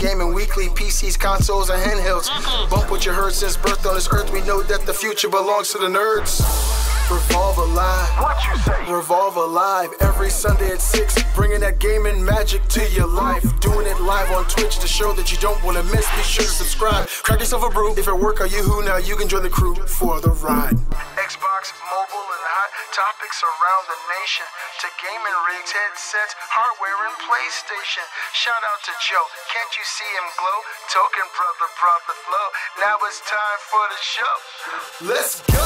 gaming weekly, PCs, consoles, and handhelds. Bump what you heard since birth on this earth. We know that the future belongs to the nerds. Revolver Live. What you say? Revolver Live every Sunday at 6, bringing that gaming magic to your life. Doing it live on Twitch to show that you don't want to miss. Be sure to subscribe. Crack yourself a brew. If at work or you who, now you can join the crew for the ride. Xbox, mobile, and hot topics around the nation. To gaming rigs, headsets, hardware, and PlayStation. Shout out to Joe. Can't you see him glow? Token brother brought the flow. Now it's time for the show. Let's go.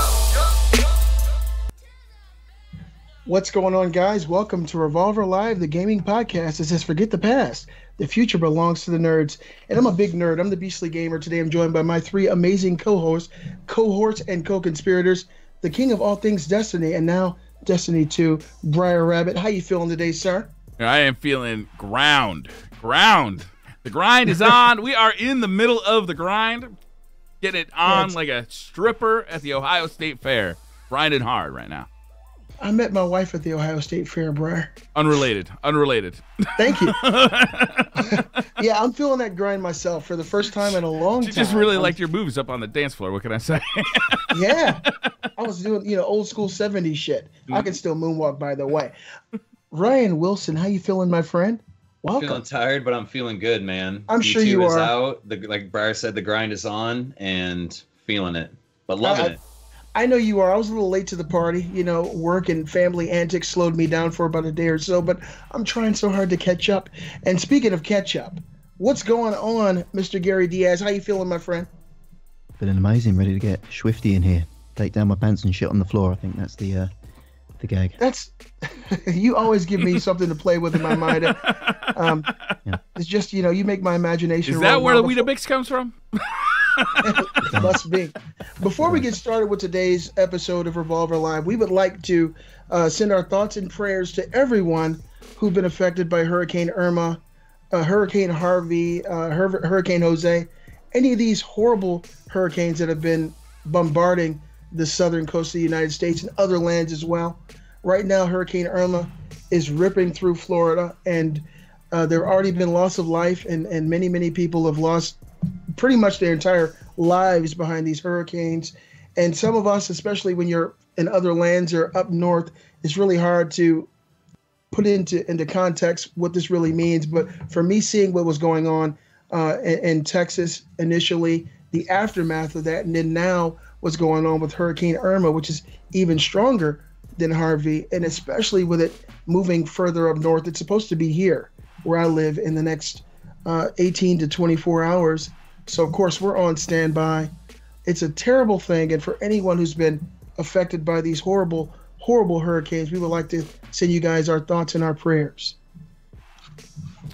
What's going on, guys? Welcome to Revolver Live, the gaming podcast that says forget the past. The future belongs to the nerds. And I'm a big nerd. I'm the Beastly Gamer. Today I'm joined by my three amazing cohorts and co-conspirators, the king of all things Destiny, and now Destiny 2, Briar Rabbit. How you feeling today, sir? I am feeling ground. The grind is on. We are in the middle of the grind. Getting it on like a stripper at the Ohio State Fair. Grinding hard right now. I met my wife at the Ohio State Fair, Briar. Unrelated. Thank you. Yeah, I'm feeling that grind myself for the first time in a long time. She just really liked your moves up on the dance floor. What can I say? Yeah. I was doing, old school 70s shit. I can still moonwalk, by the way. Ryan Wilson, how you feeling, my friend? Welcome. I'm feeling tired, but I'm feeling good, man. I'm sure you are. Out. Like Briar said, the grind is on and feeling it, but loving it. I know you are. I was a little late to the party. Work and family antics slowed me down for about a day or so, but I'm trying so hard to catch up. And speaking of catch up, what's going on, Mr. Gary Diaz? How you feeling, my friend? Feeling amazing, ready to get swifty in here. Take down my pants and shit on the floor. I think that's the gag. That's you always give me something to play with in my mind. Yeah. It's just, you make my imagination. Is that where the Weetabix comes from? It must be. Before we get started with today's episode of Revolver Live, we would like to send our thoughts and prayers to everyone who've been affected by Hurricane Irma, Hurricane Harvey, Hurricane Jose, any of these horrible hurricanes that have been bombarding the southern coast of the United States and other lands as well. Right now, Hurricane Irma is ripping through Florida, and there have already been loss of life, and many, many people have lost pretty much their entire lives behind these hurricanes. And some of us, especially when you're in other lands or up north, it's really hard to put into context what this really means. But for me, seeing what was going on in Texas initially, the aftermath of that, and then now what's going on with Hurricane Irma, which is even stronger than Harvey, and especially with it moving further up north. It's supposed to be here where I live in the next 18 to 24 hours. So, of course, we're on standby. It's a terrible thing. And for anyone who's been affected by these horrible, horrible hurricanes, we would like to send you guys our thoughts and our prayers.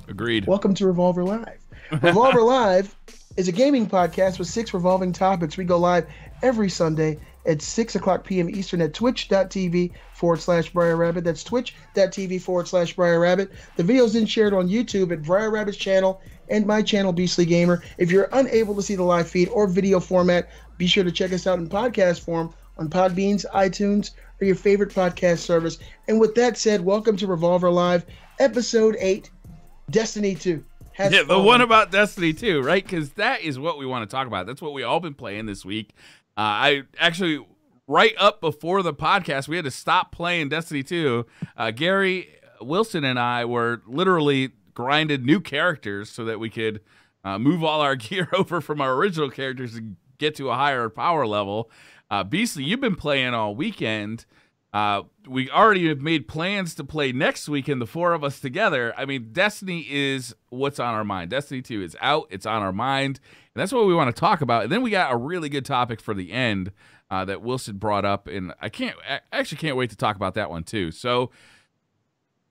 Agreed. Welcome to Revolver Live. Revolver Live is a gaming podcast with 6 revolving topics. We go live every Sunday at 6 o'clock p.m. Eastern at twitch.tv/Briar Rabbit. That's twitch.tv/Briar Rabbit. The video is then shared on YouTube at Briar Rabbit's channel and my channel, Beastly Gamer. If you're unable to see the live feed or video format, be sure to check us out in podcast form on Podbeans, iTunes, or your favorite podcast service. And with that said, welcome to Revolver Live, Episode 8, Destiny 2. The one about Destiny 2, right? Because that is what we want to talk about. That's what we all been playing this week. I actually, right up before the podcast, we had to stop playing Destiny 2. Gary Wilson and I were literally grinded new characters so that we could move all our gear over from our original characters and get to a higher power level. Beastly, you've been playing all weekend. We already have made plans to play next weekend, the 4 of us together. I mean, Destiny is what's on our mind. Destiny 2 is out. It's on our mind. And that's what we want to talk about. And then we got a really good topic for the end that Wilson brought up. And I actually can't wait to talk about that one too. So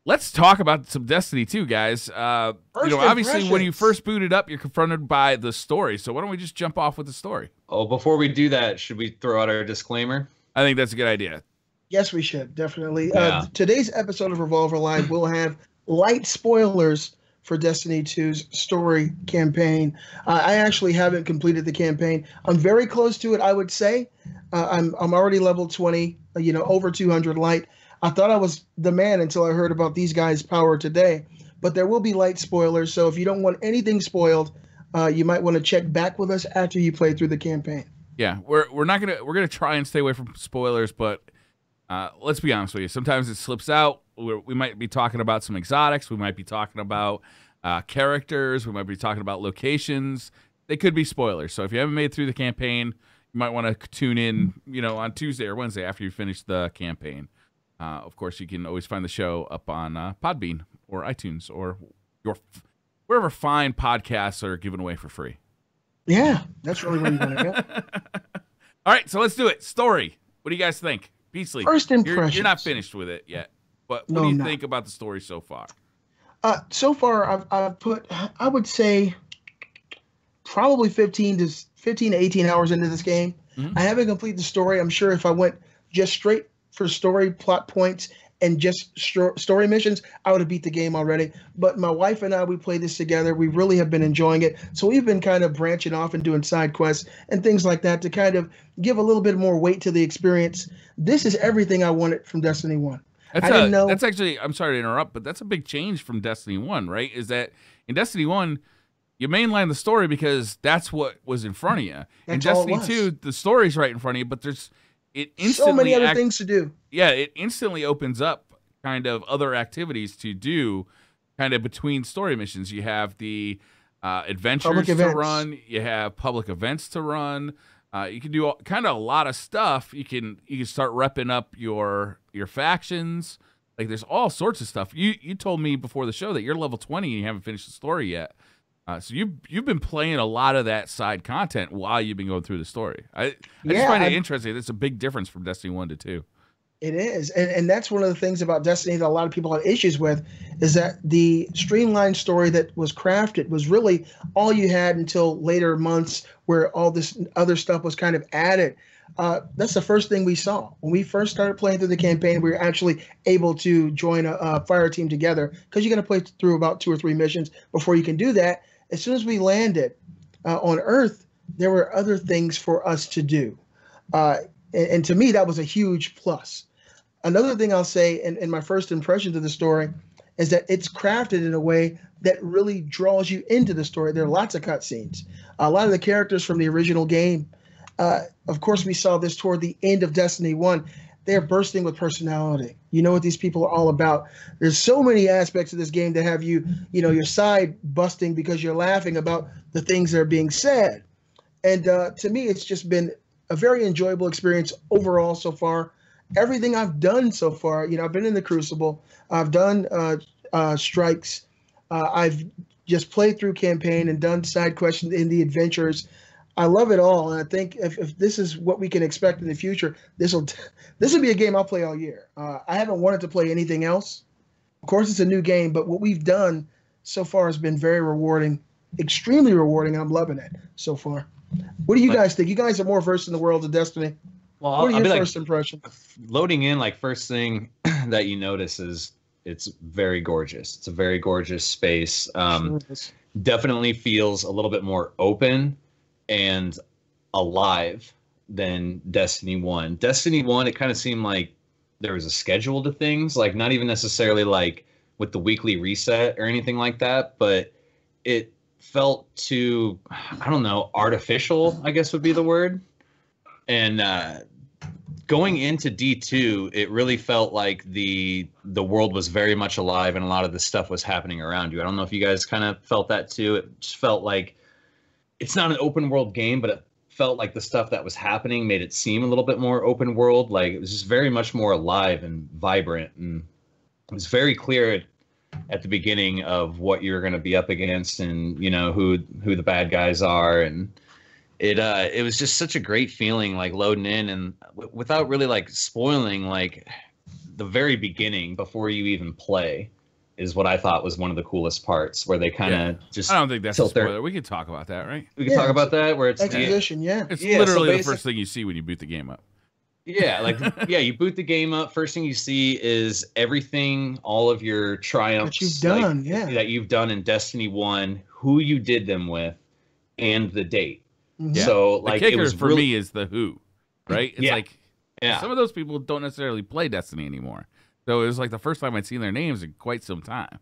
let's talk about some Destiny 2, guys. Obviously, when you first booted up, you're confronted by the story. So why don't we just jump off with the story? Oh, before we do that, should we throw out our disclaimer? I think that's a good idea. Yes, we should, definitely. Yeah. Today's episode of Revolver Live will have light spoilers for Destiny 2's story campaign. I actually haven't completed the campaign. I'm very close to it, I would say. I'm already level 20, over 200 light. I thought I was the man until I heard about these guys' power today. but there will be light spoilers. So if you don't want anything spoiled, you might want to check back with us after you play through the campaign. Yeah, we're gonna try and stay away from spoilers, but let's be honest with you. Sometimes it slips out. We might be talking about some exotics. We might be talking about characters. We might be talking about locations. They could be spoilers. So if you haven't made it through the campaign, you might want to tune in, on Tuesday or Wednesday after you finish the campaign. Of course, you can always find the show up on Podbean or iTunes or wherever fine podcasts are given away for free. Yeah, that's really where you want to go. All right, so let's do it. Story. What do you guys think? Beasley, first impressions. You're not finished with it yet, but what do you think about the story so far? So far, I've put, I would say, probably 15 to 18 hours into this game. Mm-hmm. I haven't completed the story. I'm sure if I went just straight for story plot points and just story missions, I would have beat the game already. But my wife and I, we played this together. We really have been enjoying it. So we've been kind of branching off and doing side quests and things like that to kind of give a little bit more weight to the experience. This is everything I wanted from Destiny 1. That's actually, I'm sorry to interrupt, but that's a big change from Destiny 1, right? Is that in Destiny 1, you mainline the story because that's what was in front of you. In Destiny 2, the story's right in front of you, but there's so many other things to do. Yeah, it instantly opens up kind of other activities to do kind of between story missions. You have the adventures to run. You have public events to run. You can do kind of a lot of stuff. You can start repping up your factions. Like there's all sorts of stuff. You told me before the show that you're level 20 and you haven't finished the story yet. So you've been playing a lot of that side content while you've been going through the story. I just find it interesting. It's a big difference from Destiny 1 to 2. It is. And that's one of the things about Destiny that a lot of people have issues with is that the streamlined story that was crafted was really all you had until later months where all this other stuff was kind of added. That's the first thing we saw. When we first started playing through the campaign, we were actually able to join a fire team together because you're going to play through about 2 or 3 missions before you can do that. As soon as we landed on Earth, there were other things for us to do. And to me, that was a huge plus. Another thing I'll say in my first impressions of the story is that it's crafted in a way that really draws you into the story. There are lots of cutscenes. A lot of the characters from the original game, of course, we saw this toward the end of Destiny 1. They're bursting with personality. You know what these people are all about. There's so many aspects of this game that have your side busting because you're laughing about the things that are being said. And to me, it's just been a very enjoyable experience overall so far. Everything I've done so far, I've been in the Crucible. I've done strikes. I've just played through campaign and done side questions in the adventures. I love it all, and I think if this is what we can expect in the future, this will be a game I'll play all year. I haven't wanted to play anything else. Of course, it's a new game, but what we've done so far has been very rewarding, extremely rewarding. I'm loving it so far. What do you guys think? You guys are more versed in the world of Destiny. Well, what are your first impressions? Loading in, first thing that you notice is it's very gorgeous. It's a very gorgeous space. Definitely feels a little bit more open and alive than Destiny 1. Destiny 1, it kind of seemed like there was a schedule to things, not even necessarily with the weekly reset or anything like that, but it felt too, I don't know, artificial, I guess would be the word. And going into D2, it really felt like the world was very much alive and a lot of the stuff was happening around you. I don't know if you guys kind of felt that too. It just felt like it's not an open world game, but it felt like the stuff that was happening made it seem a little bit more open world. It was just very much more alive and vibrant. And it was very clear at the beginning of what you're going to be up against and, who the bad guys are. And it was just such a great feeling, loading in and without really spoiling, the very beginning before you even play is what I thought was one of the coolest parts, where they kind of just. I don't think that's a spoiler. We could talk about that, right? We can talk about that, where it's exposition. It's literally the first thing you see when you boot the game up. Yeah, you boot the game up. First thing you see is everything, all of your triumphs that you've done in Destiny 1, who you did them with, and the date. Mm-hmm. Yeah. So the kicker for me is the who, right? It's some of those people don't necessarily play Destiny anymore. So it was the first time I'd seen their names in quite some time.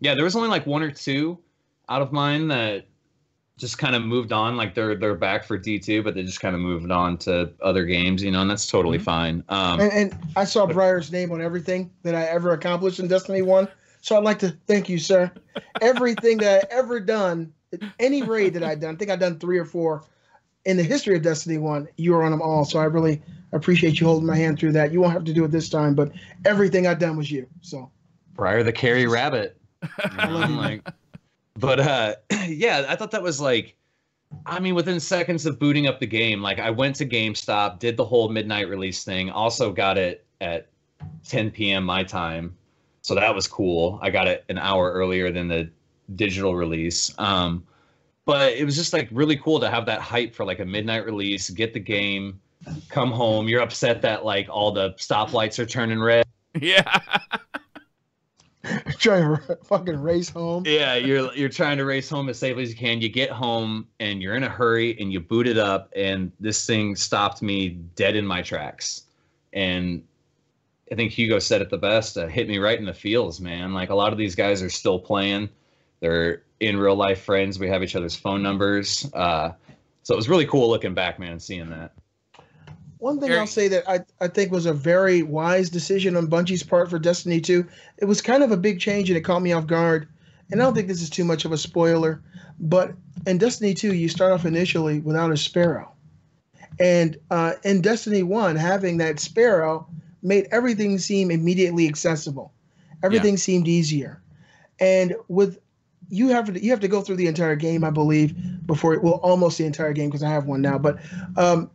Yeah, there was only like 1 or 2 out of mine that just kind of moved on. Like they're back for D2, but they just kind of moved on to other games, and that's totally fine. And I saw Briar's name on everything that I ever accomplished in Destiny 1. So I'd like to thank you, sir. Everything that I ever done, any raid that I've done, I think I've done 3 or 4 in the history of Destiny 1, you were on them all. So I really appreciate you holding my hand through that. You won't have to do it this time, but everything I've done was you. So Briar the carry rabbit. But yeah, I thought that was like, I mean, within seconds of booting up the game, like I went to GameStop, did the whole midnight release thing, also got it at 10 p.m. my time. So that was cool. I got it an hour earlier than the digital release. But it was just like really cool to have that hype for like a midnight release, get the game, come home. You're upset that like all the stoplights are turning red. Yeah. Trying to fucking race home. Yeah, you're trying to race home as safely as you can. You get home and you're in a hurry and you boot it up, and this thing stopped me dead in my tracks. And I think Hugo said it the best. Hit me right in the feels, man. Like a lot of these guys are still playing. They're in real life friends. We have each other's phone numbers. So it was really cool looking back, man, and seeing that. One thing I'll say that I think was a very wise decision on Bungie's part for Destiny 2, it was kind of a big change and it caught me off guard. And I don't think this is too much of a spoiler, but in Destiny 2, you start off initially without a Sparrow. And in Destiny 1, having that Sparrow made everything seem immediately accessible. Everything seemed easier. And with you have to go through the entire game, I believe, almost the entire game because I have one now, but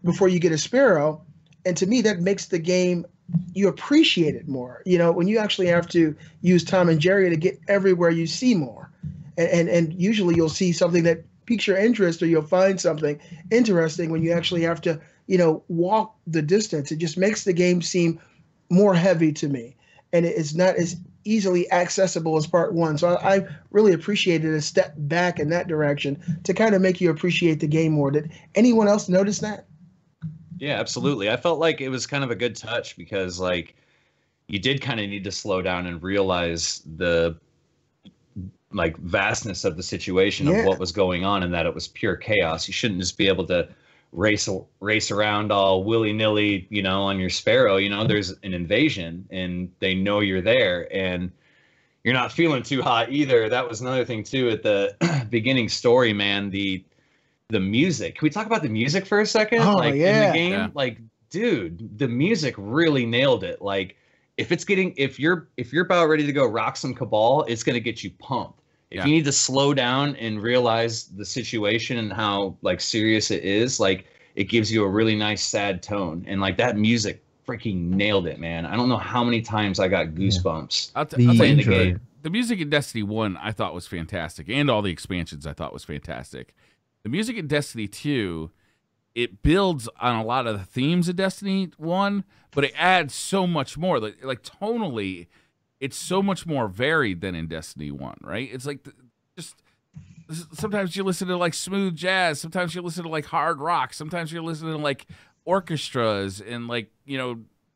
before you get a Sparrow. And to me, that makes the game, you appreciate it more. When you actually have to use Tom and Jerry to get everywhere, you see more. And usually you'll see something that piques your interest, or you'll find something interesting when you actually have to, walk the distance. It just makes the game seem more heavy to me. And it's not as easily accessible as part 1. So I really appreciated a step back in that direction to kind of make you appreciate the game more. Did anyone else notice that? Yeah, absolutely. I felt like it was kind of a good touch because like you did kind of need to slow down and realize the like vastness of the situation of what was going on, and that it was pure chaos. You shouldn't just be able to race around all willy-nilly, on your Sparrow. There's an invasion and they know you're there and you're not feeling too hot either. That was another thing too at the beginning story, man. The music. Can we talk about the music for a second? Oh, in the game, like, dude, the music really nailed it. Like if you're about ready to go rock some Cabal, it's going to get you pumped. If you need to slow down and realize the situation and how like serious it is, like it gives you a really nice sad tone. And like that music freaking nailed it, man. I don't know how many times I got goosebumps. I'll tell you, the music in Destiny 1 I thought was fantastic, and all the expansions I thought was fantastic. The music in Destiny 2, it builds on a lot of the themes of Destiny 1, but it adds so much more. Like tonally, it's so much more varied than in Destiny 1, right? It's like just sometimes you listen to like smooth jazz, sometimes you listen to like hard rock, sometimes you listen to like orchestras and like,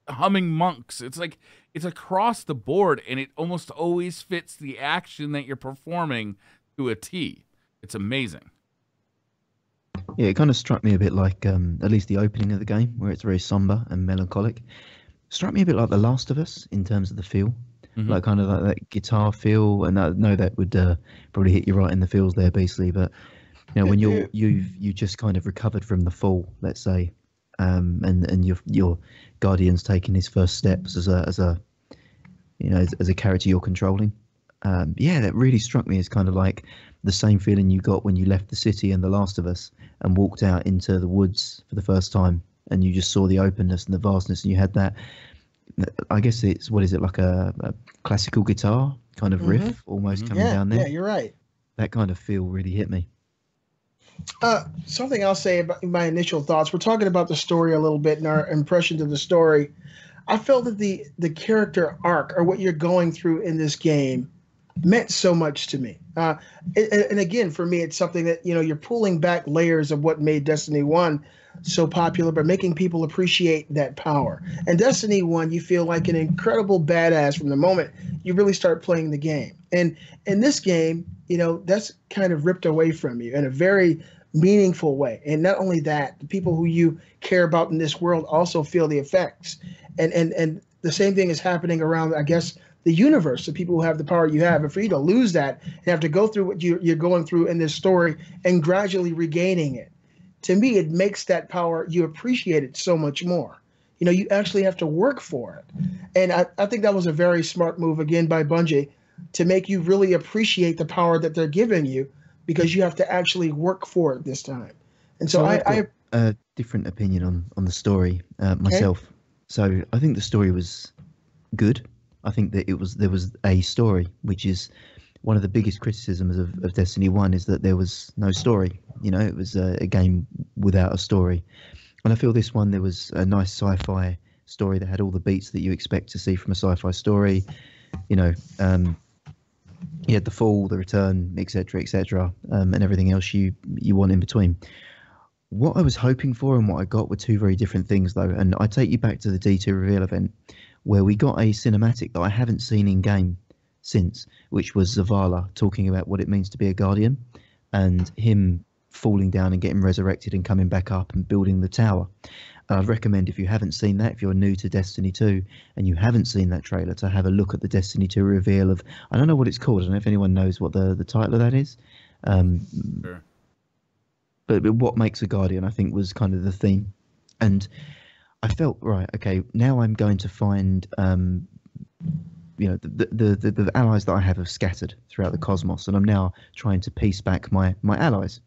humming monks. It's like it's across the board, and it almost always fits the action that you're performing to a T. It's amazing. Yeah, it kind of struck me a bit like at least the opening of the game, where it's very somber and melancholic. Struck me a bit like The Last of Us in terms of the feel. Like kind of like that guitar feel, and I know that would probably hit you right in the feels there, basically. But when you just kind of recovered from the fall, let's say, and your guardian's taking his first steps as a character you're controlling. That really struck me as kind of like the same feeling you got when you left the city in The Last of Us and walked out into the woods for the first time, and you just saw the openness and the vastness, and you had that. I guess it's, what is it, like a classical guitar kind of riff almost coming down there? Yeah, you're right. That kind of feel really hit me. Something I'll say about my initial thoughts. We're talking about the story a little bit and our impressions of the story. I felt that the character arc, or what you're going through in this game, meant so much to me. And again, for me, it's something that, you're pulling back layers of what made Destiny 1 so popular, but making people appreciate that power. And Destiny 1, you feel like an incredible badass from the moment you really start playing the game. And in this game, that's kind of ripped away from you in a very meaningful way. And not only that, the people who you care about in this world also feel the effects. And the same thing is happening around, I guess, the universe, the people who have the power you have. And for you to lose that and have to go through what you're going through in this story and gradually regaining it, to me, it makes that power, you appreciate it so much more. You actually have to work for it. And I think that was a very smart move, again, by Bungie, to make you really appreciate the power that they're giving you, because you have to actually work for it this time. And so I've got a different opinion on the story myself. So I think the story was good. I think that there was a story, which is one of the biggest criticisms of Destiny 1, is that there was no story. It was a game without a story. And I feel this one, there was a nice sci-fi story that had all the beats that you expect to see from a sci-fi story. You had the fall, the return, etc., and everything else you want in between. What I was hoping for and what I got were two very different things, though. And I take you back to the D2 reveal event, where we got a cinematic that I haven't seen in game since, which was Zavala talking about what it means to be a Guardian, and him falling down and getting resurrected and coming back up and building the tower. And I'd recommend, if you haven't seen that, if you're new to Destiny 2 and you haven't seen that trailer, to have a look at the Destiny 2 reveal of, I don't know what it's called, I don't know if anyone knows what the title of that is. Sure. But what makes a Guardian, I think, was kind of the theme. And I felt, right, okay, now I'm going to find, the allies that I have scattered throughout the cosmos, and I'm now trying to piece back my allies.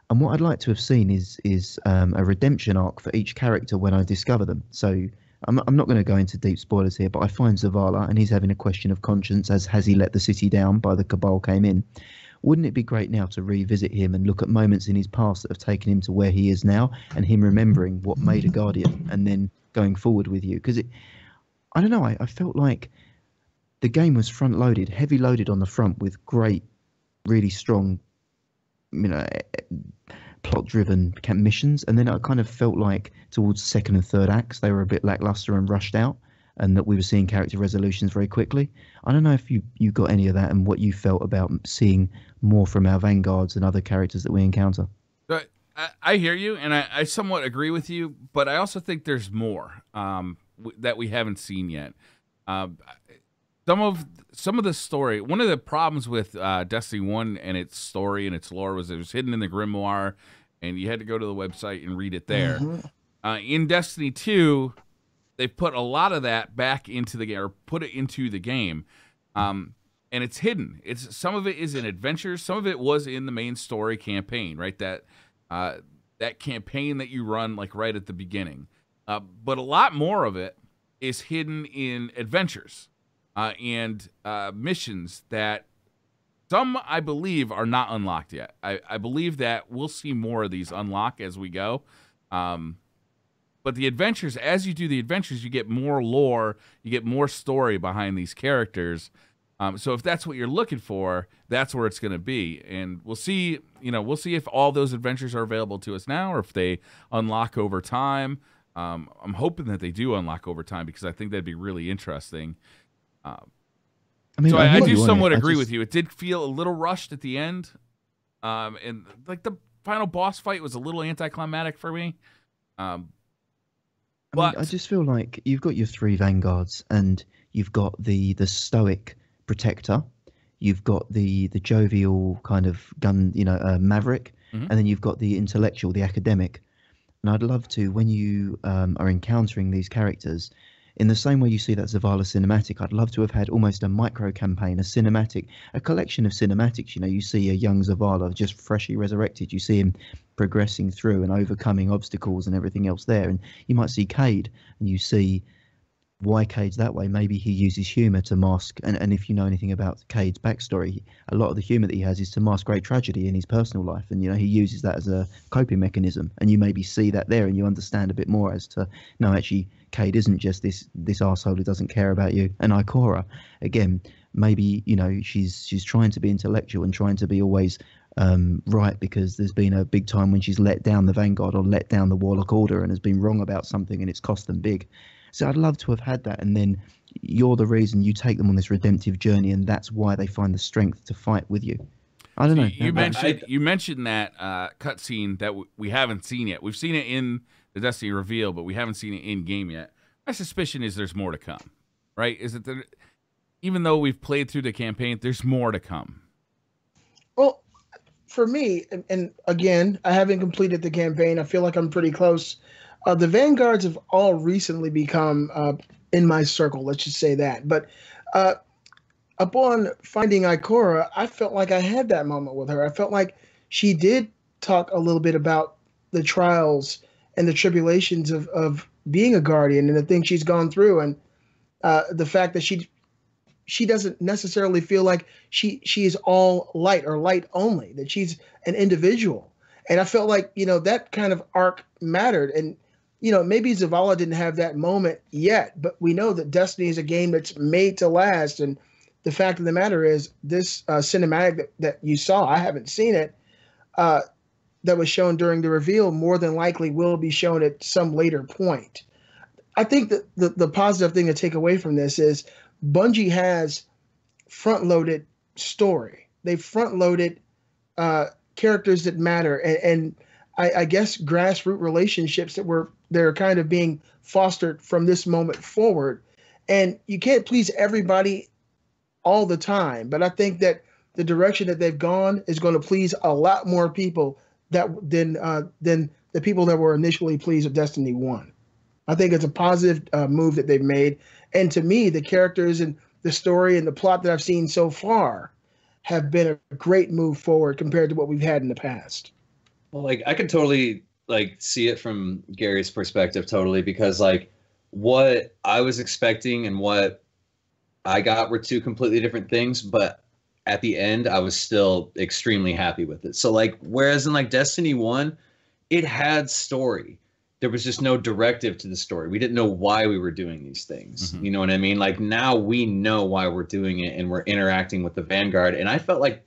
And what I'd like to have seen is a redemption arc for each character when I discover them. So I'm not going to go into deep spoilers here, but I find Zavala, and he's having a question of conscience, as has he let the city down by the Cabal came in. Wouldn't it be great now to revisit him and look at moments in his past that have taken him to where he is now, and him remembering what made a Guardian, and then going forward with you? Because I don't know, I felt like the game was front-loaded, heavy-loaded on the front with great, really strong, plot-driven missions, and then I kind of felt like towards the second and third acts they were a bit lackluster and rushed out, and that we were seeing character resolutions very quickly. I don't know if you got any of that, and what you felt about seeing more from our vanguards and other characters that we encounter. But I hear you, and I somewhat agree with you, but I also think there's more that we haven't seen yet. Some of the story, one of the problems with Destiny 1 and its story and its lore was it was hidden in the Grimoire, and you had to go to the website and read it there. In Destiny 2, they put a lot of that back into the game, or put it into the game, and it's hidden. Some of it is in adventures, some of it was in the main story campaign, right? That campaign that you run like right at the beginning, but a lot more of it is hidden in adventures. And missions that some, I believe, are not unlocked yet. I believe that we'll see more of these unlock as we go. But the adventures, as you do the adventures, you get more lore, you get more story behind these characters. So if that's what you're looking for, that's where it's going to be. And we'll see, we'll see if all those adventures are available to us now or if they unlock over time. I'm hoping that they do unlock over time, because I think that'd be really interesting. I do somewhat agree with you. It did feel a little rushed at the end, and like the final boss fight was a little anticlimactic for me. But I just feel like you've got your three vanguards, and you've got the stoic protector, you've got the jovial kind of gun, maverick, and then you've got the intellectual, the academic. And I'd love to, when you are encountering these characters, in the same way you see that Zavala cinematic, I'd love to have had almost a micro campaign, a cinematic, a collection of cinematics. You see a young Zavala just freshly resurrected. You see him progressing through and overcoming obstacles and everything else there. And you might see Cade, and you see why Cade's that way. Maybe he uses humor to mask, and if you know anything about Cade's backstory, a lot of the humor that he has is to mask great tragedy in his personal life, and he uses that as a coping mechanism, and you maybe see that there, and you understand a bit more as to, no, actually Cade isn't just this arsehole who doesn't care about you. And Ikora, again, maybe she's trying to be intellectual and trying to be always right, because there's been a big time when she's let down the Vanguard or let down the Warlock Order and has been wrong about something, and it's cost them big. So I'd love to have had that, and then you're the reason, you take them on this redemptive journey, and that's why they find the strength to fight with you. I don't know. You mentioned that cutscene that we haven't seen yet. We've seen it in the Destiny reveal, but we haven't seen it in game yet. My suspicion is there's more to come, right? Is it that even though we've played through the campaign, there's more to come? Well, for me, and again, I haven't completed the campaign. I feel like I'm pretty close. The Vanguards have all recently become in my circle, let's just say that. But upon finding Ikora, I felt like I had that moment with her. I felt like she did talk a little bit about the trials and the tribulations of being a Guardian and the things she's gone through, and the fact that she doesn't necessarily feel like she is all light or light only, that she's an individual. And I felt like, that kind of arc mattered. And maybe Zavala didn't have that moment yet, but we know that Destiny is a game that's made to last. And the fact of the matter is, this cinematic that you saw, I haven't seen it, that was shown during the reveal, more than likely will be shown at some later point. I think that the positive thing to take away from this is Bungie has front-loaded story. They front-loaded characters that matter, and I guess grassroots relationships they're kind of being fostered from this moment forward. And you can't please everybody all the time, but I think that the direction that they've gone is going to please a lot more people than the people that were initially pleased with Destiny 1. I think it's a positive move that they've made. And to me, the characters and the story and the plot that I've seen so far have been a great move forward compared to what we've had in the past. Well, I could totally see it from Gary's perspective, totally, because what I was expecting and what I got were two completely different things, but at the end I was still extremely happy with it. So whereas in Destiny 1, it had story. There was just no directive to the story. We didn't know why we were doing these things. Mm-hmm. You know what I mean? Now we know why we're doing it, and we're interacting with the Vanguard. And I felt like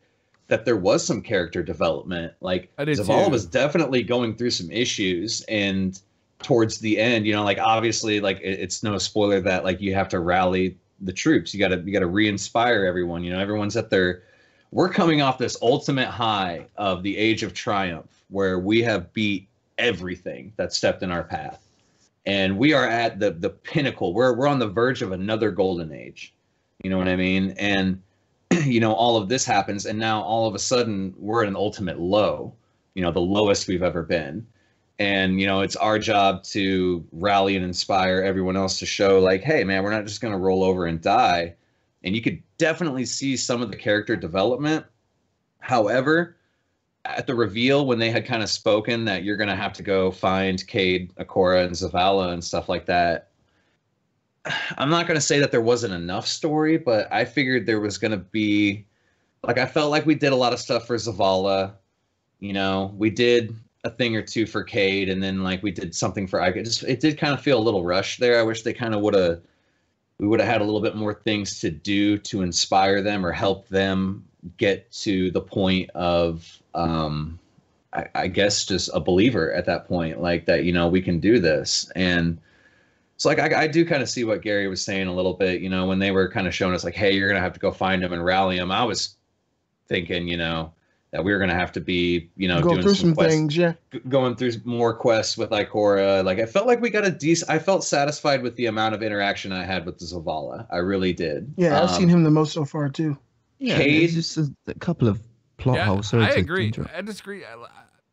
that there was some character development. Zavala was definitely going through some issues, and towards the end, obviously, it's no spoiler that you have to rally the troops. You gotta re-inspire everyone. Everyone's at their. We're coming off this ultimate high of the Age of Triumph, where we have beat everything that stepped in our path, and we are at the pinnacle. We're on the verge of another golden age. You know what I mean? And all of this happens, and now all of a sudden we're at an ultimate low, the lowest we've ever been. And it's our job to rally and inspire everyone else to show hey man, we're not just going to roll over and die. And you could definitely see some of the character development. However, at the reveal, when they had kind of spoken that you're going to have to go find Cade, Ikora, and Zavala and stuff like that, I'm not going to say that there wasn't enough story, but I figured there was going to be, I felt like we did a lot of stuff for Zavala. We did a thing or two for Cade, and then we did something for Ike. It did kind of feel a little rushed there. I wish they kind of we would have had a little bit more things to do to inspire them or help them get to the point of I guess just a believer at that point, that we can do this. And so I do kind of see what Gary was saying a little bit, when they were kind of showing us hey, you're gonna have to go find him and rally him. I was thinking that we were gonna have to be doing through some quests, things, going through more quests with Ikora. I felt like we got I felt satisfied with the amount of interaction I had with the Zavala. I really did. Yeah, I've seen him the most so far too. Yeah, Cade, just a couple of plot holes. I agree. I disagree.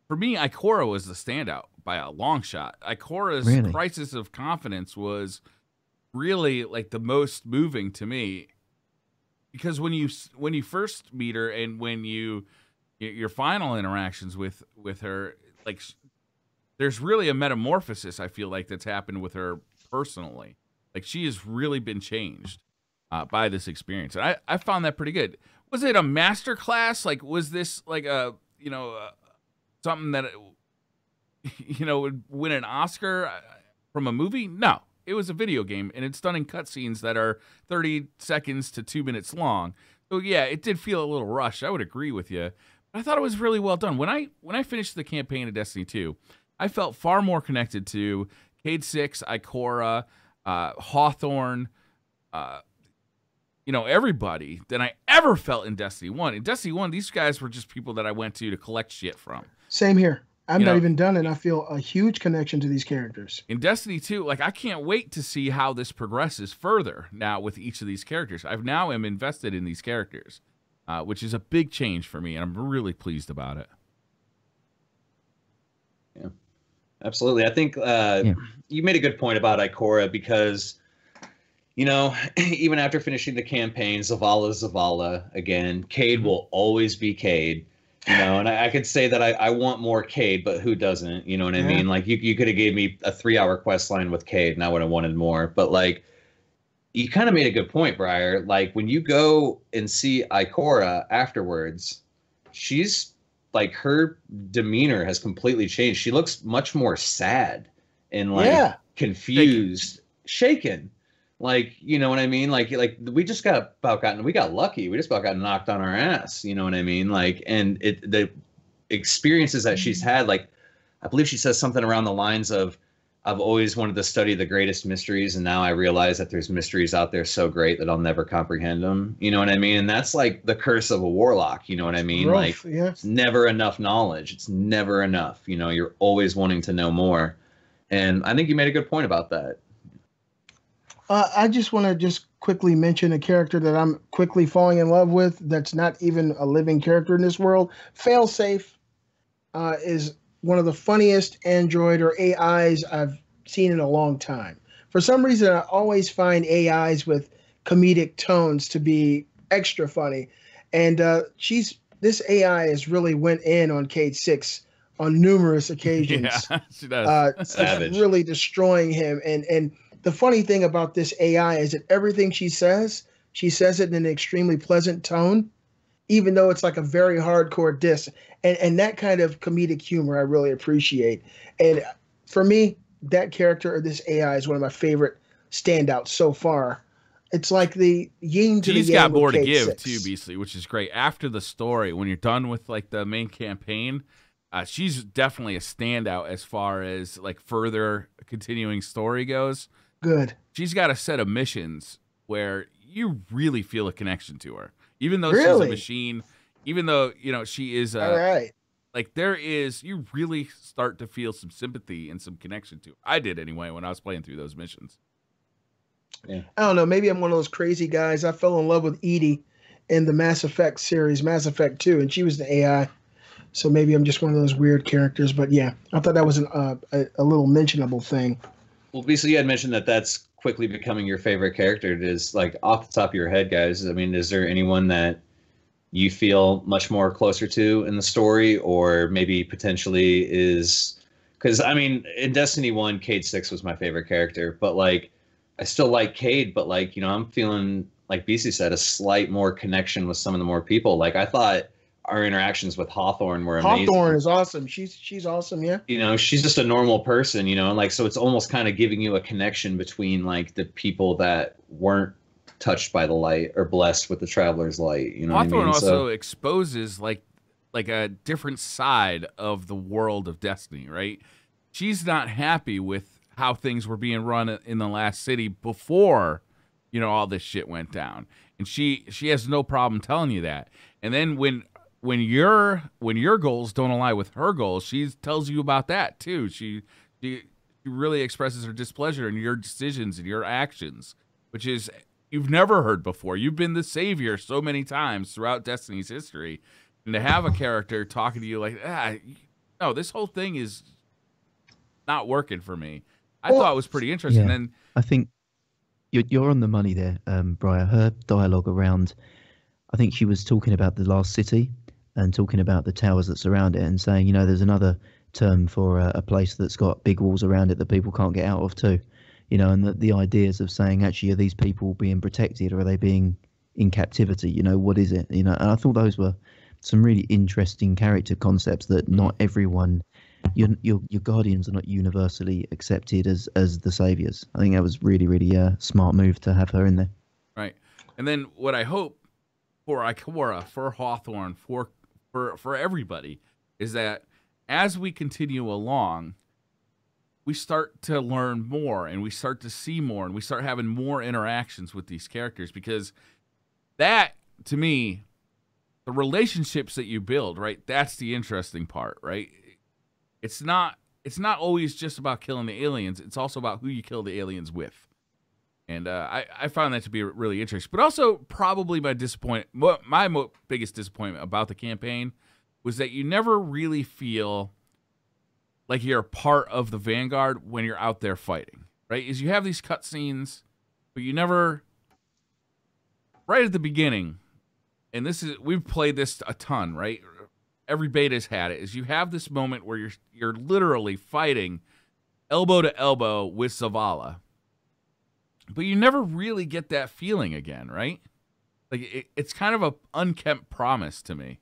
For me, Ikora was the standout by a long shot. Ikora's crisis of confidence was really the most moving to me, because when you first meet her and when your final interactions with her, there's really a metamorphosis I feel like that's happened with her personally. Like, she has really been changed by this experience. And I found that pretty good. Was it a master class? Like, was this like a, something that, would win an Oscar from a movie? No, it was a video game, and it's done in cutscenes that are 30 seconds to 2 minutes long. So yeah, it did feel a little rushed. I would agree with you. But I thought it was really well done. When I finished the campaign of Destiny 2, I felt far more connected to Cade 6, Ikora, Hawthorne, everybody than I ever felt in Destiny 1. In Destiny 1, these guys were just people that I went to collect shit from. Same here. I'm not even done, and I feel a huge connection to these characters. In Destiny 2, like, I can't wait to see how this progresses further now with each of these characters. I now am invested in these characters, which is a big change for me, and I'm really pleased about it. Yeah, absolutely. I think you made a good point about Ikora because, even after finishing the campaign, Zavala's Zavala again. Cade will always be Cade. And I could say that I want more Cade, but who doesn't? You know what I mean? Like, you could have gave me a 3-hour quest line with Cade, and I would have wanted more. But, like, you kind of made a good point, Briar. Like, when you go and see Ikora afterwards, she's, like, her demeanor has completely changed. She looks much more sad and, like, confused, shaken. Like, you know what I mean? Like we just got lucky. We just about got knocked on our ass. You know what I mean? Like, and the experiences that she's had, like, I believe she says something around the lines of, I've always wanted to study the greatest mysteries, and now I realize that there's mysteries out there so great that I'll never comprehend them. You know what I mean? And that's like the curse of a warlock. You know what I mean? Rough, like, it's never enough knowledge. It's never enough. You're always wanting to know more. And I think you made a good point about that. I just want to just quickly mention a character that I'm quickly falling in love with that's not even a living character in this world. Failsafe is one of the funniest android or AIs I've seen in a long time. For some reason, I always find AIs with comedic tones to be extra funny. And this AI has really went in on Cade 6 on numerous occasions. Yeah, she does. Savage. Really destroying him. And the funny thing about this AI is that everything she says it in an extremely pleasant tone, even though it's like a very hardcore diss. And that kind of comedic humor I really appreciate. And for me, that character or this AI is one of my favorite standouts so far. It's like the yin to the yang. She's got more to Cade give 6. too, Beastly, which is great. After the story, when you're done with like the main campaign, she's definitely a standout as far as like further continuing story goes. Good. She's got a set of missions where you really feel a connection to her, even though she's a machine. Even though she is all right. Like, you really start to feel some sympathy and some connection to her. I did anyway when I was playing through those missions. Yeah. I don't know. Maybe I'm one of those crazy guys. I fell in love with Edie in the Mass Effect series, Mass Effect 2, and she was the AI. So maybe I'm just one of those weird characters. But yeah, I thought that was a little mentionable thing. Well, Beasley, you had mentioned that that's quickly becoming your favorite character. It is, like, off the top of your head, guys. I mean, is there anyone that you feel much more closer to in the story, or maybe potentially is, because I mean, in Destiny 1, Cade 6 was my favorite character, but like, I still like Cade, but like, I'm feeling, like BC said, a slight more connection with some of the more people. Like, I thought our interactions with Hawthorne were amazing. Hawthorne is awesome. She's awesome. Yeah. She's just a normal person, and like, so it's almost kind of giving you a connection between like the people that weren't touched by the light or blessed with the traveler's light. You know, Hawthorne what I mean? also exposes like a different side of the world of Destiny, right? She's not happy with how things were being run in the last city before, all this shit went down, and she has no problem telling you that. And then when your goals don't align with her goals, she tells you about that too. She really expresses her displeasure in your decisions and your actions, which is you've never heard before. You've been the savior so many times throughout Destiny's history, and to have a character talking to you like, no, this whole thing is not working for me. I thought it was pretty interesting. Yeah, and I think you're on the money there, Briar. Her dialogue around, I think she was talking about the last city and talking about the towers that surround it, and saying, there's another term for a place that's got big walls around it that people can't get out of too. you know, and the ideas of saying, actually, are these people being protected or are they being in captivity? You know, what is it? You know, and I thought those were some really interesting character concepts that not everyone, your guardians are not universally accepted as the saviors. I think that was really, really smart move to have her in there. Right. And then what I hope for Ikora, for Hawthorne, for everybody, is that as we continue along, we start to learn more and we start to see more and we start having more interactions with these characters, because that, to me, the relationships that you build, right, that's the interesting part, right? It's not always just about killing the aliens. It's also about who you kill the aliens with. And I found that to be really interesting. But also probably my biggest disappointment about the campaign was that you never really feel like you're a part of the Vanguard when you're out there fighting, right? Is you have these cutscenes, but you never, right at the beginning, and we've played this a ton, right? Every beta's had it, is you have this moment where you're literally fighting elbow to elbow with Zavala. But you never really get that feeling again, right? Like it's kind of an unkept promise to me.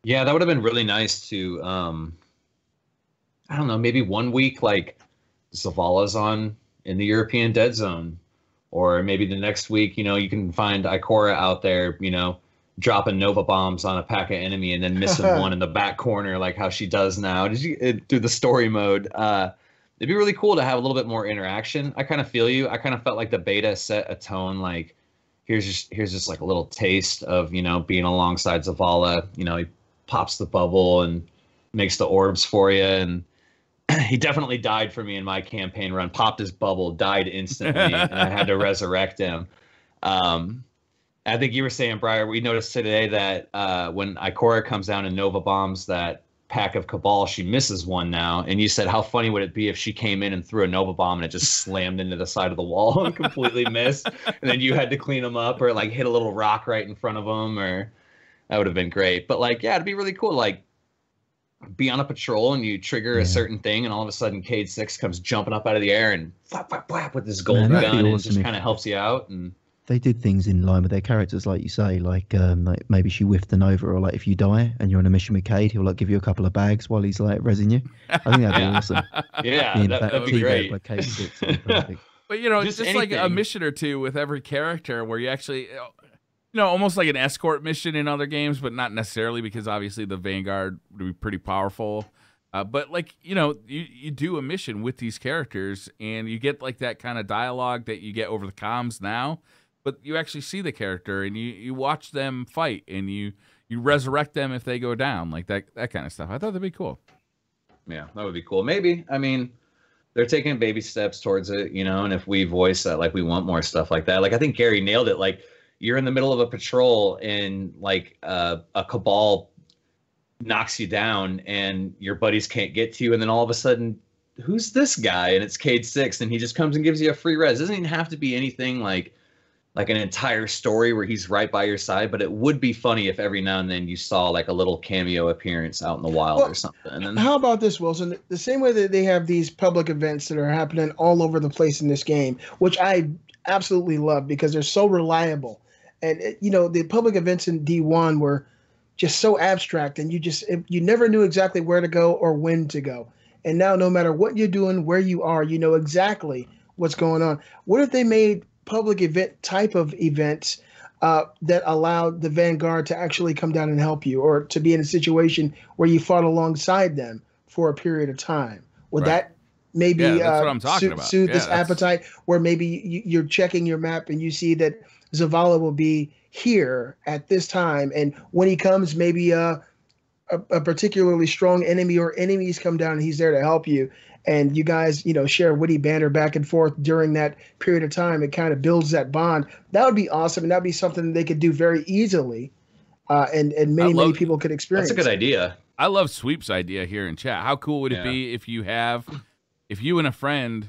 Yeah, that would have been really nice to, I don't know, maybe 1 week, like Zavala's on in the European Dead Zone. Or maybe the next week, you know, you can find Ikora out there, you know, dropping Nova bombs on a pack of enemy and then missing one in the back corner, like how she does now. Through the story mode? It'd be really cool to have a little bit more interaction. I kind of feel you. I kind of felt like the beta set a tone, like here's just like a little taste of, you know, being alongside Zavala. You know, he pops the bubble and makes the orbs for you, and he definitely died for me in my campaign run. Popped his bubble, died instantly, and I had to resurrect him. I think you were saying, Briar, we noticed today that when Ikora comes down and Nova bombs that pack of Cabal, she misses one now. And you said, how funny would it be if she came in and threw a Nova bomb and it just slammed into the side of the wall and completely missed, and then you had to clean them up, or like hit a little rock right in front of them, or that would have been great. But like, yeah, it'd be really cool. Like, be on a patrol and you trigger a certain thing, and all of a sudden Cade 6 comes jumping up out of the air and flap, flap, flap with this gold gun, and just kind of helps you out. And they did things in line with their characters, like you say, like maybe she whiffed an over, or like if you die and you're on a mission with Cade, he'll like give you a couple of bags while he's like rezzing you. I think that'd be awesome. Yeah, that'd be great. Like Cade 6 would be perfect. But you know, just like a mission or two with every character where you actually, you know, almost like an escort mission in other games, but not necessarily, because obviously the Vanguard would be pretty powerful. But like, you know, you do a mission with these characters and you get like that kind of dialogue that you get over the comms now, but you actually see the character and you watch them fight and you resurrect them if they go down, like that kind of stuff. I thought that'd be cool. Yeah, that would be cool. Maybe, I mean, they're taking baby steps towards it, you know, and if we voice that, like, we want more stuff like that. Like, I think Gary nailed it. Like, you're in the middle of a patrol and like a Cabal knocks you down and your buddies can't get to you, and then all of a sudden, who's this guy? And it's Cade 6, and he just comes and gives you a free res. It doesn't even have to be anything like an entire story where he's right by your side, but it would be funny if every now and then you saw like a little cameo appearance out in the wild or something. And how about this, Wilson? The same way that they have these public events that are happening all over the place in this game, which I absolutely love because they're so reliable. And, you know, the public events in D1 were just so abstract, and you never knew exactly where to go or when to go. And now, no matter what you're doing, where you are, you know exactly what's going on. What if they made public event type of events that allowed the Vanguard to actually come down and help you, or to be in a situation where you fought alongside them for a period of time? Would that maybe that's what I'm talking about. Soothe this appetite, where maybe you're checking your map and you see that Zavala will be here at this time, and when he comes, maybe a particularly strong enemy or enemies come down and he's there to help you, and you guys, you know, share witty banter back and forth during that period of time. It kind of builds that bond. That would be awesome, and that'd be something they could do very easily, and many people could experience. That's a good idea. I love Sweep's idea here in chat. How cool would it be if you and a friend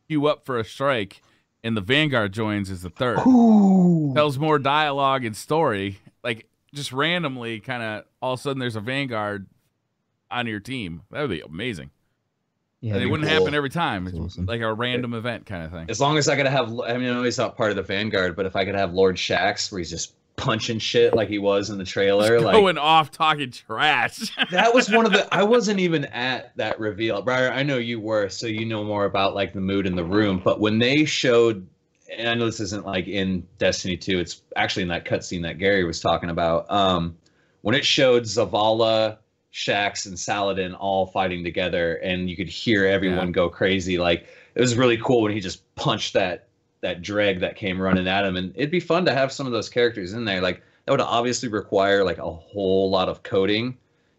queue up for a strike and the Vanguard joins as the third? Ooh. Tells more dialogue and story, like just randomly, kind of all of a sudden there's a Vanguard on your team. That would be amazing. Yeah, It wouldn't happen every time. It's awesome. like a random event kind of thing. As long as I could have, I mean, I know he's not part of the Vanguard, but if I could have Lord Shaxx, where he's just punching shit like he was in the trailer, like going off talking trash. that was one of the. I wasn't even at that reveal, Briar. I know you were, so you know more about like the mood in the room. But when they showed, and I know this isn't like in Destiny 2, it's actually in that cutscene that Gary was talking about. When it showed Zavala, Shaxx, and Saladin all fighting together, and you could hear everyone go crazy. Like it was really cool when he just punched that dreg that came running at him, and it'd be fun to have some of those characters in there. Like that would obviously require like a whole lot of coding,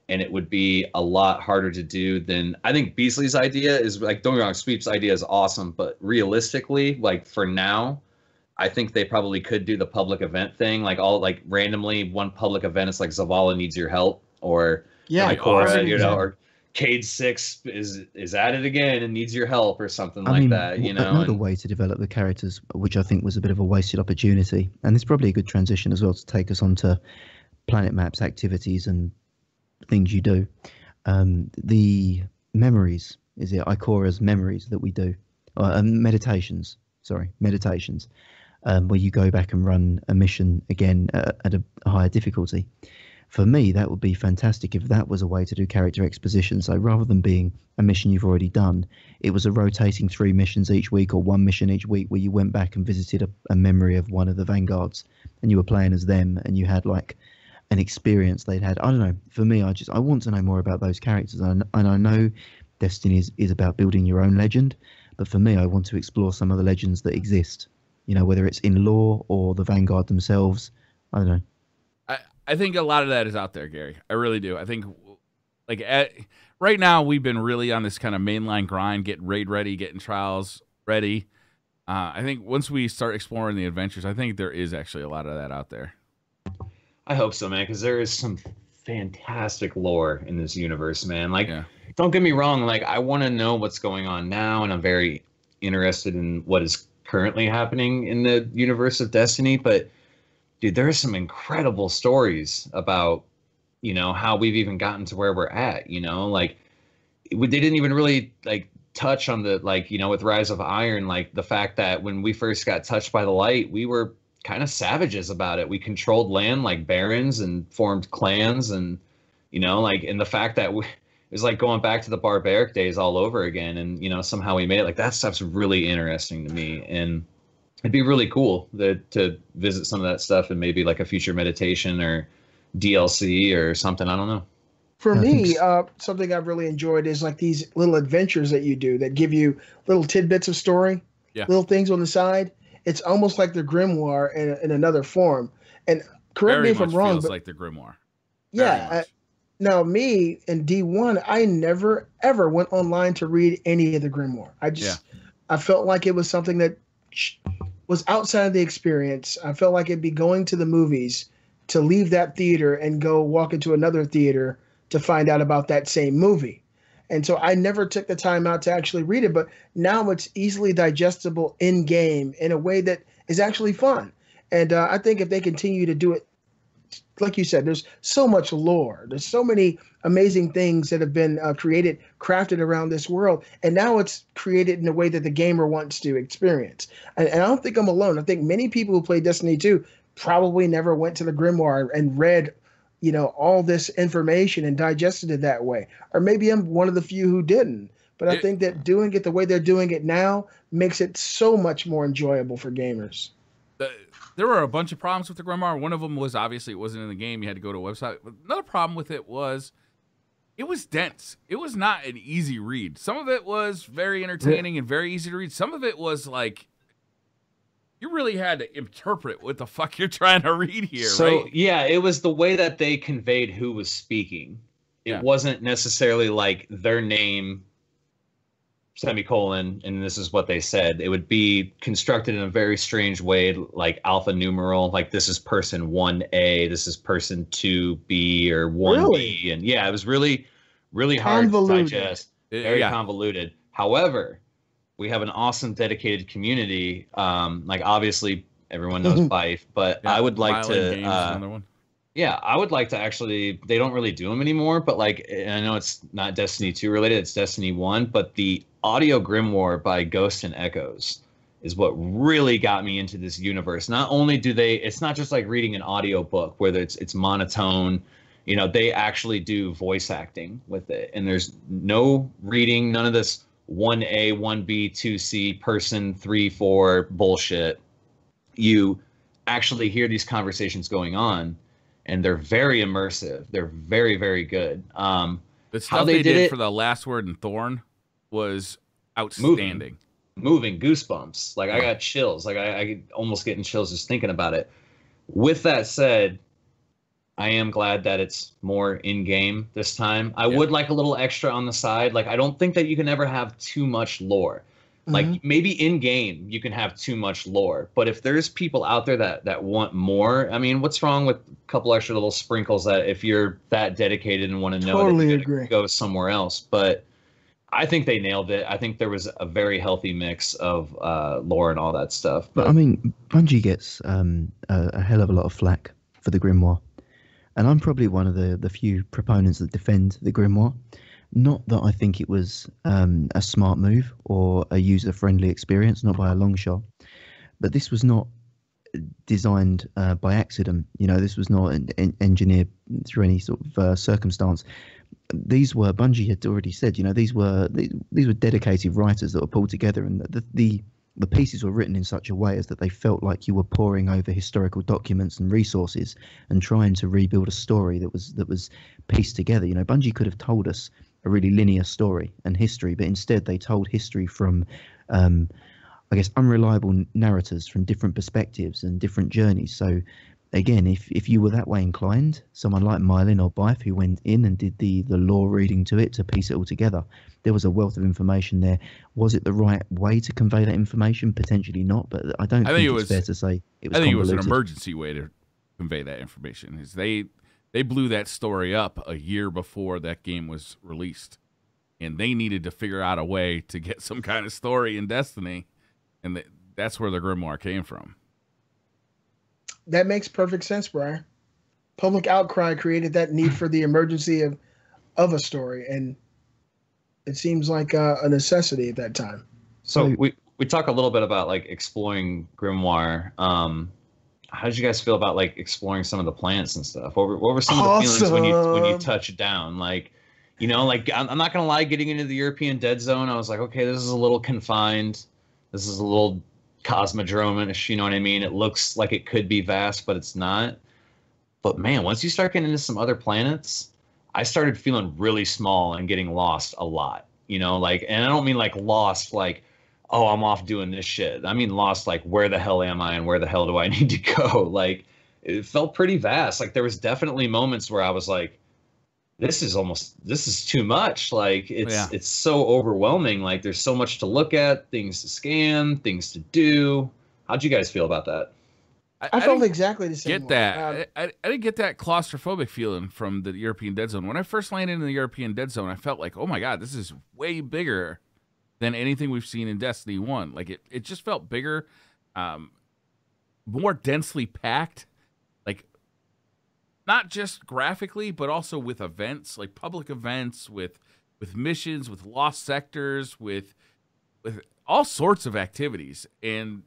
and it would be a lot harder to do than I think Beasley's idea is. Like, don't get me wrong, Sweep's idea is awesome, but realistically, like for now, I think they probably could do the public event thing, like all like randomly one public event. It's like Zavala needs your help, or Ikora, you know, or Cade 6 is at it again and needs your help or something like that, you know. Another way to develop the characters, which I think was a bit of a wasted opportunity, and it's probably a good transition as well to take us onto planet maps, activities, and things you do. The memories, is it Ikora's memories that we do? Meditations, where you go back and run a mission again at a higher difficulty. For me, that would be fantastic if that was a way to do character exposition. So rather than being a mission you've already done, it was a rotating 3 missions each week or 1 mission each week where you went back and visited a memory of one of the Vanguards and you were playing as them and you had like an experience they'd had. I don't know. For me, I want to know more about those characters. And I know Destiny is about building your own legend. But for me, I want to explore some of the legends that exist, you know, whether it's in lore or the Vanguard themselves. I don't know. I think a lot of that is out there, Gary. I really do. I think, like, right now we've been really on this kind of mainline grind, getting raid ready, getting trials ready. I think once we start exploring the adventures, I think there is actually a lot of that out there. I hope so, man, because there is some fantastic lore in this universe, man. Like, don't get me wrong. Like, I want to know what's going on now, and I'm very interested in what is currently happening in the universe of Destiny, but dude, there are some incredible stories about, you know, how we've even gotten to where we're at, you know, like they didn't even really like touch on the, like, you know, with Rise of Iron, like the fact that when we first got touched by the light, we were kind of savages about it. We controlled land like barons and formed clans and, you know, like, and the fact that it was like going back to the barbaric days all over again. And, you know, somehow we made it. Like that stuff's really interesting to me. And it'd be really cool to visit some of that stuff in maybe like a future meditation or DLC or something. I don't know. For me, something I've really enjoyed is like these little adventures that you do that give you little tidbits of story, little things on the side. It's almost like the grimoire in another form. And correct me if I'm wrong, feels like the grimoire. Yeah. Now, me in D1, I never ever went online to read any of the grimoire. I felt like it was something that was outside of the experience. I felt like it'd be going to the movies to leave that theater and go walk into another theater to find out about that same movie. And so I never took the time out to actually read it, but now it's easily digestible in game in a way that is actually fun. And I think if they continue to do it, like you said, there's so much lore. There's so many amazing things that have been crafted around this world. And now it's created in a way that the gamer wants to experience. And I don't think I'm alone. I think many people who play Destiny 2 probably never went to the grimoire and read, you know, all this information and digested it that way. Or maybe I'm one of the few who didn't. But I think that doing it the way they're doing it now makes it so much more enjoyable for gamers. There were a bunch of problems with the grimoire. One of them was obviously it wasn't in the game. You had to go to a website. But another problem with it was dense. It was not an easy read. Some of it was very entertaining and very easy to read. Some of it was like you really had to interpret what the fuck you're trying to read here, right? So, yeah, it was the way that they conveyed who was speaking. It wasn't necessarily like their name, semicolon, and this is what they said. It would be constructed in a very strange way, like alpha numeral, like this is person 1A, this is person 2B or 1B. Really? And yeah, it was really, really hard to digest. Very convoluted. However, we have an awesome dedicated community. Like obviously everyone knows Bife, but I would like to Yeah, I would like to actually. They don't really do them anymore, but like, and I know it's not Destiny 2 related; it's Destiny 1. But the audio grimoire by Ghost and Echoes is what really got me into this universe. Not only do they, it's not just like reading an audio book where it's monotone. You know, they actually do voice acting with it, and there's no reading, none of this 1A, 1B, 2C, person 3, 4 bullshit. You actually hear these conversations going on, and they're very immersive. They're very, very good. The stuff they did for the last word in Thorn was outstanding. Moving goosebumps. Like I got chills. Like I almost getting chills just thinking about it. With that said, I am glad that it's more in-game this time. I would like a little extra on the side. Like, I don't think that you can ever have too much lore. Like, maybe in-game you can have too much lore. But if there's people out there that want more, I mean, what's wrong with a couple extra little sprinkles that if you're that dedicated and want to know that you gotta go somewhere else? But I think they nailed it. I think there was a very healthy mix of lore and all that stuff. But I mean, Bungie gets a hell of a lot of flack for the grimoire. And I'm probably one of the few proponents that defend the grimoire. Not that I think it was a smart move or a user-friendly experience, not by a long shot. But this was not designed by accident. You know, this was not engineered through any sort of circumstance. These were, Bungie had already said, you know, these were dedicated writers that were pulled together, and the pieces were written in such a way as that they felt like you were poring over historical documents and resources and trying to rebuild a story that was pieced together. You know, Bungie could have told us a really linear story and history, but instead they told history from, I guess, unreliable narrators from different perspectives and different journeys. So, again, if you were that way inclined, someone like Mylin or Bife who went in and did the lore reading to it to piece it all together, there was a wealth of information there. Was it the right way to convey that information? Potentially not, but I think it's fair to say it was. I think it was an emergency way to convey that information. Is they blew that story up a year before that game was released, and they needed to figure out a way to get some kind of story in Destiny, and that's where the grimoire came from. That makes perfect sense, Briar. Public outcry created that need for the emergency of a story, and it seems like a necessity at that time. So we talk a little bit about like exploring grimoire. How did you guys feel about like exploring some of the planets and stuff? What were some of the feelings when you touch it down? Like, you know, like I'm not gonna lie, getting into the European Dead Zone, I was like, okay, this is a little confined. This is a little Cosmodrome-ish, you know what I mean? It looks like it could be vast, but it's not. But man, once you start getting into some other planets, I started feeling really small and getting lost a lot. You know, like, and I don't mean like lost like, oh, I'm off doing this shit. I mean lost like, where the hell am I and where the hell do I need to go? Like, it felt pretty vast. Like, there was definitely moments where I was like, this is too much. Like, it's so overwhelming. Like, there's so much to look at, things to scan, things to do. How'd you guys feel about that? I felt exactly the same. Get that? I didn't get that claustrophobic feeling from the European Dead Zone. When I first landed in the European Dead Zone, I felt like, oh my god, this is way bigger than anything we've seen in Destiny 1. Like, it just felt bigger, more densely packed. Like, not just graphically, but also with events, like public events, with missions, with lost sectors, with all sorts of activities, and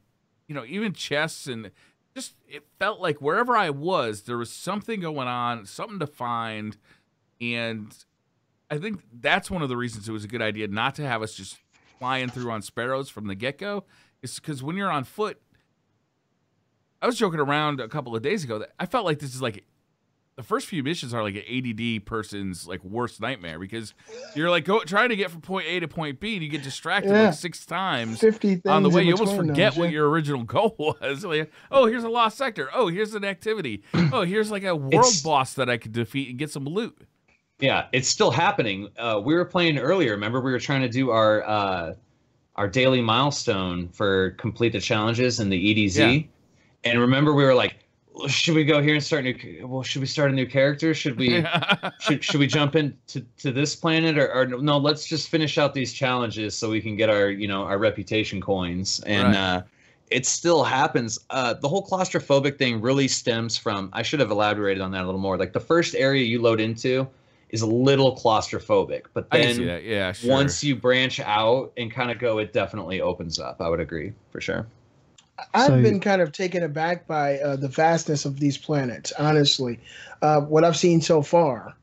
you know, even chests, and just it felt like wherever I was, there was something going on, something to find, and I think that's one of the reasons it was a good idea not to have us just flying through on sparrows from the get-go. Is because when you're on foot, I was joking around a couple of days ago that I felt like this is like, the first few missions are like an ADD person's like worst nightmare, because you're like trying to get from point A to point B and you get distracted like 6 times 50 on the way. You almost forget what your original goal was. Like, oh, here's a lost sector. Oh, here's an activity. Oh, here's like a world boss that I could defeat and get some loot. Yeah, it's still happening. We were playing earlier. Remember, we were trying to do our daily milestone for complete the challenges in the EDZ. Yeah. And remember, we were like, should we go here and start should we start a new character? Should we should we jump into this planet, or no, let's just finish out these challenges so we can get our, you know, our reputation coins. And it still happens. The whole claustrophobic thing really stems from, I should have elaborated on that a little more. Like the first area you load into is a little claustrophobic, but I can see then that. Yeah, sure. once you branch out and kind of go, it definitely opens up. I would agree for sure. I've been kind of taken aback by the vastness of these planets, honestly. What I've seen so far.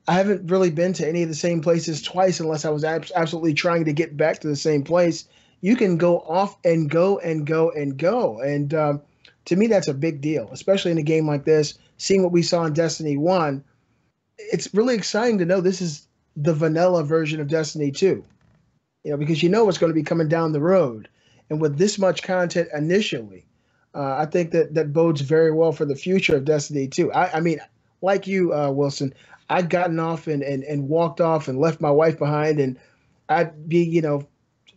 I haven't really been to any of the same places twice unless I was absolutely trying to get back to the same place. You can go off and go and go and go. And to me, that's a big deal, especially in a game like this. Seeing what we saw in Destiny 1, it's really exciting to know this is the vanilla version of Destiny 2. Because you know what's going to be coming down the road. And with this much content initially, I think that bodes very well for the future of Destiny 2. I mean, like you, Wilson, I'd gotten off and walked off and left my wife behind, and I'd be,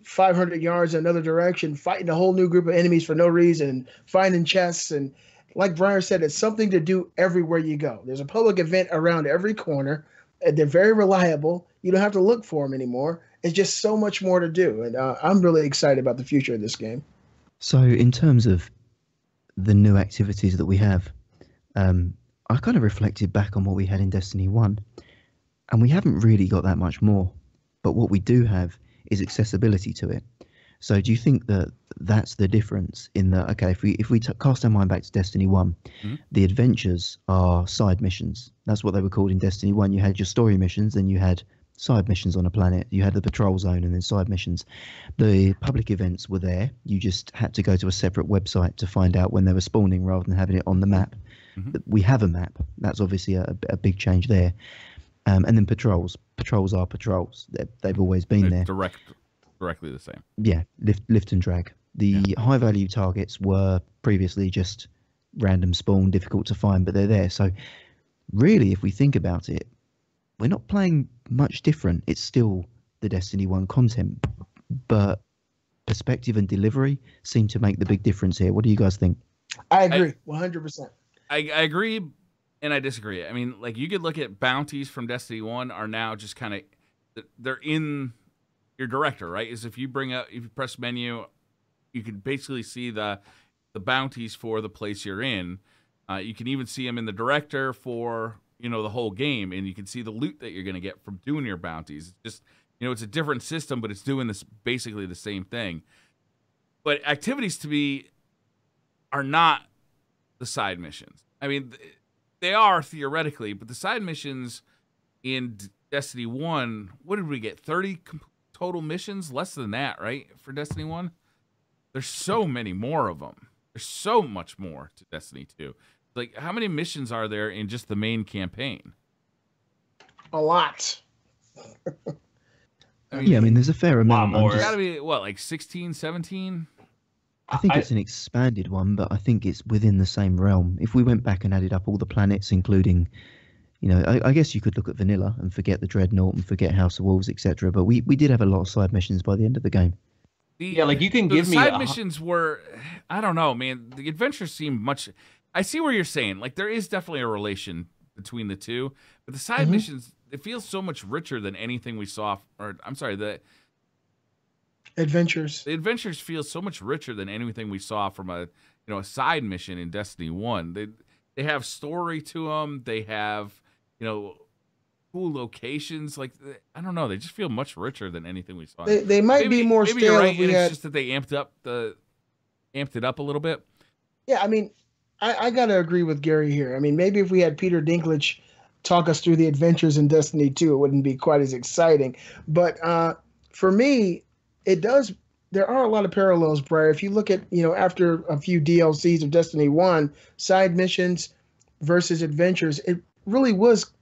500 yards in another direction, fighting a whole new group of enemies for no reason, finding chests. And like Briar said, it's something to do everywhere you go. There's a public event around every corner, and they're very reliable. You don't have to look for them anymore. It's just so much more to do, and I'm really excited about the future of this game. So in terms of the new activities that we have, I kind of reflected back on what we had in Destiny 1, and we haven't really got that much more. But what we do have is accessibility to it. So do you think that that's the difference in that, okay, if we cast our mind back to Destiny 1, the adventures are side missions. That's what they were called in Destiny 1. You had your story missions, then you had side missions on a planet. You had the patrol zone and then side missions. The public events were there. You just had to go to a separate website to find out when they were spawning rather than having it on the map. We have a map. That's obviously a big change there. And then patrols. Patrols are patrols. They've always been there. Directly the same. Yeah, lift and drag. The high value targets were previously just random spawn, difficult to find, but they're there. So really, if we think about it, we're not playing much different. It's still the Destiny 1 content, but perspective and delivery seem to make the big difference here. What do you guys think? I agree, 100%. I agree, and I disagree. I mean, like, you could look at bounties from Destiny 1 are now just kind of, they're in your director, right? Is if you press menu, you can basically see the bounties for the place you're in. You can even see them in the director for, the whole game, and you can see the loot that you're going to get from doing your bounties. It's just, it's a different system, but it's doing this basically the same thing. But activities to me are not the side missions. I mean, they are theoretically, but the side missions in Destiny 1, what did we get? 30 total missions? Less than that, right? For Destiny 1? There's so many more of them. There's so much more to Destiny 2. Like, how many missions are there in just the main campaign? A lot. I mean, there's a fair amount more. It's got to be, like 16, 17? I think it's an expanded one, but I think it's within the same realm. If we went back and added up all the planets, including, I guess you could look at Vanilla and forget the Dreadnought and forget House of Wolves, etc. But we did have a lot of side missions by the end of the game. Like you can give me side missions were, I don't know, man. The adventures seem much. I see where you're saying. Like, there is definitely a relation between the two, but the side missions, it feels so much richer than anything we saw. Or I'm sorry, the adventures. The adventures feel so much richer than anything we saw from a side mission in Destiny 1. They have story to them. They have cool locations. Like, I don't know, they just feel much richer than anything we saw. They might be more maybe stale. You're right, it's just that they amped it up a little bit. Yeah, I mean, I gotta agree with Gary here. I mean, maybe if we had Peter Dinklage talk us through the adventures in Destiny 2, it wouldn't be quite as exciting. But for me, it does. There are a lot of parallels, Briar. If you look at, after a few DLCs of Destiny 1, side missions versus adventures, it really was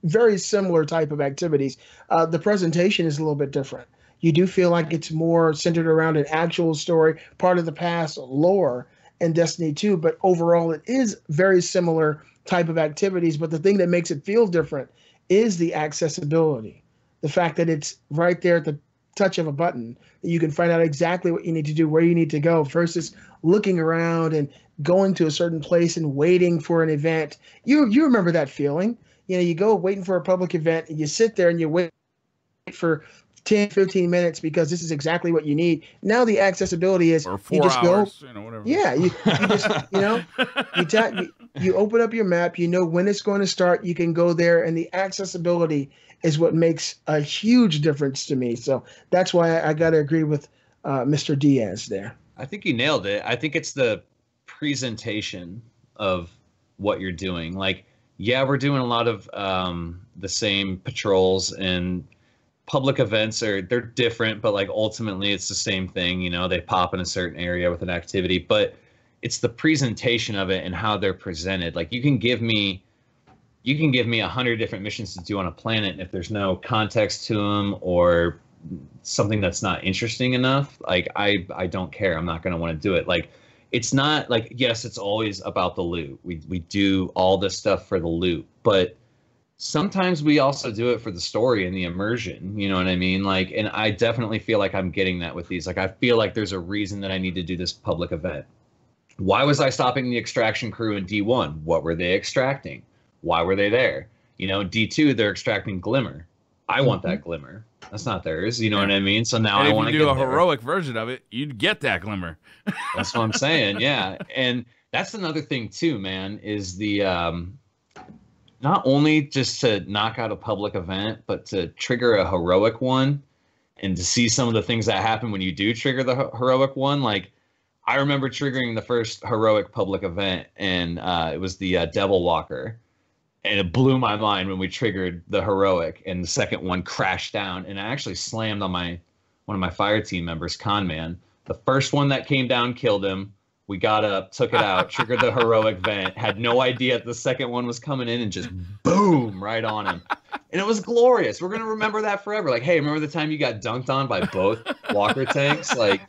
very similar type of activities. The presentation is a little bit different. You do feel like it's more centered around an actual story, part of the past lore in Destiny 2, but overall it is very similar type of activities. But the thing that makes it feel different is the accessibility. The fact that it's right there at the touch of a button, that you can find out exactly what you need to do, where you need to go, versus looking around and going to a certain place and waiting for an event. You remember that feeling. You go waiting for a public event and you sit there and you wait for 10, 15 minutes because this is exactly what you need. Now the accessibility is or 4 you just hours, go, whatever. Yeah, you just you open up your map, you know when it's going to start, you can go there, and the accessibility is what makes a huge difference to me. So that's why I got to agree with Mr. Diaz there. I think you nailed it. I think it's the presentation of what you're doing. Like, yeah, we're doing a lot of the same patrols, and public events they're different, but like ultimately it's the same thing. You know, they pop in a certain area with an activity, but it's the presentation of it and how they're presented. Like, you can give me 100 different missions to do on a planet, and if there's no context to them or something that's not interesting enough, like I don't care. I'm not going to want to do it. Like, it's not like, yes, it's always about the loot. We do all this stuff for the loot, but sometimes we also do it for the story and the immersion, you know what I mean? Like, and I definitely feel like I'm getting that with these. Like, I feel like there's a reason that I need to do this public event. Why was I stopping the extraction crew in D1? What were they extracting? Why were they there? You know, D2, they're extracting glimmer. I want that glimmer. That's not theirs, you know what I mean? So now I want to do a heroic version of it, you'd get that glimmer. That's what I'm saying, yeah. And that's another thing too, man, is the not only just to knock out a public event, but to trigger a heroic one, and to see some of the things that happen when you do trigger the heroic one. Like, I remember triggering the first heroic public event, and it was the Devil Walker, and it blew my mind when we triggered the heroic, and the second one crashed down, and I actually slammed on one of my fire team members, Conman. The first one that came down killed him. We got up, took it out, triggered the heroic vent, had no idea the second one was coming in, and just boom, right on him. And it was glorious. We're going to remember that forever. Like, hey, remember the time you got dunked on by both Walker tanks? Like,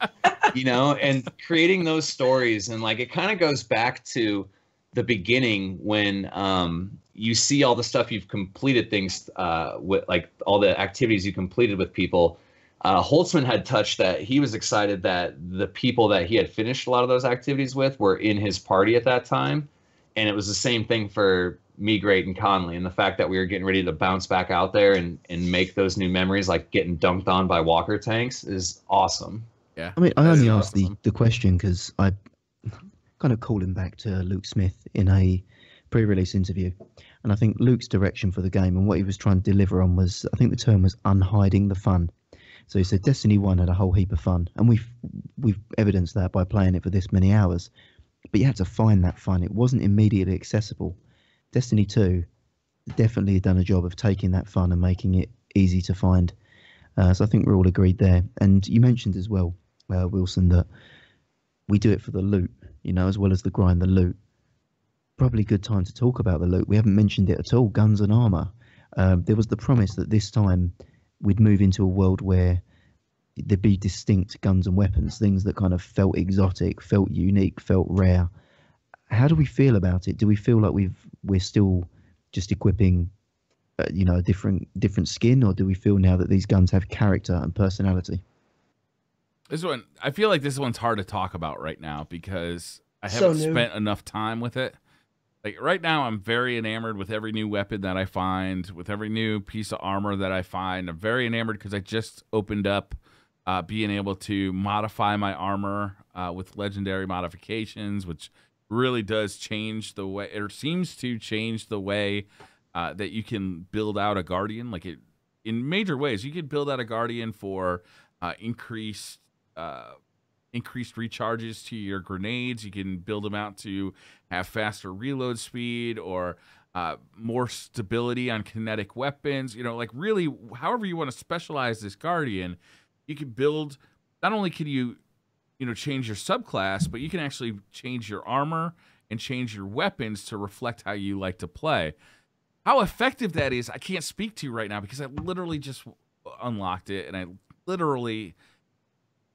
you know, and creating those stories. And like, it kind of goes back to the beginning when you see all the stuff you've completed, things with like all the activities you completed with people. Holtzman had touched that he was excited that the people that he had finished a lot of those activities with were in his party at that time. And it was the same thing for me, Great, and Conley. And the fact that we were getting ready to bounce back out there and make those new memories, like getting dunked on by Walker tanks, is awesome. Yeah. I mean, I only asked the question because I kind of called him back to Luke Smith in a pre-release interview. And I think Luke's direction for the game and what he was trying to deliver on was, I think the term was unhiding the fun. So he said Destiny 1 had a whole heap of fun, and we've evidenced that by playing it for this many hours. But you had to find that fun. It wasn't immediately accessible. Destiny 2 definitely done a job of taking that fun and making it easy to find. So I think we're all agreed there. And you mentioned as well, Wilson, that we do it for the loot, you know, as well as the grind, the loot. Probably a good time to talk about the loot. We haven't mentioned it at all, guns and armor. There was the promise that this time we'd move into a world where there'd be distinct guns and weapons, things that kind of felt exotic, felt unique, felt rare. How do we feel about it? Do we feel like we're still just equipping, a different skin, or do we feel now that these guns have character and personality? This one, I feel like this one's hard to talk about right now because I haven't spent enough time with it. Like right now, I'm very enamored with every new weapon that I find, with every new piece of armor that I find. I'm very enamored because I just opened up being able to modify my armor with legendary modifications, which really does change the way, or seems to change the way that you can build out a Guardian. Like it, in major ways, you could build out a Guardian for increased recharges to your grenades. You can build them out to have faster reload speed or more stability on kinetic weapons. You know, like really, however you want to specialize this Guardian, you can build. Not only can you change your subclass, but you can actually change your armor and change your weapons to reflect how you like to play. How effective that is, I can't speak to right now because I literally just unlocked it, and I literally,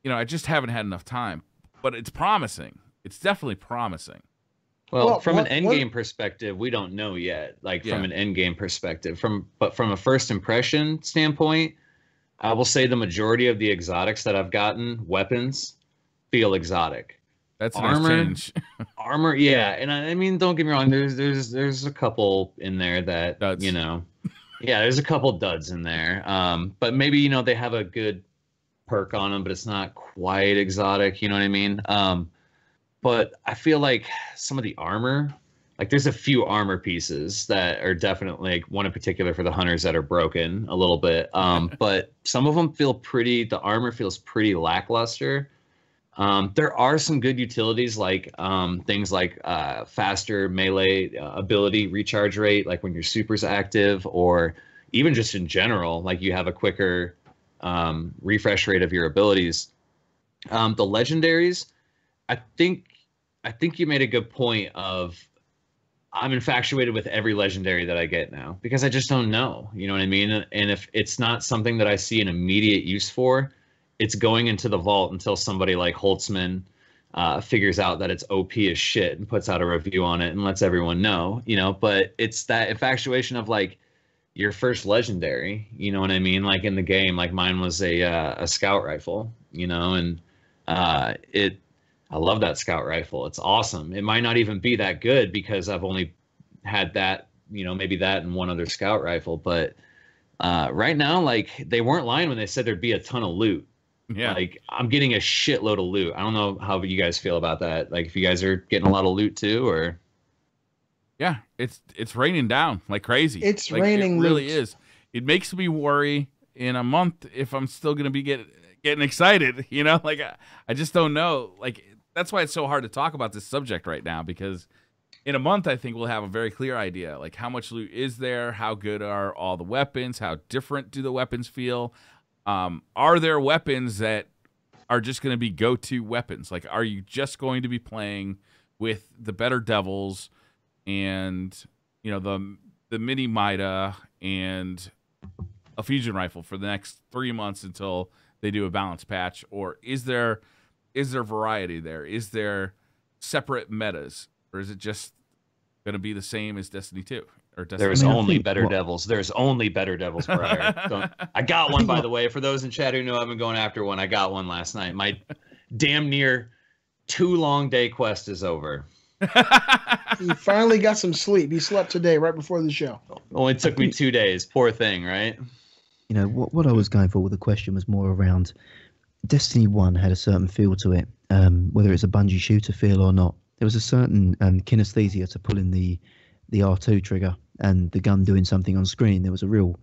I just haven't had enough time. But it's promising. It's definitely promising. Well, from an end game perspective, we don't know yet. Like from an end game perspective, but from a first impression standpoint, I will say the majority of the exotics that I've gotten, weapons, feel exotic. That's a nice change. Armor, yeah. And I mean, don't get me wrong. There's a couple in there that Yeah, there's a couple duds in there. But maybe, they have a good perk on them, but it's not quite exotic. You know what I mean? But I feel like some of the armor, like there's a few armor pieces that are definitely, like one in particular for the hunters that are broken a little bit. But some of them the armor feels pretty lackluster. There are some good utilities like things like faster melee ability recharge rate, like when your super's active, or even just in general, like you have a quicker refresh rate of your abilities. The legendaries, I think you made a good point of I'm infatuated with every legendary that I get now because I just don't know, you know what I mean? And if it's not something that I see an immediate use for, it's going into the vault until somebody like Holtzman figures out that it's OP as shit and puts out a review on it and lets everyone know, but it's that infatuation of like your first legendary, you know what I mean? Like in the game, like mine was a scout rifle, and I love that scout rifle. It's awesome. It might not even be that good because I've only had that, maybe that and one other scout rifle. But right now, like they weren't lying when they said there'd be a ton of loot. Yeah. Like I'm getting a shitload of loot. I don't know how you guys feel about that. Like if you guys are getting a lot of loot too, or. Yeah, it's raining down like crazy. It's like, raining. It really loot. is. It makes me worry in a month if I'm still gonna be getting excited. Like I just don't know. Like that's why it's so hard to talk about this subject right now, because in a month I think we'll have a very clear idea, like how much loot is there, how good are all the weapons, how different do the weapons feel, are there weapons that are just going to be go-to weapons? Like, are you just going to be playing with the better devils and the mini Mida and a fusion rifle for the next 3 months until they do a balance patch, or is there variety there? Is there separate metas, or is it just going to be the same as Destiny 2 or Destiny? There's only better devils. There's only better devils, Briar. I got one, by the way. For those in chat who know I've been going after one, I got one last night. My damn near 2 long day quest is over. He finally got some sleep. He slept today right before the show. Only took me 2 days. Poor thing, right? What I was going for with the question was more around Destiny 1 had a certain feel to it, whether it's a Bungie shooter feel or not. There was a certain kinesthesia to pulling the R2 trigger and the gun doing something on screen. There was a real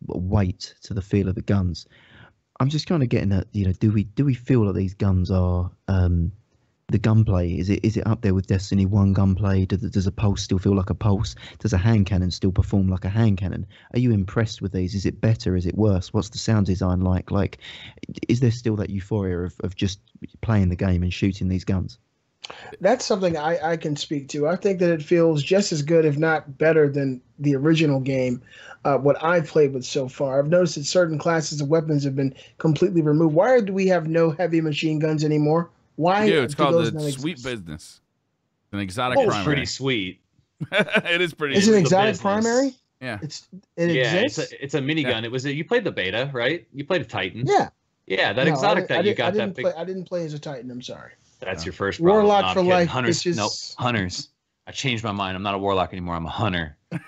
weight to the feel of the guns. I'm just kind of getting at, do we feel that these guns are the gunplay? Is it up there with Destiny 1 gunplay? Does a pulse still feel like a pulse? Does a hand cannon still perform like a hand cannon? Are you impressed with these? Is it better? Is it worse? What's the sound design like? Like, is there still that euphoria of just playing the game and shooting these guns? That's something I can speak to. I think that it feels just as good, if not better, than the original game, what I've played with so far. I've noticed that certain classes of weapons have been completely removed. Why do we have no heavy machine guns anymore? Why? Dude, it's called the sweet business. An exotic primary. It's pretty sweet. It is pretty. It's an exotic primary. Yeah, it exists. It's a minigun. Yeah. You played the beta, right? You played a Titan. Yeah. Yeah, that exotic that you got. I didn't play as a Titan. I'm sorry. That's your first problem. Warlock for life. Hunters. Just... Nope. Hunters. I changed my mind. I'm not a warlock anymore. I'm a hunter. The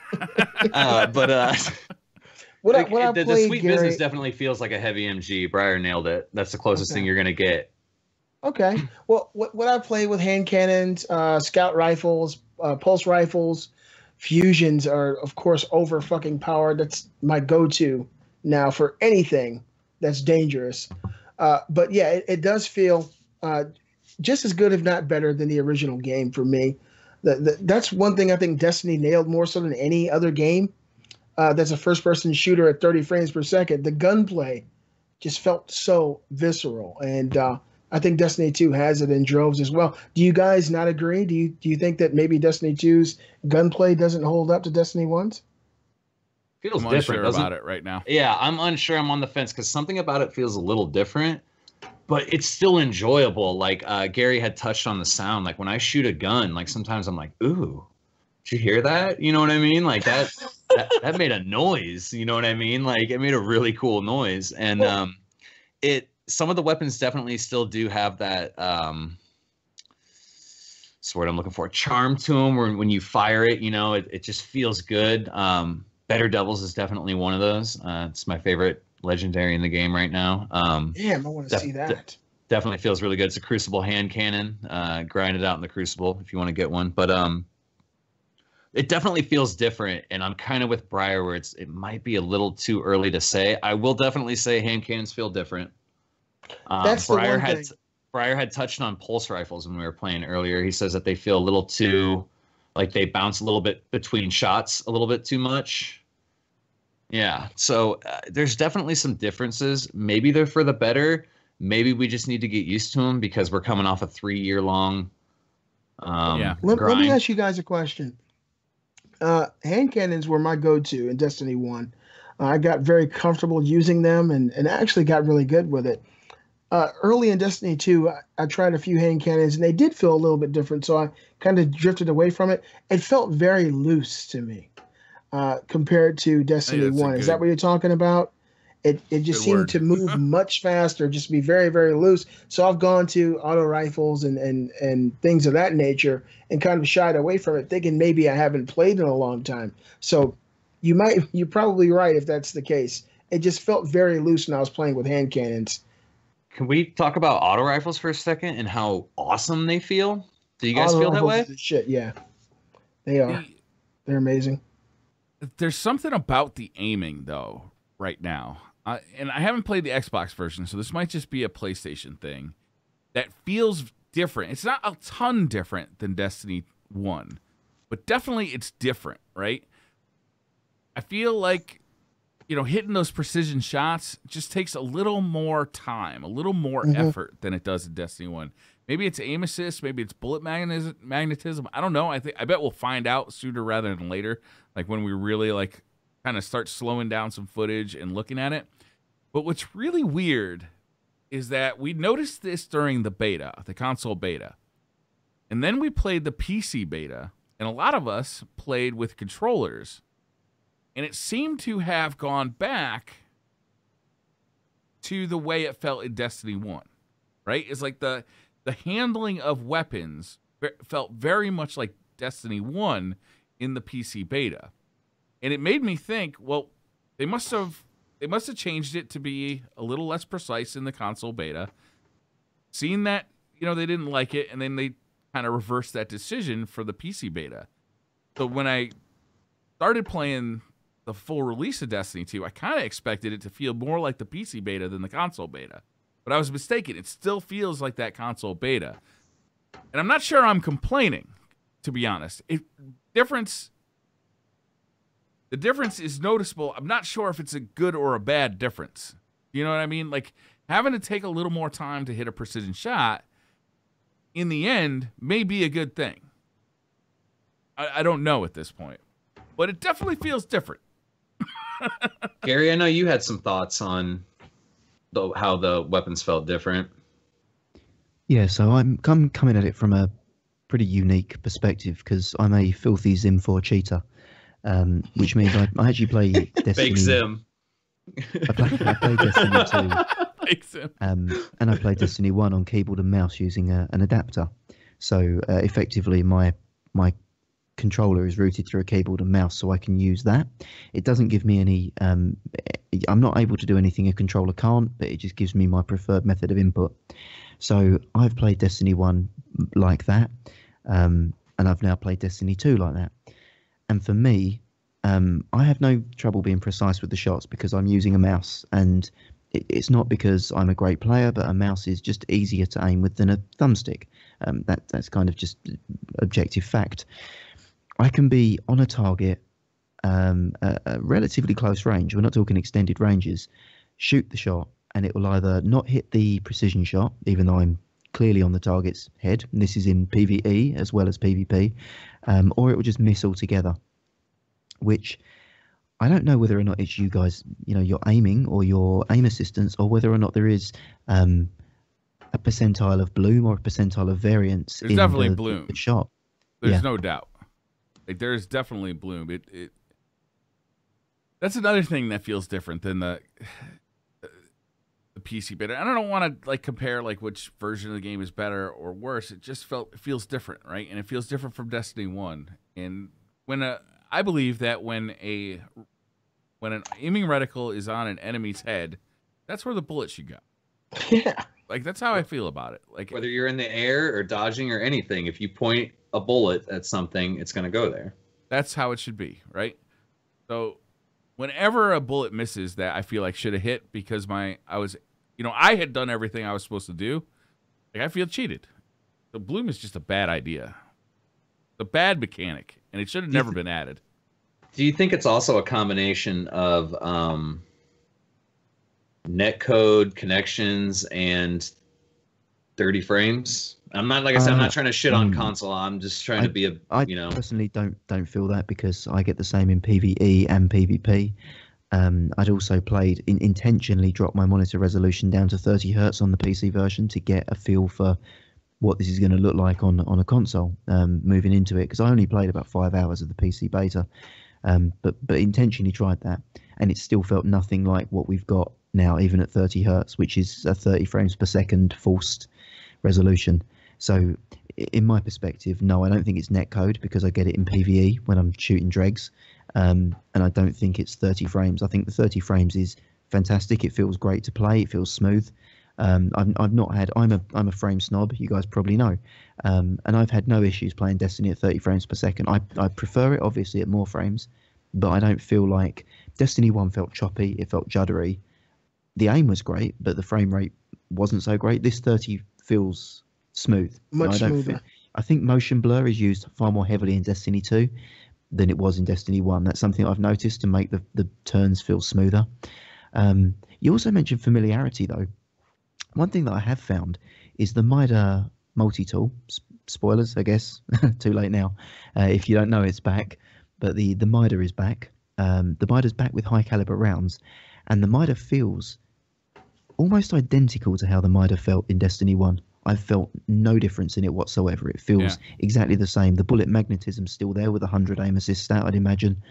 sweet Gary... business definitely feels like a heavy MG. Briar nailed it. That's the closest thing you're gonna get. Okay. Well, what I play with hand cannons, scout rifles, pulse rifles, fusions are of course over fucking powered. That's my go-to now for anything that's dangerous. But yeah, it does feel just as good, if not better, than the original game for me. That's one thing I think Destiny nailed more so than any other game. That's a first-person shooter at 30 frames per second. The gunplay just felt so visceral, and I think Destiny 2 has it in droves as well. Do you guys not agree? Do you think that maybe Destiny 2's gunplay doesn't hold up to Destiny 1's? Feels I'm different unsure about it right now. Yeah, I'm unsure. I'm on the fence because something about it feels a little different, but it's still enjoyable. Like Gary had touched on the sound. Like when I shoot a gun, like sometimes I'm like, ooh, did you hear that? You know what I mean? Like that made a noise. You know what I mean? Like it made a really cool noise. And some of the weapons definitely still do have that what's the word I'm looking for, charm to them, where when you fire it, it just feels good. Better Devils is definitely one of those. It's my favorite legendary in the game right now. Damn, I want to see that. Definitely feels really good. It's a Crucible hand cannon. Grind it out in the Crucible if you want to get one. But it definitely feels different, and I'm kind of with Briar where it might be a little too early to say. I will definitely say hand cannons feel different. That's Briar the one thing. Briar had touched on pulse rifles when we were playing earlier. He says that they feel a little too, like they bounce a little bit between shots a little bit too much. Yeah, so there's definitely some differences. Maybe they're for the better. Maybe we just need to get used to them because we're coming off a 3-year-long Let me ask you guys a question. Hand cannons were my go-to in Destiny 1. I got very comfortable using them and actually got really good with it. Early in Destiny 2, I tried a few hand cannons, and they did feel a little bit different, so I kind of drifted away from it. It felt very loose to me compared to Destiny 1. Is that what you're talking about? It just seemed to move much faster, just be very, very loose. So I've gone to auto rifles and things of that nature and kind of shied away from it, thinking maybe I haven't played in a long time. So you're probably right if that's the case. It just felt very loose when I was playing with hand cannons. Can we talk about auto rifles for a second and how awesome they feel? Do you guys feel that way? Shit, yeah. They are. They're amazing. There's something about the aiming, though, right now. And I haven't played the Xbox version, so this might just be a PlayStation thing that feels different. It's not a ton different than Destiny 1, but definitely it's different, right? I feel like, hitting those precision shots just takes a little more time, a little more effort than it does in Destiny 1. Maybe it's aim assist, maybe it's bullet magnetism. I don't know. I bet we'll find out sooner rather than later, like when we really kind of start slowing down some footage and looking at it. But what's really weird is that we noticed this during the beta, the console beta. And then we played the PC beta, and a lot of us played with controllers. And it seemed to have gone back to the way it felt in Destiny 1, right? It's like the handling of weapons felt very much like Destiny 1 in the PC beta. And it made me think, well, they must have changed it to be a little less precise in the console beta. Seeing that, they didn't like it, and then they kind of reversed that decision for the PC beta. So when I started playing the full release of Destiny 2, I kind of expected it to feel more like the PC beta than the console beta. But I was mistaken. It still feels like that console beta. And I'm not sure I'm complaining, to be honest. The difference is noticeable. I'm not sure if it's a good or a bad difference. You know what I mean? Like, having to take a little more time to hit a precision shot, in the end, may be a good thing. I don't know at this point. But it definitely feels different. Gary, I know you had some thoughts on how the weapons felt different. Yeah, so I'm coming at it from a pretty unique perspective because I'm a filthy Zim 4 cheater, which means I actually play Destiny. Fake Zim. I play Destiny 2. Fake Zim. And I play Destiny 1 on keyboard and mouse using an adapter. So effectively, my controller is routed through a keyboard and mouse, so I can use that. It doesn't give me any I'm not able to do anything a controller can't, but it just gives me my preferred method of input. So I've played Destiny 1 like that, and I've now played Destiny 2 like that. And for me, I have no trouble being precise with the shots because I'm using a mouse, and it's not because I'm a great player, but a mouse is just easier to aim with than a thumbstick. That's kind of just objective fact. I can be on a target a relatively close range. We're not talking extended ranges. Shoot the shot, and it will either not hit the precision shot, even though I'm clearly on the target's head, and this is in PvE as well as PvP, or it will just miss altogether, which I don't know whether or not it's you guys, your aiming or your aim assistance, or whether or not there is a percentile of bloom or a percentile of variance. There's definitely bloom. The shot. There's no doubt. Like, there is definitely bloom. That's another thing that feels different than the PC beta. And I don't want to compare which version of the game is better or worse. It just feels different, right? And it feels different from Destiny 1. And I believe that when a when an aiming reticle is on an enemy's head, that's where the bullet should go. Yeah. Like, that's how I feel about it. Like, whether you're in the air or dodging or anything, if you point a bullet at something, it's going to go there. that's how it should be, right? So whenever a bullet misses that I feel like should have hit because I had done everything I was supposed to do, like, I feel cheated. The bloom is just a bad idea. A bad mechanic, and it should have never been added. Do you think it's also a combination of netcode connections and 30 frames? I'm not, like I said, I'm not trying to shit on console. I'm just trying to be I personally don't feel that, because I get the same in PvE and PvP. I'd also intentionally dropped my monitor resolution down to 30 hertz on the PC version to get a feel for what this is going to look like on a console moving into it, because I only played about 5 hours of the PC beta, but intentionally tried that, and it still felt nothing like what we've got now, even at 30 hertz, which is a 30 frames per second forced resolution. So in my perspective, no, I don't think it's netcode, because I get it in PvE when I'm shooting dregs, and I don't think it's 30 frames. I think the 30 frames is fantastic. It feels great to play. It feels smooth. I've not had. I'm a frame snob. You guys probably know, and I've had no issues playing Destiny at 30 frames per second. I prefer it obviously at more frames, but I don't feel like Destiny 1 felt choppy. It felt juddery. The aim was great, but the frame rate wasn't so great. This 30 feels smooth. Much smoother. I think motion blur is used far more heavily in Destiny 2 than it was in Destiny 1. That's something I've noticed to make the turns feel smoother. You also mentioned familiarity, though. One thing that I have found is the Mida multi-tool. Spoilers, I guess. Too late now. If you don't know, it's back. But the Mida is back. The Mida's back with high caliber rounds. And the Mida feels almost identical to how the Mida felt in Destiny 1. I felt no difference in it whatsoever. It feels exactly the same. The bullet magnetism's still there with 100 aim assist stat, I'd imagine.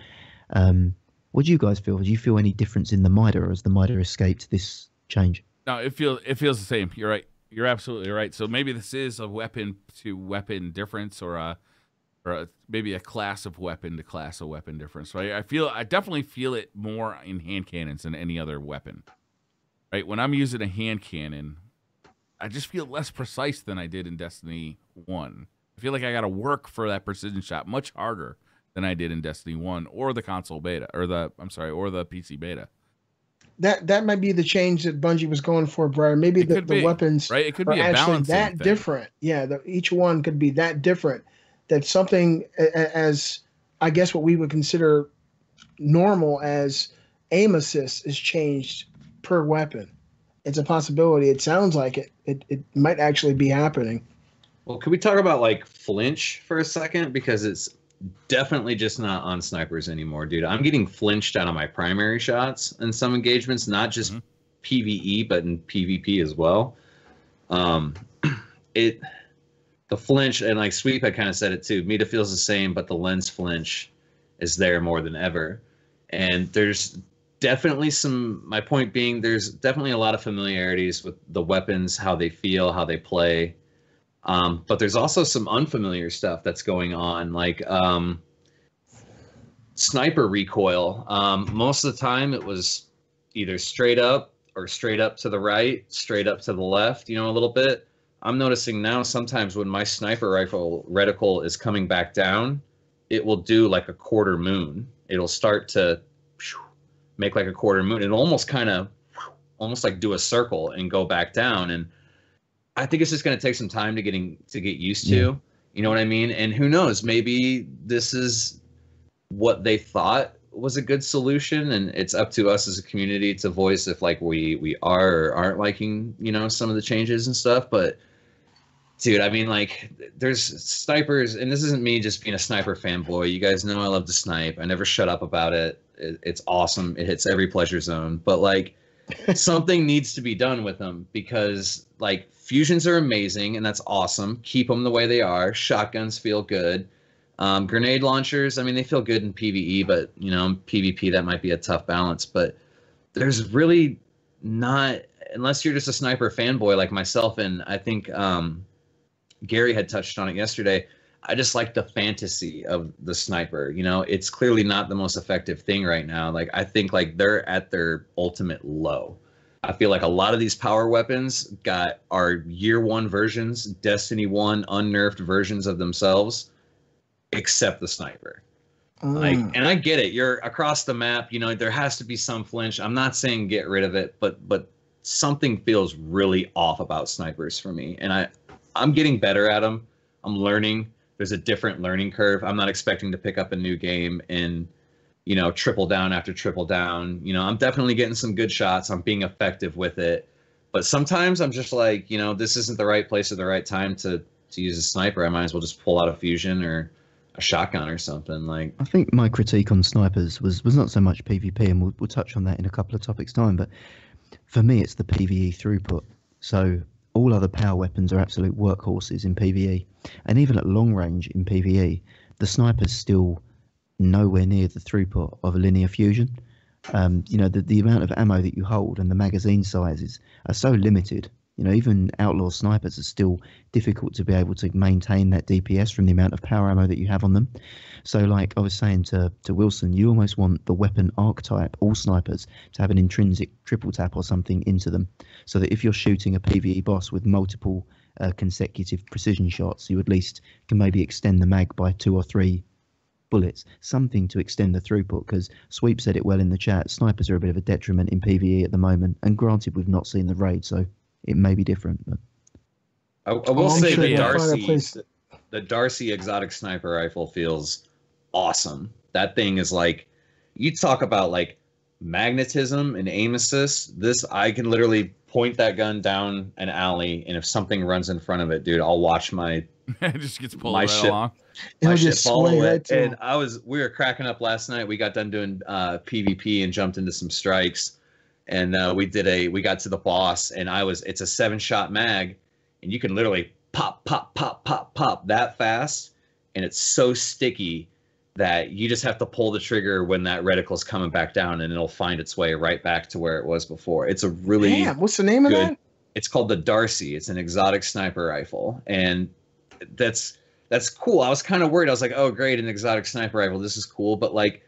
What do you guys feel? Do you feel any difference in the Mida, or has the Mida escaped this change? No, it feels the same. You're right. You're absolutely right. So maybe this is a weapon to weapon difference, or maybe a class of weapon to class of weapon difference. Right? I definitely feel it more in hand cannons than any other weapon. Right? When I'm using a hand cannon, I just feel less precise than I did in Destiny 1. I feel like I got to work for that precision shot much harder than I did in Destiny 1 or the console beta, or the PC beta. That might be the change that Bungie was going for, Briar. Maybe the weapons, right? It could be are a actually that thing. different. Yeah, each one could be that different. That something as, I guess, what we would consider normal as aim assist is changed per weapon. It's a possibility. It sounds like it might actually be happening. Well, could we talk about like flinch for a second? Because it's definitely just not on snipers anymore, dude. I'm getting flinched out of my primary shots in some engagements, not just PvE, but in PvP as well. The flinch, and like Sweep had kind of said it too, Mita feels the same, but the lens flinch is there more than ever. And there's definitely my point being, there's definitely a lot of familiarities with the weapons, how they feel, how they play. But there's also some unfamiliar stuff that's going on, like sniper recoil. Most of the time it was either straight up or straight up to the right, straight up to the left, a little bit. I'm noticing now sometimes when my sniper rifle reticle is coming back down, it will do like a quarter moon. It'll start to make like a quarter moon. It'll almost like do a circle and go back down. And I think it's just going to take some time to get used to. Yeah. You know what I mean? And who knows? Maybe this is what they thought was a good solution, and it's up to us as a community to voice if like we are or aren't liking some of the changes and stuff. But dude, I mean, like, there's snipers, and this isn't me just being a sniper fanboy. You guys know I love to snipe. I never shut up about it. It's awesome. It hits every pleasure zone. But like, something needs to be done with them, because like fusions are amazing and that's awesome. Keep them the way they are. Shotguns feel good. Grenade launchers, I mean, they feel good in PvE, but in PvP that might be a tough balance. But there's really not, unless you're just a sniper fanboy like myself, and I think Gary had touched on it yesterday. I just like the fantasy of the sniper. You know, it's clearly not the most effective thing right now. Like, I think like they're at their ultimate low. I feel like a lot of these power weapons are year one versions, Destiny 1 unnerfed versions of themselves, except the sniper. Like, and I get it. You're across the map, you know, there has to be some flinch. I'm not saying get rid of it, but something feels really off about snipers for me. And I'm getting better at them. I'm learning. There's a different learning curve. I'm not expecting to pick up a new game and, you know, triple down after triple down. You know, I'm definitely getting some good shots. I'm being effective with it. But sometimes I'm just like, you know, this isn't the right place or the right time to use a sniper. I might as well just pull out a fusion or a shotgun or something. Like, I think my critique on snipers was not so much PvP, and we'll touch on that in a couple of topics time, but for me it's the PvE throughput. So all other power weapons are absolute workhorses in PvE, and even at long range in PvE, the sniper's still nowhere near the throughput of a linear fusion. You know, the amount of ammo that you hold and the magazine sizes are so limited. You know, even outlaw snipers are still difficult to be able to maintain that DPS from the amount of power ammo that you have on them. So, like I was saying to Wilson, you almost want the weapon archetype, all snipers, to have an intrinsic triple tap or something into them, so that if you're shooting a PvE boss with multiple consecutive precision shots, you at least can maybe extend the mag by 2 or 3 bullets, something to extend the throughput, because Sweep said it well in the chat, snipers are a bit of a detriment in PvE at the moment, and granted we've not seen the raid, so it may be different. But I will say the Darcie exotic sniper rifle feels awesome. That thing is like, you talk about like magnetism and aim assist. This, I can literally point that gun down an alley, and if something runs in front of it, dude, I'll watch it just gets pulled my right ship, along. My ship follow it. And we were cracking up last night. We got done doing PvP and jumped into some strikes. And we got to the boss, and it's a 7-shot mag, and you can literally pop that fast, and it's so sticky that you just have to pull the trigger when that reticle's coming back down, and it'll find its way right back to where it was before. It's a really what's the name of that? It's called the Darcie. It's an exotic sniper rifle, and that's cool. I was kind of worried. I was like, oh great, an exotic sniper rifle. This is cool, but like,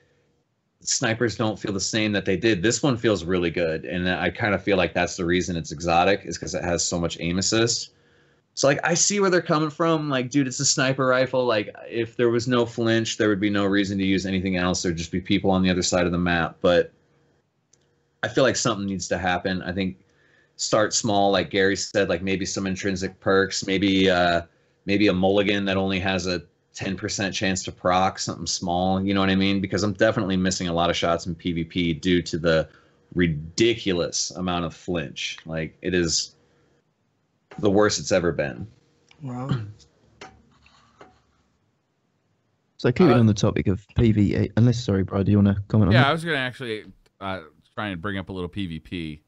snipers don't feel the same that they did. This one feels really good, and I kind of feel like that's the reason it's exotic, is because it has so much aim assist. So like, I see where they're coming from. Like, dude, it's a sniper rifle. Like, if there was no flinch, there would be no reason to use anything else. There'd just be people on the other side of the map. But I feel like something needs to happen. I think start small, like Gary said, like maybe some intrinsic perks, maybe a mulligan that only has a 10% chance to proc, something small, you know what I mean? Because I'm definitely missing a lot of shots in PvP due to the ridiculous amount of flinch. Like, it is the worst it's ever been. Wow. So keeping on the topic of PvE, sorry, Briar, do you want to comment on that? Yeah, I was going to actually try and bring up a little PvP.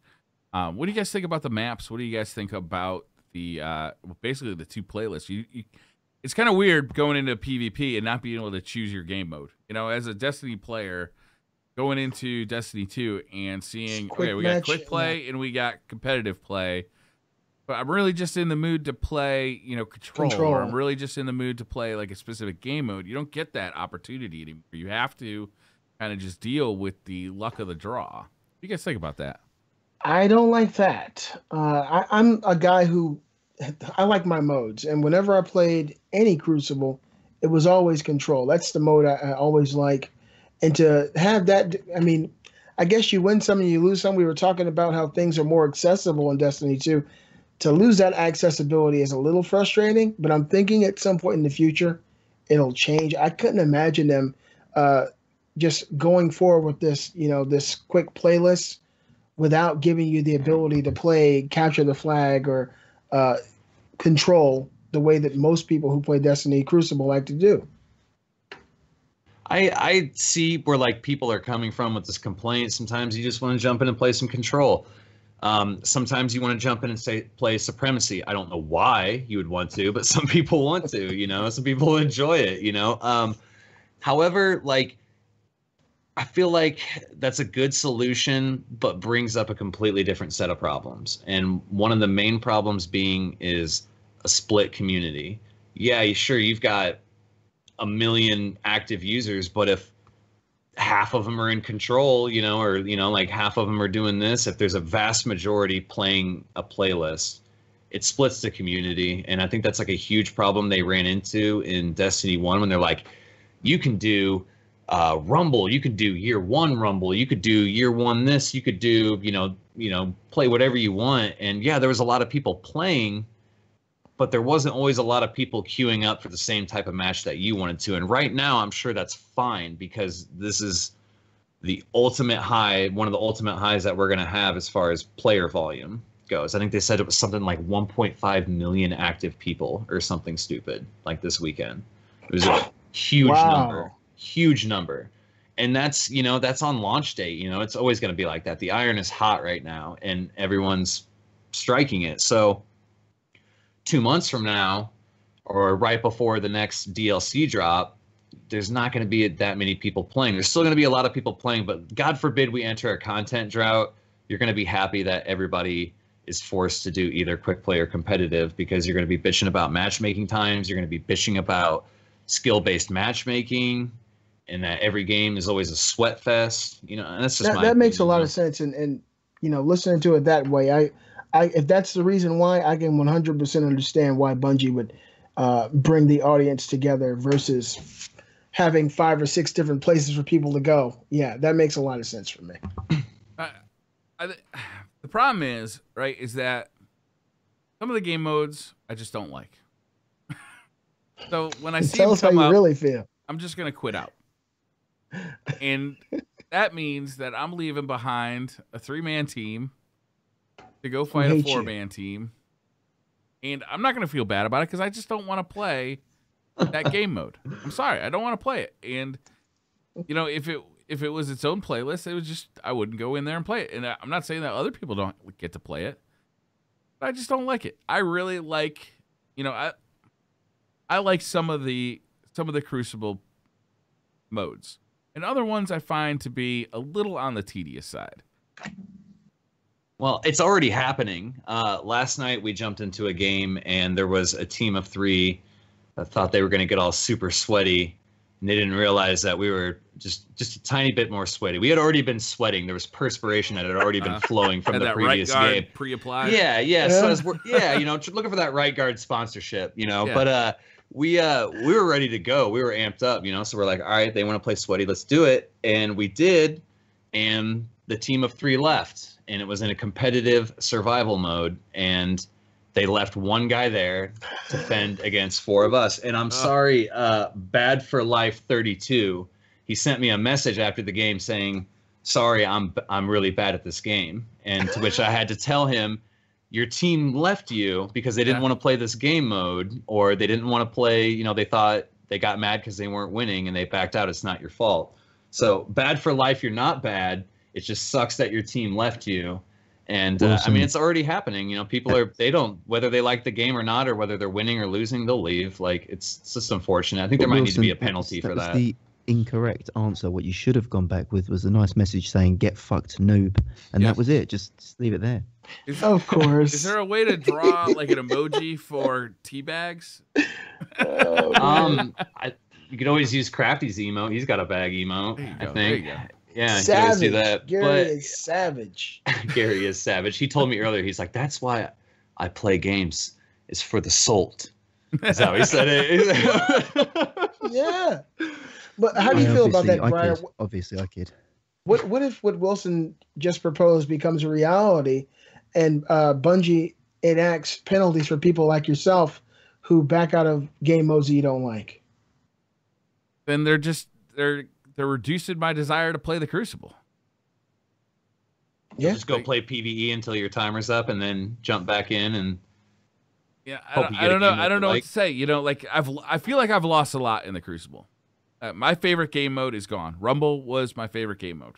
What do you guys think about the maps? What do you guys think about the basically the 2 playlists? It's kind of weird going into PvP and not being able to choose your game mode. You know, as a Destiny player, going into Destiny 2 and seeing, okay, we got quick play and we got competitive play, but I'm really just in the mood to play, you know, control. Or I'm really just in the mood to play like a specific game mode. You don't get that opportunity anymore. You have to kind of just deal with the luck of the draw. What do you guys think about that? I don't like that. I'm a guy who, I like my modes, and whenever I played any Crucible, it was always control. That's the mode I always like. And to have that, I mean, I guess you win some and you lose some. We were talking about how things are more accessible in Destiny 2. To lose that accessibility is a little frustrating, but I'm thinking at some point in the future, it'll change. I couldn't imagine them just going forward with this, you know, this quick playlist without giving you the ability to play capture the flag or control the way that most people who play Destiny Crucible like to do. I see where like people are coming from with this complaint. Sometimes you just want to jump in and play some control. Sometimes you want to jump in and play Supremacy. I don't know why you would want to, but some people want to, you know, some people enjoy it, you know. However, like, I feel like that's a good solution, but brings up a completely different set of problems. And one of the main problems being is a split community. Yeah, sure, you've got a million active users, but if half of them are in control, or like half of them are doing this, if there's a vast majority playing a playlist, it splits the community. And I think that's like a huge problem they ran into in Destiny 1 when they're like, you can do Rumble, you could do year one Rumble, you could do year one this, you could do, play whatever you want. And yeah, there was a lot of people playing, but there wasn't always a lot of people queuing up for the same type of match that you wanted to. And right now, I'm sure that's fine because this is the ultimate high, one of the ultimate highs that we're going to have as far as player volume goes. I think they said it was something like 1.5 million active people or something stupid like this weekend. It was a huge number. And that's, that's on launch date. It's always going to be like that. The iron is hot right now and everyone's striking it. So 2 months from now, or right before the next DLC drop, there's not going to be that many people playing. There's still going to be a lot of people playing, but God forbid we enter a content drought. You're going to be happy that everybody is forced to do either quick play or competitive, because you're going to be bitching about matchmaking times. You're going to be bitching about skill-based matchmaking, and that every game is always a sweat fest. And that's just that makes a lot of sense. And listening to it that way, I if that's the reason why, I can 100% understand why Bungie would bring the audience together versus having 5 or 6 different places for people to go. Yeah, that makes a lot of sense for me. The problem is that some of the game modes I just don't like. So when I see Tell them us how come you up, really feel. I'm just gonna quit out, and that means that I'm leaving behind a 3-man team to go fight a 4-man team, and I'm not gonna feel bad about it because I just don't want to play that game mode. I'm sorry, I don't want to play it. And if it was its own playlist, it was just, I wouldn't go in there and play it. And I'm not saying that other people don't get to play it, but I just don't like it. I really like, I like some of the Crucible modes, and other ones I find to be a little on the tedious side. Well, it's already happening. Last night we jumped into a game and there was a team of 3 that thought they were going to get all super sweaty, and they didn't realize that we were just a tiny bit more sweaty. We had already been sweating. There was perspiration that had already been flowing from the previous game. Pre-applied. Yeah. So as we're looking for that right guard sponsorship, but we were ready to go. We were amped up, so we're like, all right, they want to play sweaty, let's do it. And we did, and the team of 3 left, and it was in a competitive survival mode, and they left one guy there to fend against 4 of us. And I'm sorry, Bad for Life 32, he sent me a message after the game saying, sorry, I'm really bad at this game. And to which I had to tell him, your team left you because they didn't want to play this game mode, or they didn't want to play, they thought, they got mad because they weren't winning and they backed out. It's not your fault. So Bad for Life, you're not bad. It just sucks that your team left you. And it's already happening. People whether they like the game or not, or whether they're winning or losing, they'll leave. Like, it's just unfortunate. I think there might need to be a penalty for that. The incorrect answer. What you should have gone back with was a nice message saying "Get fucked, noob," and that was it. Just leave it there. Of course. Is there a way to draw like an emoji for tea bags? You could always use Crafty's emote. He's got a bag emote. I think. There you go. Yeah, savage. Do that. Gary is savage. Gary is savage. He told me earlier, he's like, that's why I play games. It's for the salt. That's how he said it. Yeah. But how do you feel about that, Briar? Obviously, I kid. What if what Wilson just proposed becomes a reality, and Bungie enacts penalties for people like yourself who back out of game modes that you don't like? Then they're reducing my desire to play the Crucible. Yeah, just go play PvE until your timer's up, and then jump back in. And I don't know what to say. I feel like I've lost a lot in the Crucible. My favorite game mode is gone. Rumble was my favorite game mode.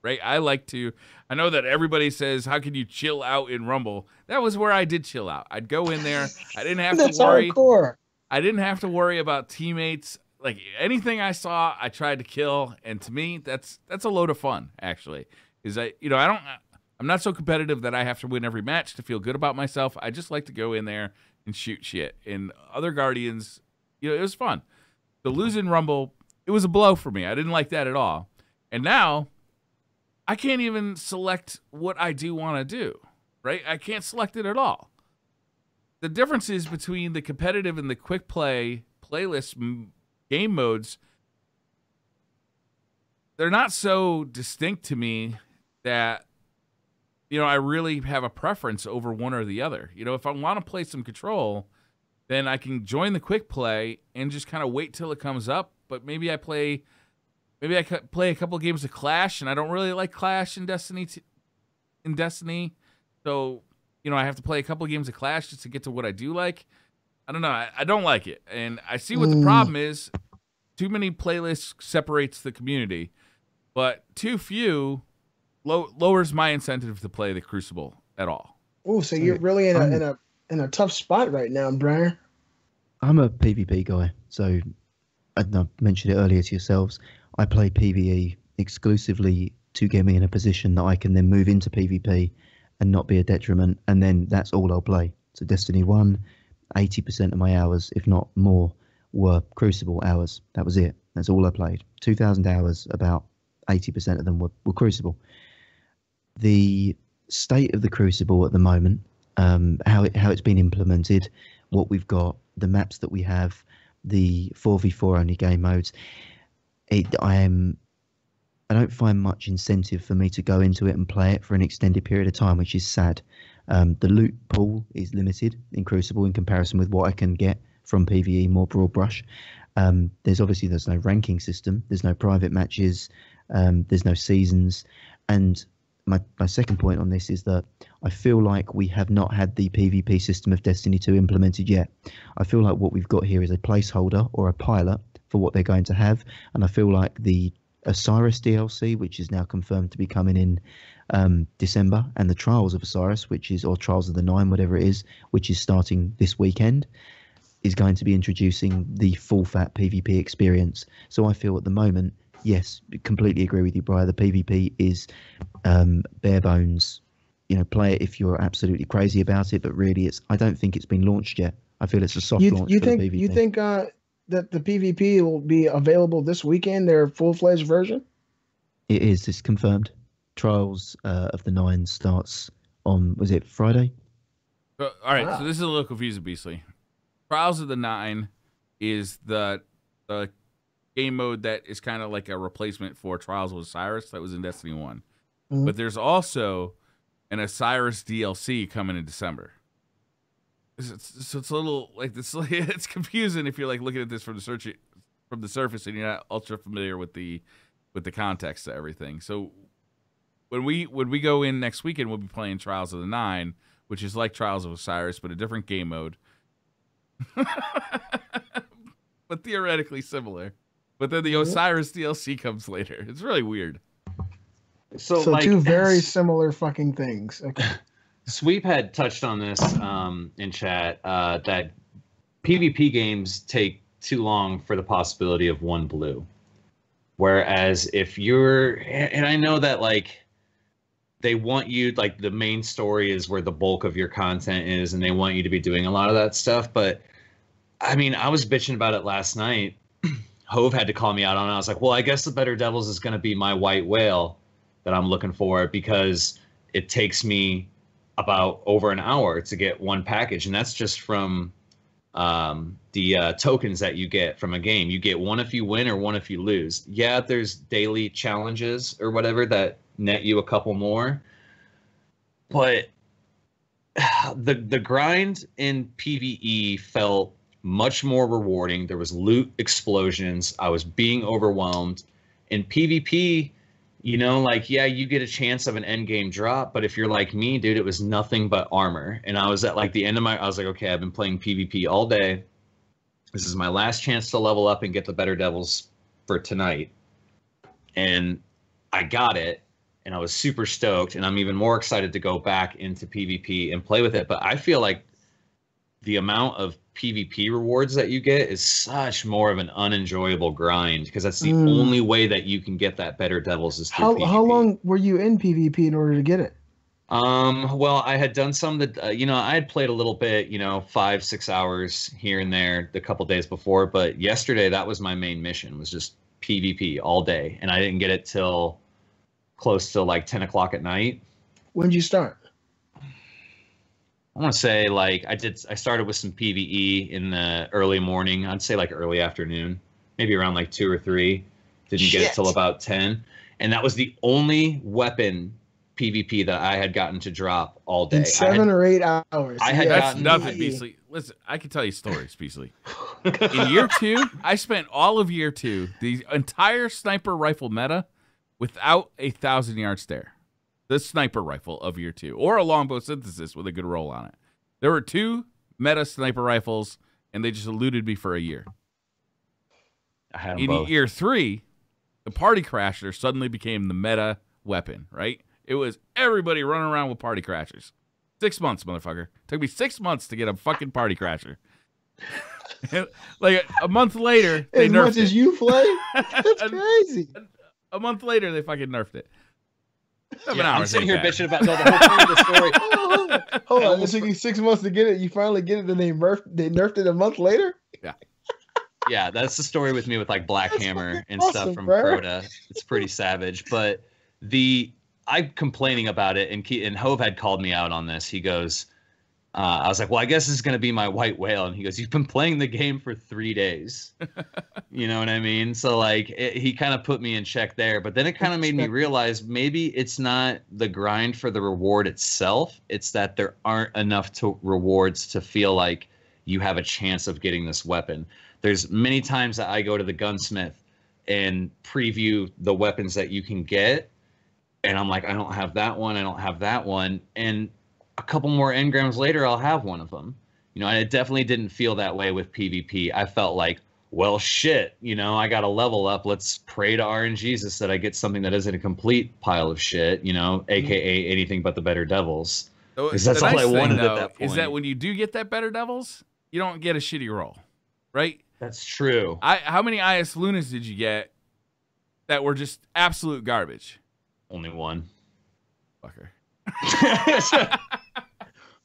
Right? I know that everybody says, how can you chill out in Rumble? That was where I did chill out. I'd go in there. I didn't have to worry. Hardcore. I didn't have to worry about teammates. Like, anything I saw, I tried to kill. And to me, that's a load of fun, actually. I'm not so competitive that I have to win every match to feel good about myself. I just like to go in there and shoot shit. And other Guardians, it was fun. the losing Rumble, it was a blow for me. I didn't like that at all. And now I can't even select what I do want to do, right? I can't select it at all. The differences between the competitive and the quick play playlist game modes, they're not so distinct to me that, I really have a preference over one or the other. If I want to play some Control, then I can join the quick play and just kind of wait till it comes up. But maybe I play a couple of games of Clash, and I don't really like Clash in Destiny. So, I have to play a couple of games of Clash just to get to what I do like. I don't know. I don't like it. And I see what the problem is. Too many playlists separates the community, but too few lowers my incentive to play the Crucible at all. Oh, so you're really in a tough spot right now, Briar. I'm a PvP guy, so I mentioned it earlier to yourselves. I play PvE exclusively to get me in a position that I can then move into PvP and not be a detriment, and then that's all I'll play. So Destiny 1, 80% of my hours, if not more, were Crucible hours. That was it. That's all I played. 2,000 hours, about 80% of them were Crucible. The state of the Crucible at the moment, how it's been implemented, what we've got, the maps that we have, the 4v4 only game modes, I don't find much incentive for me to go into it and play it for an extended period of time, which is sad. The loot pool is limited in Crucible in comparison with what I can get from PvE, more broad brush. There's no ranking system, there's no private matches, there's no seasons, and my second point on this is that I feel like we have not had the PvP system of Destiny 2 implemented yet. I feel like what we've got here is a placeholder or a pilot for what they're going to have, and I feel like the Osiris DLC, which is now confirmed to be coming in December, and the Trials of Osiris, or Trials of the Nine, whatever it is, which is starting this weekend, is going to be introducing the full fat PvP experience. So I feel at the moment, yes, completely agree with you, Briar. The PvP is bare bones. Play it if you're absolutely crazy about it, but really, I don't think it's been launched yet. I feel it's a soft launch for the PvP. You think that the PvP will be available this weekend, their full-fledged version? It is. It's confirmed. Trials of the Nine starts on, was it Friday? All right, so this is a little confusing, Beastly. Trials of the Nine is the game mode that is kind of like a replacement for Trials of Osiris that was in Destiny 1. Mm-hmm. But there's also an Osiris DLC coming in December. So it's a little like this. It's confusing if you're like looking at this from the surface and you're not ultra familiar with the context of everything. So when we go in next weekend, we'll be playing Trials of the Nine, which is like Trials of Osiris but a different game mode, but theoretically similar. But then the Osiris DLC comes later. It's really weird. So two very similar fucking things. Okay. Sweep had touched on this in chat that PvP games take too long for the possibility of one blue. Whereas if you're, and I know that they want you, the main story is where the bulk of your content is, and they want you to be doing a lot of that stuff. But I mean, I was bitching about it last night. Hove had to call me out on it. I was like, well, I guess the Better Devils is going to be my white whale that I'm looking for, because it takes me about over an hour to get one package, and that's just from the tokens that you get from a game. You get one if you win or one if you lose. Yeah, there's daily challenges or whatever that net you a couple more, but the grind in PvE felt much more rewarding. There was loot explosions. I was being overwhelmed. In PvP, yeah, you get a chance of an end game drop, but if you're like me, dude, it was nothing but armor. And I was at the end of I was like, okay, I've been playing PvP all day. This is my last chance to level up and get the Better Devils for tonight. And I got it, and I was super stoked, and I'm even more excited to go back into PvP and play with it. But I feel like the amount of PvP rewards that you get is such more of an unenjoyable grind, because that's the only way that you can get that Better Devils is through PvP. How long were you in PvP in order to get it? Well, I had done some that, I had played a little bit, 5-6 hours here and there the couple days before, but yesterday that was my main mission, was just PvP all day, and I didn't get it till close to like 10 o'clock at night. When did you start? I want to say like I started with some PvE in the early morning. I'd say like early afternoon, maybe around like 2 or 3. Didn't get it till about 10, and that was the only weapon PvP that I had gotten to drop all day. In 7 or 8 hours. That's nothing, Beasley. Listen, I can tell you stories, Beasley. In year 2, I spent all of year 2, the entire sniper rifle meta, without a 1,000-yard stare. The sniper rifle of year 2, or a longbow synthesis with a good roll on it. There were 2 meta sniper rifles, and they just eluded me for a year. I had them in both. year 3, the party crasher suddenly became the meta weapon, right? It was everybody running around with party crashers. 6 months, motherfucker. Took me 6 months to get a fucking party crasher. Like a month later, they as nerfed much it. as you play? That's crazy. A month later, they fucking nerfed it. 7 I'm hours. sitting ain't here bad. bitching about the whole point of the story. Hold on. It took you 6 months to get it. You finally get it, then they nerfed it a month later? Yeah, that's the story with me with like Black That's Hammer fucking and awesome, stuff from bro. Crota. It's pretty savage. But I'm complaining about it, and Hove had called me out on this. He goes, I was like, well, I guess this is going to be my white whale. And he goes, you've been playing the game for 3 days. You know what I mean? So like he kind of put me in check there. But then it kind of made me realize maybe it's not the grind for the reward itself. It's that there aren't enough rewards to feel like you have a chance of getting this weapon. There's many times that I go to the gunsmith and preview the weapons that you can get. And I'm like, I don't have that one. I don't have that one. And a couple more engrams later, I'll have one of them. I definitely didn't feel that way with PvP. I felt like, well, shit, I got to level up. Let's pray to RNGesus that I get something that isn't a complete pile of shit, AKA anything but the better devils. Because that's all I wanted at that point. Is that when you do get that better devils, you don't get a shitty roll, right? That's true. How many IS Lunas did you get that were just absolute garbage? Only one. Fucker.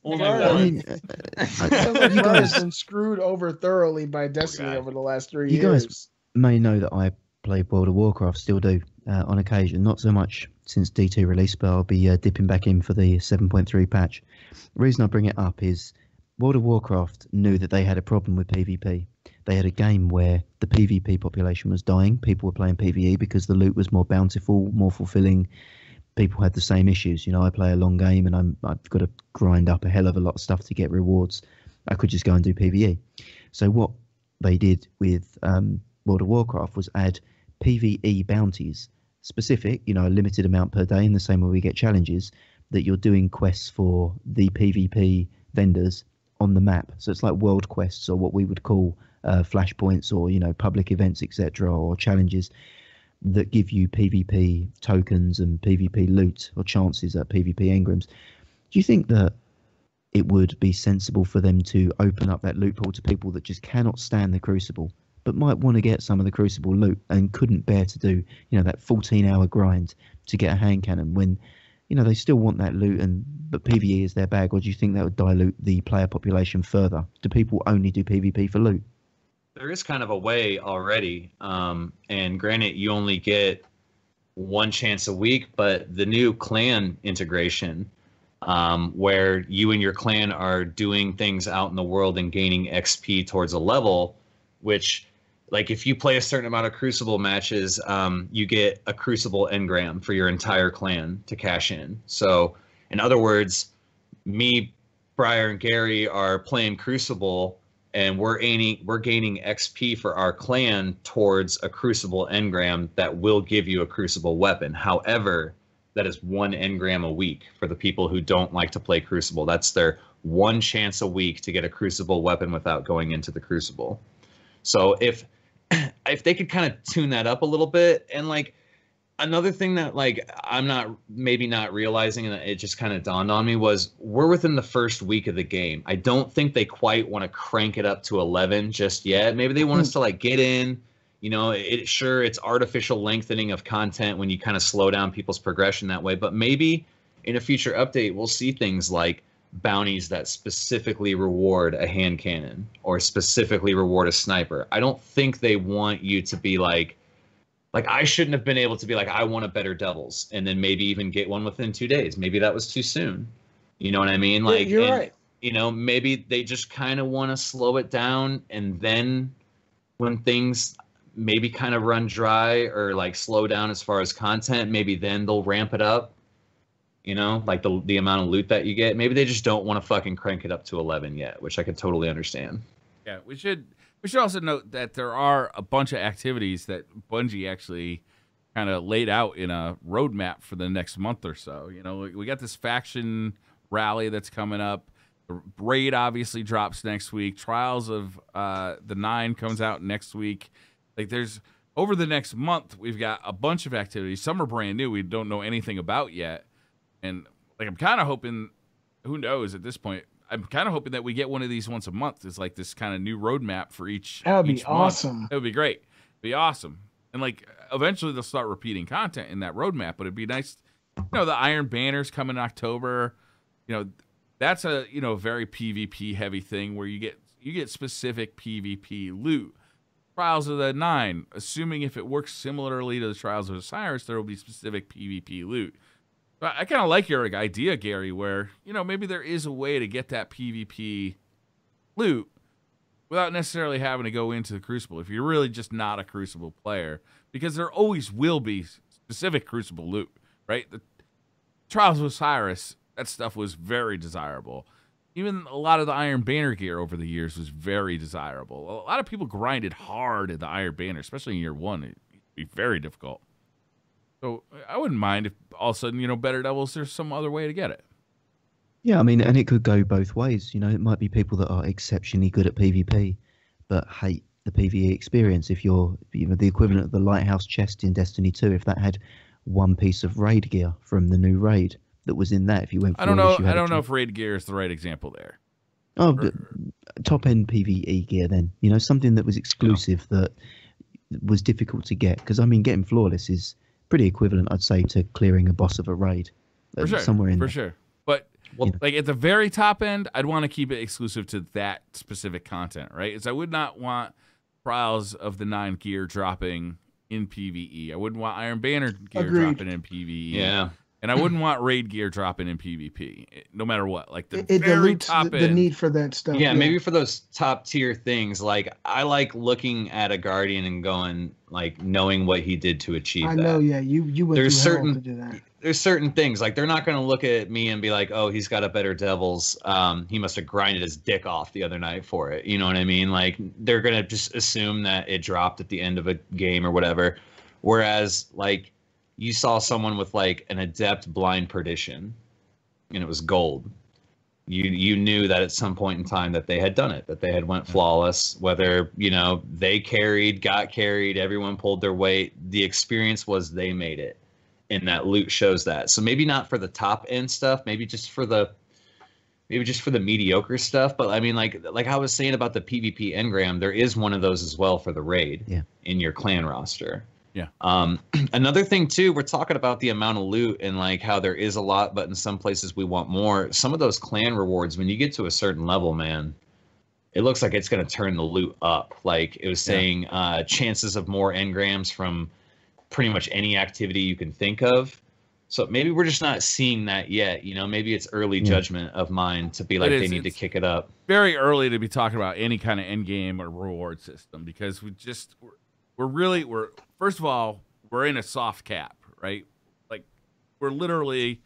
Only I one. mean, you guys have been screwed over thoroughly by Destiny over the last 3 years. You guys may know that I play World of Warcraft, still do, on occasion. Not so much since D2 release, but I'll be dipping back in for the 7.3 patch. The reason I bring it up is World of Warcraft knew that they had a problem with PvP. They had a game where the PvP population was dying. People were playing PvE because the loot was more bountiful, more fulfilling. People had the same issues. I play a long game and I've got to grind up a hell of a lot of stuff to get rewards. I could just go and do PvE. So what they did with World of Warcraft was add PvE bounties, specific, a limited amount per day, in the same way we get challenges, that you're doing quests for the PvP vendors on the map. So it's like world quests, or what we would call flashpoints, or public events, etc., or challenges that give you PvP tokens and PvP loot or chances at PvP engrams. Do you think that it would be sensible for them to open up that loophole to people that just cannot stand the Crucible, but might want to get some of the Crucible loot and couldn't bear to do, that 14-hour grind to get a hand cannon when, they still want that loot, but PvE is their bag? Or do you think that would dilute the player population further? Do people only do PvP for loot? There is kind of a way already, and granted, you only get one chance a week, but the new clan integration, where you and your clan are doing things out in the world and gaining XP towards a level, which, like, if you play a certain amount of Crucible matches, you get a Crucible engram for your entire clan to cash in. So, in other words, me, Briar, and Gary are playing Crucible, and we're gaining XP for our clan towards a Crucible engram that will give you a Crucible weapon. However, that is 1 engram a week for the people who don't like to play Crucible. That's their one chance a week to get a Crucible weapon without going into the Crucible. So if they could kind of tune that up a little bit, and like another thing that like I'm not realizing, and it just kind of dawned on me, was we're within the first week of the game. I don't think they quite want to crank it up to 11 just yet. Maybe they want us to like get in, it's artificial lengthening of content when you kind of slow down people's progression that way, but maybe in a future update, we'll see things like bounties that specifically reward a hand cannon or specifically reward a sniper. I don't think they want you to be like I shouldn't have been able to be like, I want a better doubles and then maybe even get one within 2 days. Maybe that was too soon. You know what I mean? Like, you're right. You know, maybe they just kind of want to slow it down, and then when things maybe kind of run dry or like slow down as far as content, maybe then they'll ramp it up. You know, like the amount of loot that you get. Maybe they just don't want to fucking crank it up to 11 yet, which I could totally understand. Yeah, we should also note that there are a bunch of activities that Bungie actually kind of laid out in a roadmap for the next month or so. You know, we got this faction rally that's coming up. The raid obviously drops next week. Trials of the 9 comes out next week. Like, there's over the next month, we've got a bunch of activities. Some are brand new, we don't know anything about yet. And like, I'm kind of hoping, who knows at this point, I'm kind of hoping that we get one of these once a month. It's like this kind of new roadmap for each. That would be month. awesome. It would be great. It'd be awesome. And like, eventually they'll start repeating content in that roadmap. But it'd be nice, you know, the Iron Banner's coming in October. You know, that's a, you know, very PvP heavy thing where you get specific PvP loot. Trials of the 9, assuming if it works similarly to the Trials of Osiris, there will be specific PvP loot. But I kind of like your idea, Gary, where, you know, maybe there is a way to get that PvP loot without necessarily having to go into the Crucible if you're really just not a Crucible player, because there always will be specific Crucible loot, right? The Trials of Osiris, that stuff was very desirable. Even a lot of the Iron Banner gear over the years was very desirable. A lot of people grinded hard at the Iron Banner, especially in year 1. It'd be very difficult. So I wouldn't mind if all of a sudden, you know, Better Devils, there's some other way to get it. Yeah, I mean, and it could go both ways. You know, it might be people that are exceptionally good at PvP, but hate the PvE experience. If you're, you know, the equivalent of the Lighthouse chest in Destiny 2, if that had one piece of raid gear from the new raid that was in that, if you went, I don't know if raid gear is the right example there. Oh, top end PvE gear then. You know, something that was exclusive that was difficult to get. Because I mean, getting flawless is pretty equivalent, I'd say, to clearing a boss of a raid. For sure, somewhere in for there. sure. But like at the very top end, I'd want to keep it exclusive to that specific content, right? Is I would not want Trials of the 9 gear dropping in PvE. I wouldn't want Iron Banner gear dropping in PvE. Yeah. And I wouldn't want raid gear dropping in PvP, no matter what. Like the It very dilutes top the end. need for that stuff. Yeah, maybe for those top tier things, like I like looking at a Guardian and going, like, knowing what he did to achieve I that. know, yeah, you went There's through certain hell to do that. There's certain things, like they're not going to look at me and be like, oh, he's got a Better Devils. He must have grinded his dick off the other night for it. You know what I mean? Like, they're going to just assume that it dropped at the end of a game or whatever. Whereas, like, you saw someone with like an Adept Blind Perdition and it was gold. You knew that at some point in time that they had done it, that they had went flawless, whether, you know, they got carried, everyone pulled their weight. The experience was they made it, and that loot shows that. So maybe not for the top end stuff, maybe just for the mediocre stuff. But I mean, like I was saying about the PvP engram, there is one of those as well for the raid in your clan roster. Yeah. Another thing too, we're talking about the amount of loot and like how there is a lot, but in some places we want more. Some of those clan rewards, when you get to a certain level, man, it looks like it's going to turn the loot up. Like it was saying, chances of more engrams from pretty much any activity you can think of. So maybe we're just not seeing that yet. You know, maybe it's early judgment of mine to be like, they need to kick it up. Very early to be talking about any kind of end game or reward system, because we're first of all, we're in a soft cap, right? Like, we're literally,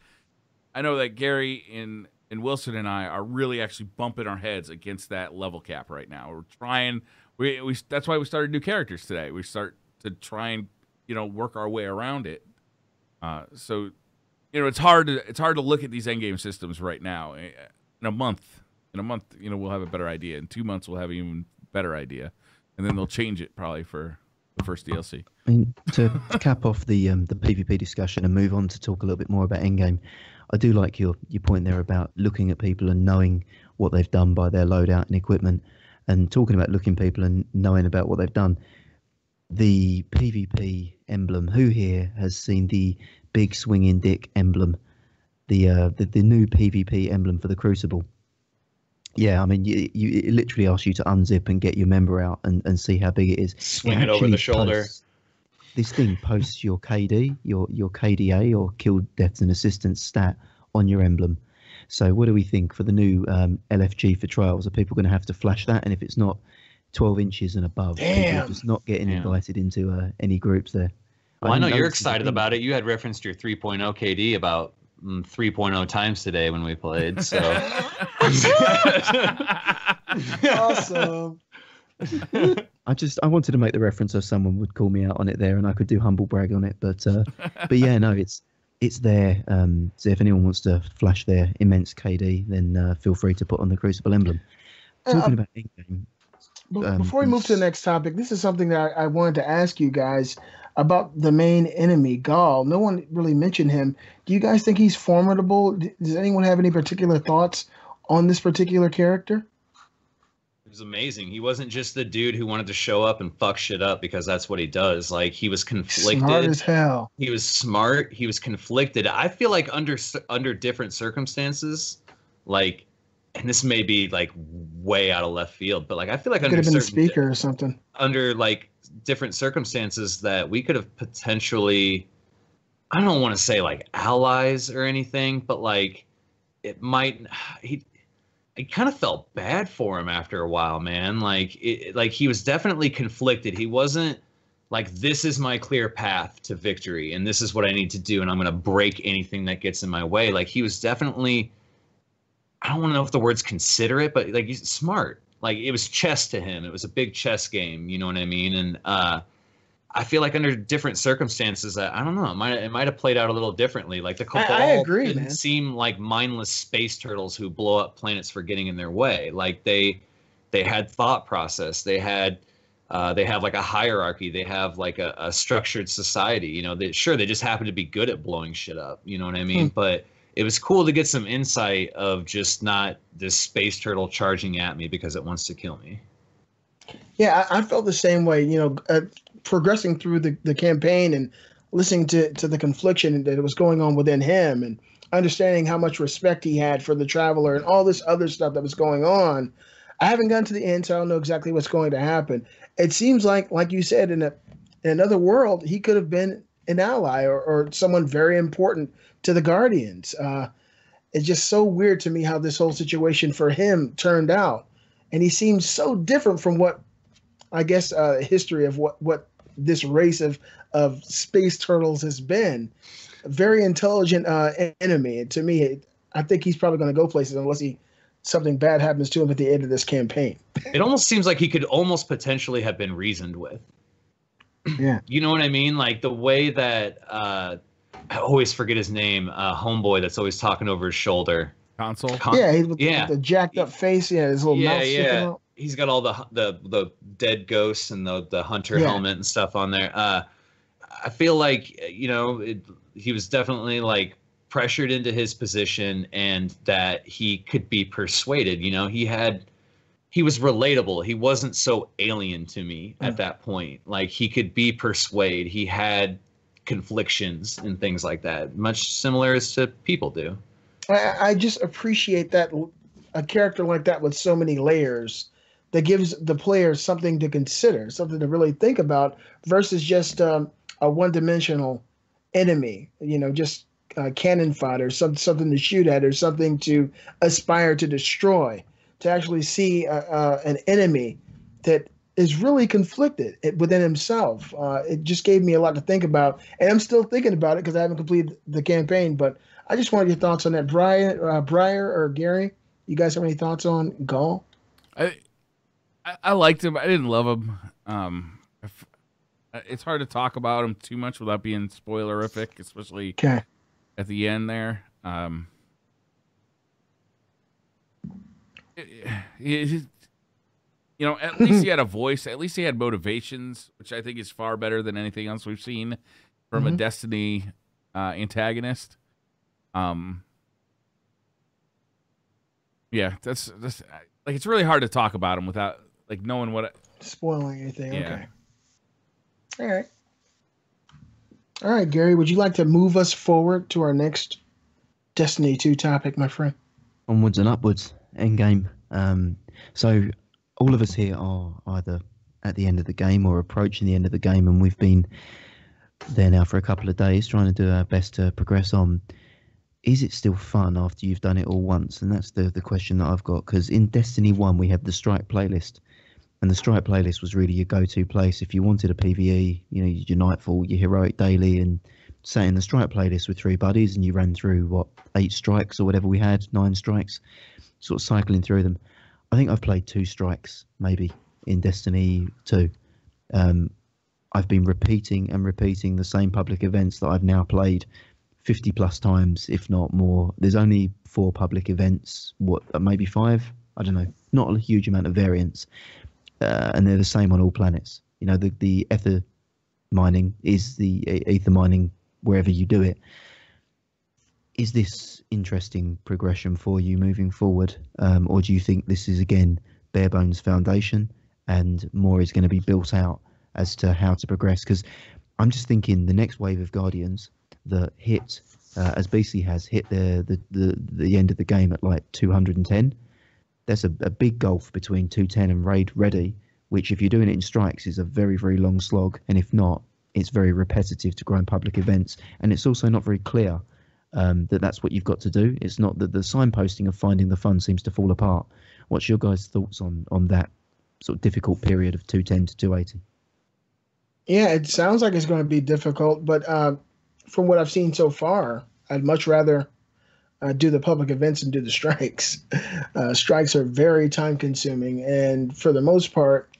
I know that Gary and Wilson and I are really actually bumping our heads against that level cap right now. We're trying, we that's why we started new characters today. We start to try and, you know, work our way around it. So, you know, it's hard to look at these end game systems right now. In a month, you know, we'll have a better idea. In 2 months, we'll have an even better idea, and then they'll change it probably for the first DLC. I mean, to cap off the PvP discussion and move on to talk a little bit more about endgame, I do like your point there about looking at people and knowing what they've done by their loadout and equipment, and talking about looking people and knowing about what they've done. The PvP emblem, who here has seen the big swinging dick emblem, the new PvP emblem for the Crucible. Yeah, I mean, it literally asks you to unzip and get your member out and see how big it is. Swing it over the shoulder. This thing posts your KD, your KDA, or killed deaths and assistance stat on your emblem. So what do we think for the new LFG for trials? Are people going to have to flash that? And if it's not 12 inches and above, people are just not getting invited into any groups there. Well, I know you're excited about it. You had referenced your 3.0 KD about 3.0 times today when we played. So awesome. I wanted to make the reference so someone would call me out on it there, and I could do humble brag on it. But yeah, no, it's there. So if anyone wants to flash their immense KD, then feel free to put on the Crucible emblem. Talking about in-game. Before we move to the next topic, this is something that I wanted to ask you guys about the main enemy, Gaul. No one really mentioned him. Do you guys think he's formidable? Does anyone have any particular thoughts on this particular character? It was amazing. He wasn't just the dude who wanted to show up and fuck shit up because that's what he does. Like, he was conflicted. Smart as hell. He was smart. He was conflicted. I feel like under different circumstances, like, and this may be like way out of left field, but like I feel like could have been a speaker or something. Under like different circumstances that we could have potentially, I don't want to say like allies or anything, but like it might. I kind of felt bad for him after a while, man. Like he was definitely conflicted. He wasn't like, this is my clear path to victory and this is what I need to do and I'm going to break anything that gets in my way. Like, he was definitely, I don't want to know if the word's considerate, but like, he's smart. Like, it was chess to him. It was a big chess game. You know what I mean? And I feel like under different circumstances, I don't know, it might have played out a little differently. Like, the Cabal didn't seem like mindless space turtles who blow up planets for getting in their way. Like, they had thought process. They have like a hierarchy. They have like a structured society. You know, they just happen to be good at blowing shit up. You know what I mean? But it was cool to get some insight of just not this space turtle charging at me because it wants to kill me. Yeah, I felt the same way. You know, progressing through the campaign and listening to the confliction that was going on within him and understanding how much respect he had for the Traveler and all this other stuff that was going on. I haven't gotten to the end, so I don't know exactly what's going to happen. It seems like you said, in another world, he could have been an ally or someone very important to the Guardians. It's just so weird to me how this whole situation for him turned out. And he seems so different from what, I guess, history of what this race of space turtles has been. A very intelligent enemy. And to me, I think he's probably going to go places unless something bad happens to him at the end of this campaign. It almost seems like he could almost potentially have been reasoned with. Yeah. You know what I mean? Like, the way that I always forget his name, homeboy that's always talking over his shoulder. Console? With the jacked up face. Yeah, his little mouth sticking out. He's got all the dead ghosts and the hunter helmet and stuff on there. I feel like, you know, he was definitely like pressured into his position and that he could be persuaded. You know, he was relatable. He wasn't so alien to me at that point. Like, he could be persuaded. He had conflictions and things like that, much similar as to people do. I just appreciate that a character like that with so many layers that gives the players something to consider, something to really think about versus just a one-dimensional enemy, you know, just cannon fodder, something to shoot at or something to aspire to destroy. To actually see an enemy that is really conflicted within himself. It just gave me a lot to think about. And I'm still thinking about it because I haven't completed the campaign, but I just wanted your thoughts on that. Briar or Gary, you guys have any thoughts on Gaul? I liked him. I didn't love him. It's hard to talk about him too much without being spoilerific, especially at the end there. You know, at least he had a voice. At least he had motivations, which I think is far better than anything else we've seen from a Destiny antagonist. Yeah, that's like, it's really hard to talk about him without like knowing what spoiling anything. Yeah. Okay. All right, Gary. Would you like to move us forward to our next Destiny 2 topic, my friend. Onwards and upwards, endgame. So all of us here are either at the end of the game or approaching the end of the game, and we've been there now for a couple of days trying to do our best to progress on. Is it still fun after you've done it all once? And that's the question that I've got, because in Destiny 1 we had the Strike playlist, and the Strike playlist was really your go-to place if you wanted a PvE, your Nightfall, your Heroic Daily, and sat in the Strike playlist with 3 buddies and you ran through 8 strikes or whatever we had, 9 strikes, sort of cycling through them. I think I've played 2 strikes maybe in Destiny 2. I've been repeating the same public events that I've now played 50 plus times, if not more. There's only 4 public events, maybe 5, I don't know, not a huge amount of variance, and they're the same on all planets. The ether mining is the ether mining wherever you do it. Is this interesting progression for you moving forward, or do you think this is again bare bones foundation and more is going to be built out as to how to progress? Because I'm just thinking the next wave of Guardians that hit, as BC has hit the end of the game at like 210. There's a big gulf between 210 and raid ready, which if you're doing it in strikes is a very, very long slog, and if not, it's very repetitive to grind public events, and it's also not very clear that's what you've got to do. It's not that the signposting of finding the fun seems to fall apart. What's your guys' thoughts on that sort of difficult period of 210 to 280? Yeah, it sounds like it's going to be difficult, but from what I've seen so far, I'd much rather do the public events and do the strikes. Strikes are very time consuming, and for the most part,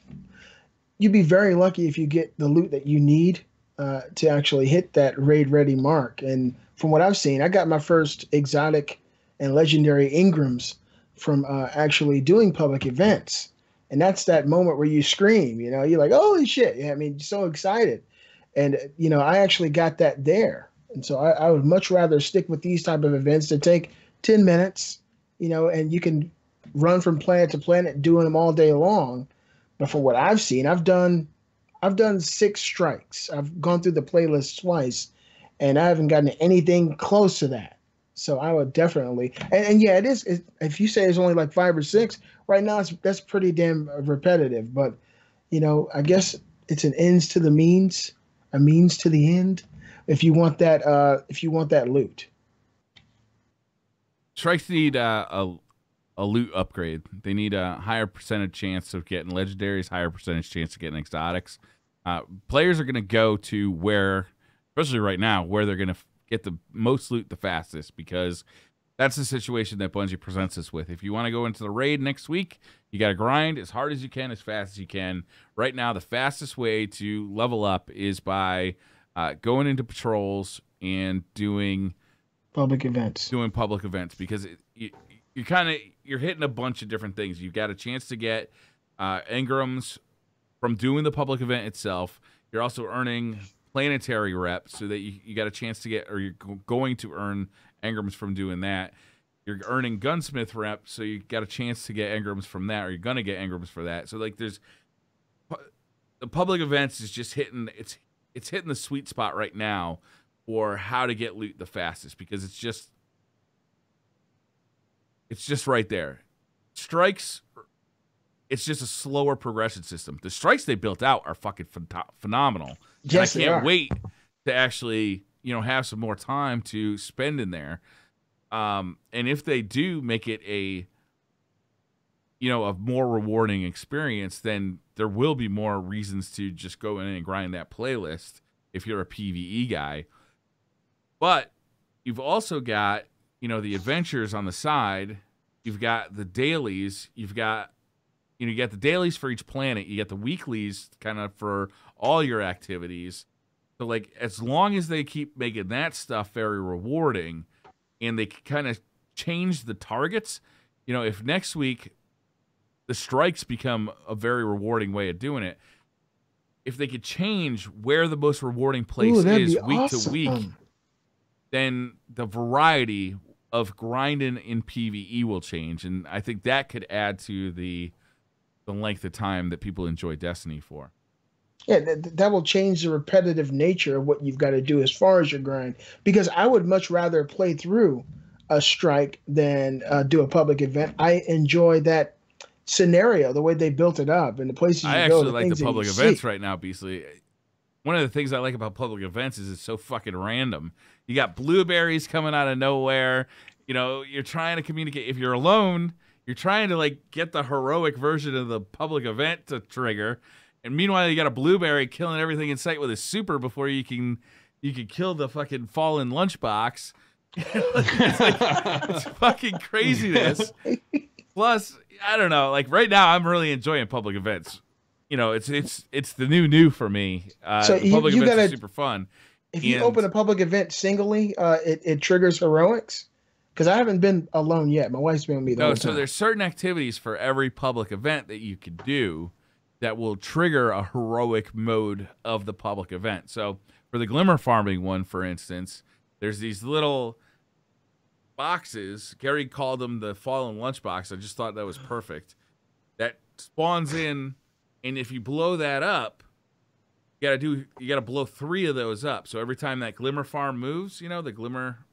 you'd be very lucky if you get the loot that you need to actually hit that raid ready mark. And from what I've seen, I got my first exotic and legendary Ingrams from actually doing public events. And that's that moment where you scream, you're like, holy shit. Yeah, I mean, so excited. And, I actually got that there. And so I would much rather stick with these type of events that take 10 minutes, and you can run from planet to planet doing them all day long. But from what I've seen, I've done 6 strikes. I've gone through the playlist twice, and I haven't gotten anything close to that. So I would definitely, and yeah, it is. If you say it's only like 5 or 6 right now, that's pretty damn repetitive. But I guess it's an ends to the means, a means to the end. If you want that loot, strikes need a loot upgrade. They need a higher percentage chance of getting legendaries, higher percentage chance of getting exotics. Players are going to go to where, especially right now, where they're going to get the most loot the fastest, because that's the situation that Bungie presents us with. If you want to go into the raid next week, you got to grind as hard as you can, as fast as you can. Right now, the fastest way to level up is by going into patrols and doing public events. Because you're hitting a bunch of different things. You've got a chance to get engrams from doing the public event itself. You're also earning planetary reps, so that you got a chance to get, or you're going to earn engrams from doing that. You're earning gunsmith reps, so you got a chance to get engrams from that, or you're gonna get engrams for that. So like, there's the public events is just hitting it's hitting the sweet spot right now for how to get loot the fastest, because it's just right there. Strikes, it's just a slower progression system. The strikes they built out are fucking phenomenal. Yes, and I can't wait to actually, have some more time to spend in there. And if they do make it a more rewarding experience, then there will be more reasons to just go in and grind that playlist if you're a PvE guy. But you've also got, the adventures on the side. You've got the dailies. You've got, you get the dailies for each planet. You get the weeklies kind of for all your activities. So, like, as long as they keep making that stuff very rewarding, and they kind of change the targets, if next week the strikes become a very rewarding way of doing it, if they could change where the most rewarding place is week to week, then the variety of grinding in PvE will change, and I think that could add to the length of time that people enjoy Destiny for. Yeah, that will change the repetitive nature of what you've got to do as far as your grind. Because I would much rather play through a strike than do a public event. I enjoy that scenario, the way they built it up, and the places you I go. actually The like things the that public you events see. right now, Beasley. One of the things I like about public events is it's so fucking random. You got blueberries coming out of nowhere. You know, you're trying to communicate. If you're alone, you're trying to like get the heroic version of the public event to trigger. And meanwhile, you got a blueberry killing everything in sight with his super before you can kill the fucking fallen lunchbox. It's fucking craziness. Plus, I don't know. Like right now, I'm really enjoying public events. You know, it's the new for me. So Public you events gotta, are super fun. if you And- open a public event singly, it triggers heroics. Because I haven't been alone yet. My wife's been with me the No, whole so time. there's certain activities for every public event that you could do that will trigger a heroic mode of the public event. So for the glimmer farming one, for instance, there's these little boxes. Gary called them the fallen lunchbox. I just thought that was perfect. That spawns in, and if you blow that up, you gotta blow 3 of those up. So every time that glimmer farm moves, you know, the glimmer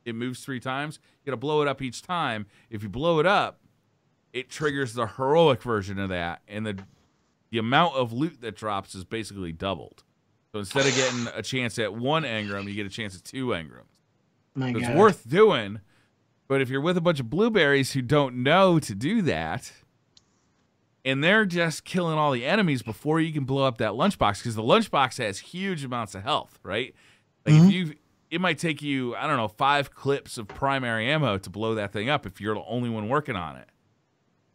it moves 3 times. You gotta blow it up each time. If you blow it up, it triggers the heroic version of that, and the amount of loot that drops is basically doubled. So instead of getting a chance at 1 engram, you get a chance at 2 engrams. My So it's God. worth doing. But if you're with a bunch of blueberries who don't know to do that, and they're just killing all the enemies before you can blow up that lunchbox, because the lunchbox has huge amounts of health, right? Like if it might take you, I don't know, 5 clips of primary ammo to blow that thing up if you're the only one working on it.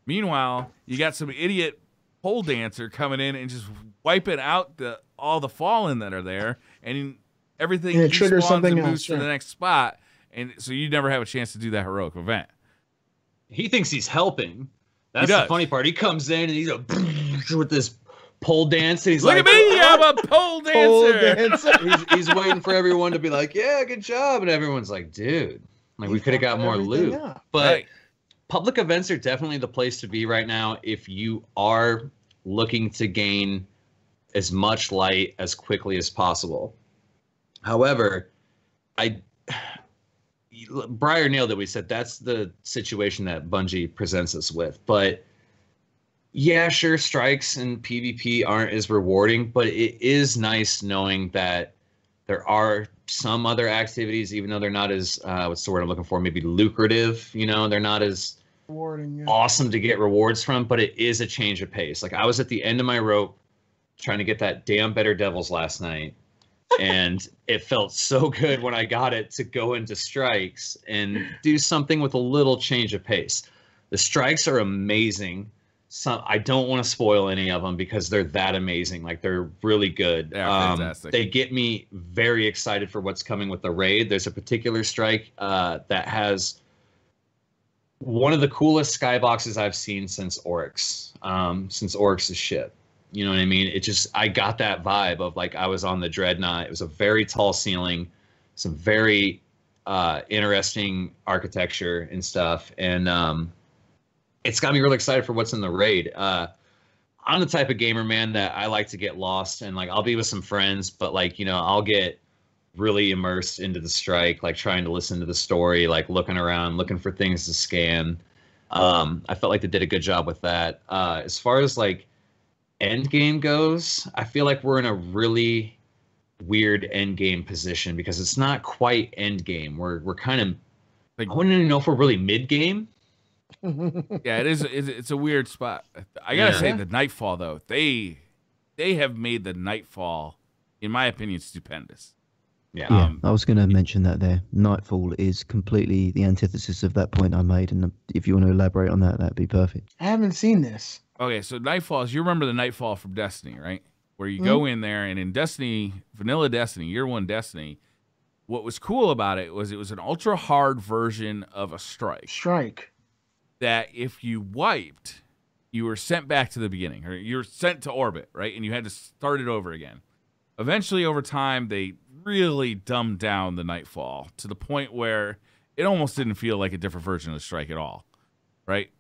Meanwhile, you got some idiot pole dancer coming in and just wiping out all the fallen that are there, and everything And it triggers despawns something and moves else, to yeah. the next spot, and so you never have a chance to do that heroic event. He thinks he's helping. That's does. the funny part. He comes in and he's like, with this pole dance, and he's Look like, at me, I'm a pole dancer. he's waiting for everyone to be like, yeah, good job, and everyone's like, dude, like we could have got more loot. But Right. public events are definitely the place to be right now if you are looking to gain as much light as quickly as possible. However, Briar nailed it. We said that's the situation that Bungie presents us with. But yeah, sure, strikes and PvP aren't as rewarding, but it is nice knowing that there are some other activities, even though they're not as what's the word I'm looking for? Maybe lucrative. You know, they're not as Rewarding, yeah. awesome to get rewards from, but it is a change of pace. Like I was at the end of my rope trying to get that damn Better Devils last night, and it felt so good when I got it to go into strikes and do something with a little change of pace. The strikes are amazing. I don't want to spoil any of them because they're that amazing. Like they're really good. Yeah, fantastic. They get me very excited for what's coming with the raid. There's a particular strike that has one of the coolest skyboxes I've seen since Oryx, since Oryx's ship. You know what I mean? I got that vibe of like I was on the Dreadnought. It was a very tall ceiling, some very interesting architecture and stuff. And it's got me really excited for what's in the raid. I'm the type of gamer, man, that I like to get lost and like I'll be with some friends, but like, you know, I'll get really immersed into the strike, like trying to listen to the story, like looking around, looking for things to scan. I felt like they did a good job with that. As far as like end game goes, I feel like we're in a really weird end game position because it's not quite end game. We're kind of Like- I wouldn't even know if we're really mid game. Yeah, it is. It's a weird spot. I gotta say, the Nightfall though, they have made the Nightfall, in my opinion, stupendous. Yeah, I was going to mention that there. Nightfall is completely the antithesis of that point I made, and if you want to elaborate on that, that'd be perfect. I haven't seen this. Okay, so Nightfalls, you remember the Nightfall from Destiny, right? Where you go in there, and in Destiny, vanilla Destiny, year one Destiny, what was cool about it was an ultra hard version of a strike. That if you wiped, you were sent back to the beginning, or you were sent to orbit, right? And you had to start it over again. Eventually, over time, they really dumbed down the Nightfall to the point where it almost didn't feel like a different version of the strike at all, right?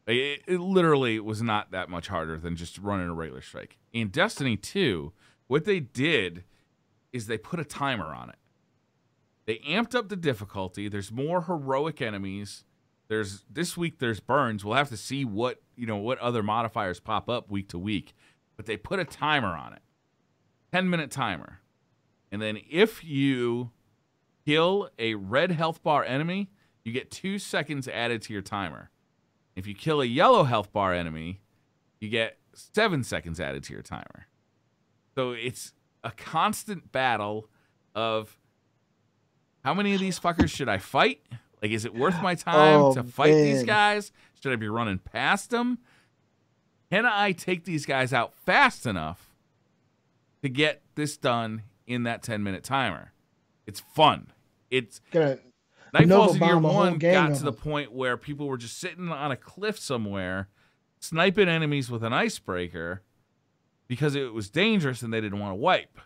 It literally was not that much harder than just running a regular strike. In Destiny 2, what they did is they put a timer on it. They amped up the difficulty. There's more heroic enemies. This week there's burns. We'll have to see what other modifiers pop up week to week. But they put a timer on it. 10-minute timer. And then if you kill a red health bar enemy, you get 2 seconds added to your timer. If you kill a yellow health bar enemy, you get 7 seconds added to your timer. So it's a constant battle of how many of these fuckers should I fight? Like, is it worth my time to fight these guys? Should I be running past them? Can I take these guys out fast enough to get this done in that 10-minute timer? It's fun. Nightfall's in Year 1 got to the point where people were just sitting on a cliff somewhere, sniping enemies with an icebreaker because it was dangerous and they didn't want to wipe.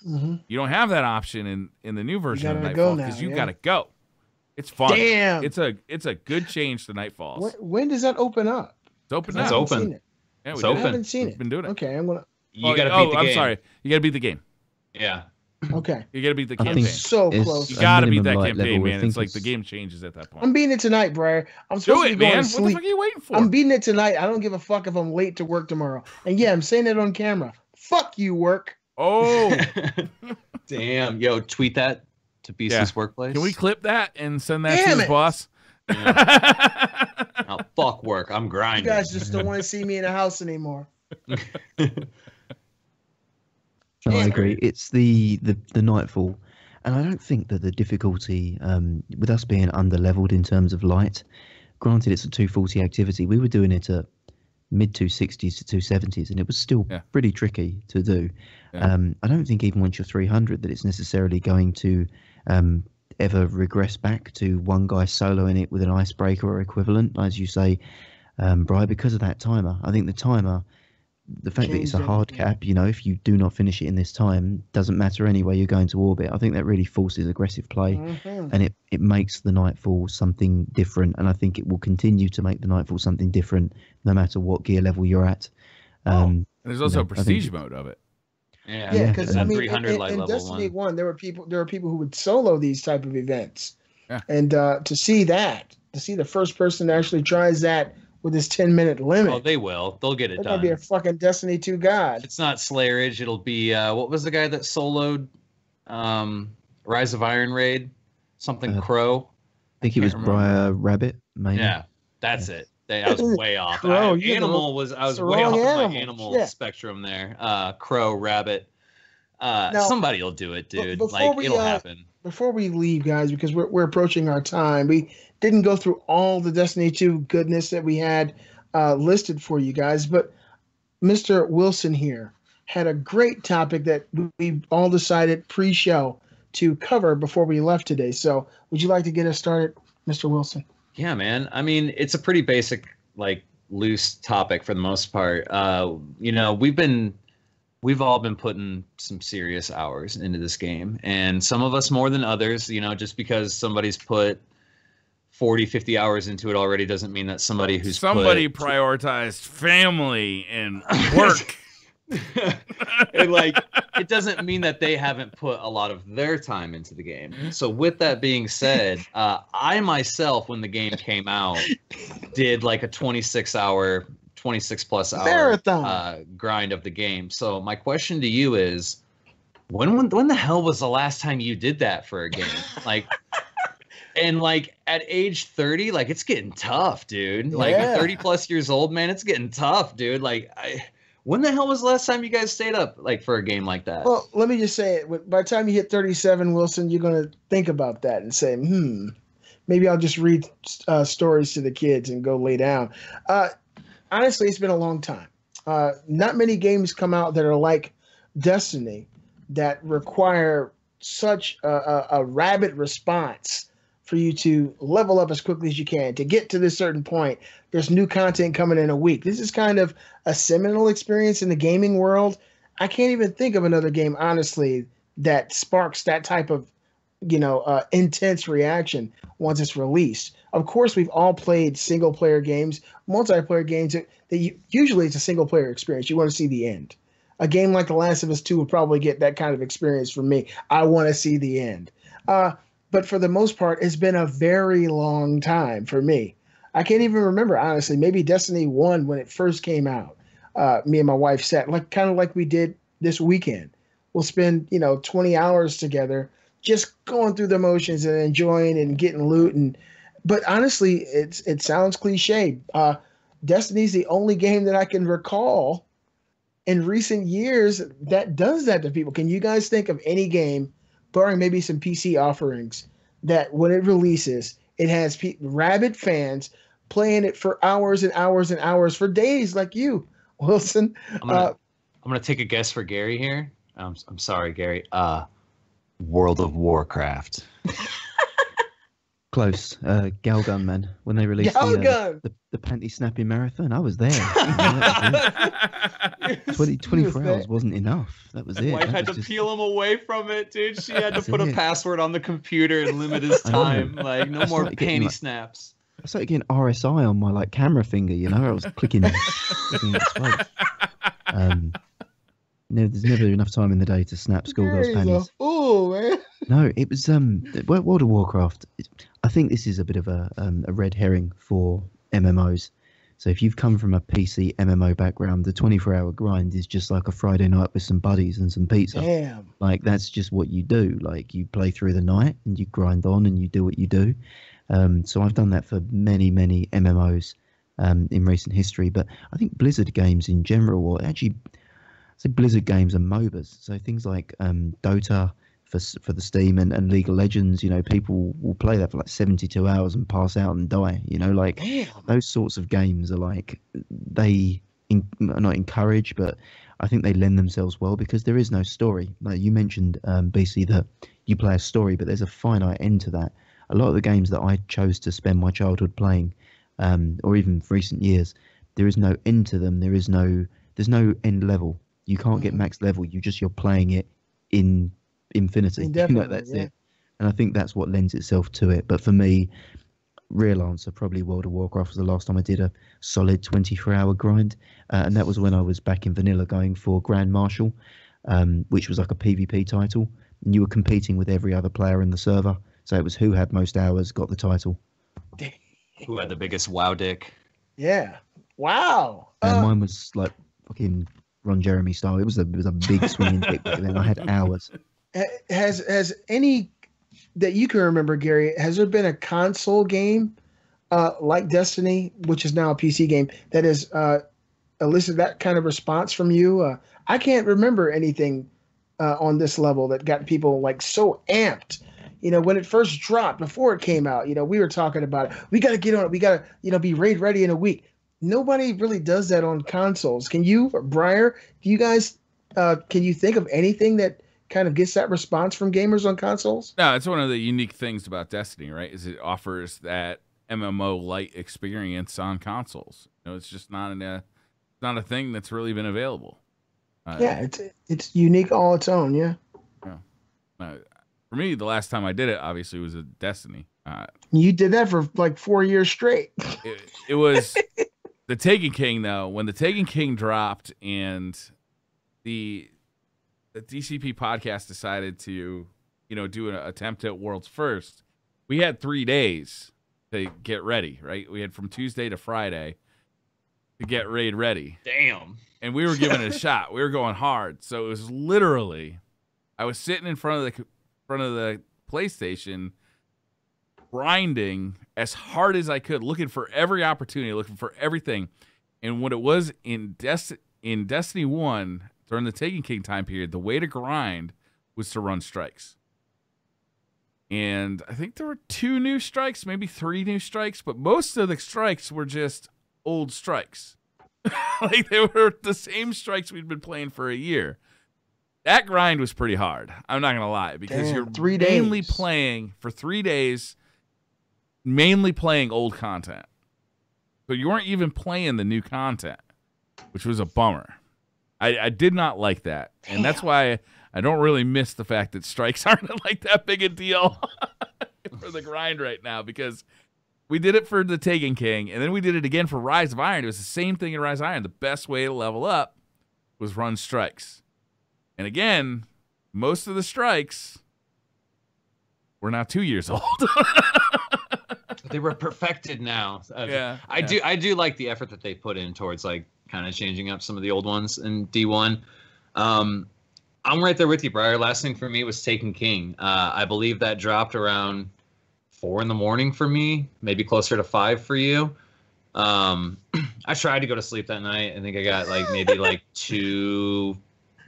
Mm-hmm. You don't have that option in the new version of Nightfall because you got to go. It's fun. Damn. It's a good change to Nightfalls. When does that open up? It's open now. It's open. Yeah, it's open. I haven't seen it. We've been doing it. Okay, I'm gonna. You gotta beat the game. I'm sorry. You gotta beat the game. Yeah. Okay. You gotta beat the I campaign. think So close. You gotta beat that minimum light campaign, level. I man. think It's like the game changes at that point. I'm beating it tonight, Briar. I'm supposed Do to it, be going man. to What the sleep. fuck are you waiting for? I'm beating it tonight. I don't give a fuck if I'm late to work tomorrow. And yeah, I'm saying it on camera. Fuck you, work. Oh, Damn. Yo, tweet that to BC's workplace. can we clip that and send that Damn to his it. boss? Yeah. Oh, fuck work. I'm You grinding. guys just don't want to see me in the house anymore. No, I agree. It's the Nightfall, and I don't think that the difficulty, with us being under-leveled in terms of light, granted it's a 240 activity, we were doing it at mid 260s to 270s, and it was still pretty tricky to do. Yeah. I don't think even once you're 300 that it's necessarily going to ever regress back to one guy soloing it with an icebreaker or equivalent, as you say, Brian, because of that timer. I think the timer, the fact that it's a hard cap, if you do not finish it in this time, doesn't matter anyway, you're going to orbit. I think that really forces aggressive play, and it makes the Nightfall something different, and I think it will continue to make the Nightfall something different no matter what gear level you're at. And there's also a prestige mode of it. Yeah, because I mean, 300 light in level Destiny one. 1, there were people who would solo these type of events, Yeah. and to see the first person that actually tries that with this 10-minute limit. Oh, they will. They'll get it They're done. gonna be a fucking Destiny 2 god. If it's not Slayerage, it'll be what was the guy that soloed Rise of Iron Raid? Something Crow. I think it was Briar Rabbit, maybe. Yeah, that's it. I was way off. Crow, I was way off animal. my animal Shit. spectrum there. Crow, Rabbit. Now, Somebody will do it, dude. before It'll happen. Before we leave, guys, because we're approaching our time, we didn't go through all the Destiny 2 goodness that we had listed for you guys, but Mr. Wilson here had a great topic that we all decided pre-show to cover before we left today. So would you like to get us started, Mr. Wilson? Yeah, man. I mean, it's a pretty basic, loose topic for the most part. We've all been putting some serious hours into this game, and some of us more than others. Just because somebody's put 40, 50 hours into it already doesn't mean that somebody prioritized family and work. And it doesn't mean that they haven't put a lot of their time into the game. So with that being said, I myself, when the game came out, did a 26 plus hour marathon grind of the game. So my question to you is, when the hell was the last time you did that for a game? And at age 30, it's getting tough, dude. 30 plus years old, man, it's getting tough, dude. When the hell was the last time you guys stayed up for a game like that? Well, let me just say it. By the time you hit 37, Wilson, you're going to think about that and say, maybe I'll just read stories to the kids and go lay down. Honestly, it's been a long time. Not many games come out that are like Destiny that require such a rabid response for you to level up as quickly as you can. To get to this certain point, there's new content coming in a week. This is kind of a seminal experience in the gaming world. I can't even think of another game, honestly, that sparks that type of, intense reaction once it's released. Of course, we've all played single-player games, multiplayer games that usually it's a single-player experience. You want to see the end. A game like The Last of Us 2 would probably get that kind of experience from me. I want to see the end. But but for the most part, it's been a very long time for me. I can't even remember, honestly. Maybe Destiny 1 when it first came out. Me and my wife sat kind of like we did this weekend. We'll spend 20 hours together just going through the motions and enjoying and getting loot. But honestly, it sounds cliche. Destiny's the only game that I can recall in recent years that does that to people. Can you guys think of any game, barring maybe some PC offerings, that when it releases, it has rabid fans playing it for hours and hours and hours for days, like you, Wilson? I'm gonna take a guess for Gary here. I'm sorry, Gary. World of Warcraft. Close. Galgun, man. When they released the panty snapping marathon, I was there. 24 hours wasn't enough. That was it. Wife had to peel him away from it, dude. She had to put a password on the computer and limit his time. Like, no more panty snaps. I started getting RSI on my camera finger. I was clicking. There's never enough time in the day to snap schoolgirls' panties. Oh man! No, it was World of Warcraft. I think this is a bit of a red herring for MMOs. So if you've come from a PC MMO background, the 24-hour grind is just like a Friday night with some buddies and some pizza. Damn. That's just what you do. You play through the night and you grind on and you do what you do. So I've done that for many, many MMOs in recent history. But I think Blizzard games in general, or actually, say Blizzard games and MOBAs. So things like Dota for the Steam and League of Legends. People will play that for 72 hours and pass out and die. Damn. Those sorts of games are they not encourage, but I think they lend themselves well because there is no story. Like you mentioned, BC, that you play a story, but there's a finite end to that. A lot of the games that I chose to spend my childhood playing, or even recent years, there is no end to them. There's no end level. You can't get max level. You're playing it in infinity. That's it. And I think that's what lends itself to it. But for me, real answer, probably World of Warcraft was the last time I did a solid 24-hour grind. And that was when I was back in vanilla going for Grand Marshal, which was like a PvP title. And you were competing with every other player in the server. So it was who had most hours got the title. Who had the biggest WoW dick? Yeah. Wow. And mine was fucking Ron Jeremy style. It was a big swinging dick back then. I had hours. Has any that you can remember, Gary, has there been a console game like Destiny, which is now a PC game, that has elicited that kind of response from you? I can't remember anything on this level that got people so amped. When it first dropped, before it came out, we were talking about it. We got to get on it. We got to, be raid ready in a week. Nobody really does that on consoles. Can you, Briar, do you guys, can you think of anything that kind of gets that response from gamers on consoles? No, it's one of the unique things about Destiny, right? Is it offers that MMO light experience on consoles. It's just not a thing that's really been available. Yeah, it's unique all its own. Yeah. For me, the last time I did it, obviously, was a Destiny. You did that for 4 years straight. It was the Taken King, though. When the Taken King dropped and the DCP podcast decided to, do an attempt at World's First, we had 3 days to get ready, right? We had from Tuesday to Friday to get raid ready. Damn. And we were giving it a shot. We were going hard. So it was literally, I was sitting in front of the PlayStation, grinding as hard as I could, looking for every opportunity, looking for everything. And what it was in Destiny 1, during the Taken King time period, the way to grind was to run strikes. And I think there were 2 new strikes, maybe 3 new strikes, but most of the strikes were just old strikes. They were the same strikes we'd been playing for a year. That grind was pretty hard. I'm not going to lie, because you're mainly playing for 3 days, mainly playing old content. So you weren't even playing the new content, which was a bummer. I did not like that. And that's why I don't really miss the fact that strikes aren't that big a deal for the grind right now, because we did it for the Taken King, and then we did it again for Rise of Iron. It was the same thing in Rise of Iron. The best way to level up was run strikes. And again, most of the strikes we're now 2 years old. They were perfected now. Yeah, I do like the effort that they put in towards like kind of changing up some of the old ones in D1. I'm right there with you, Briar. Last thing for me was Taken King. I believe that dropped around 4 a.m. for me, maybe closer to 5 for you. I tried to go to sleep that night. I think I got like maybe like 2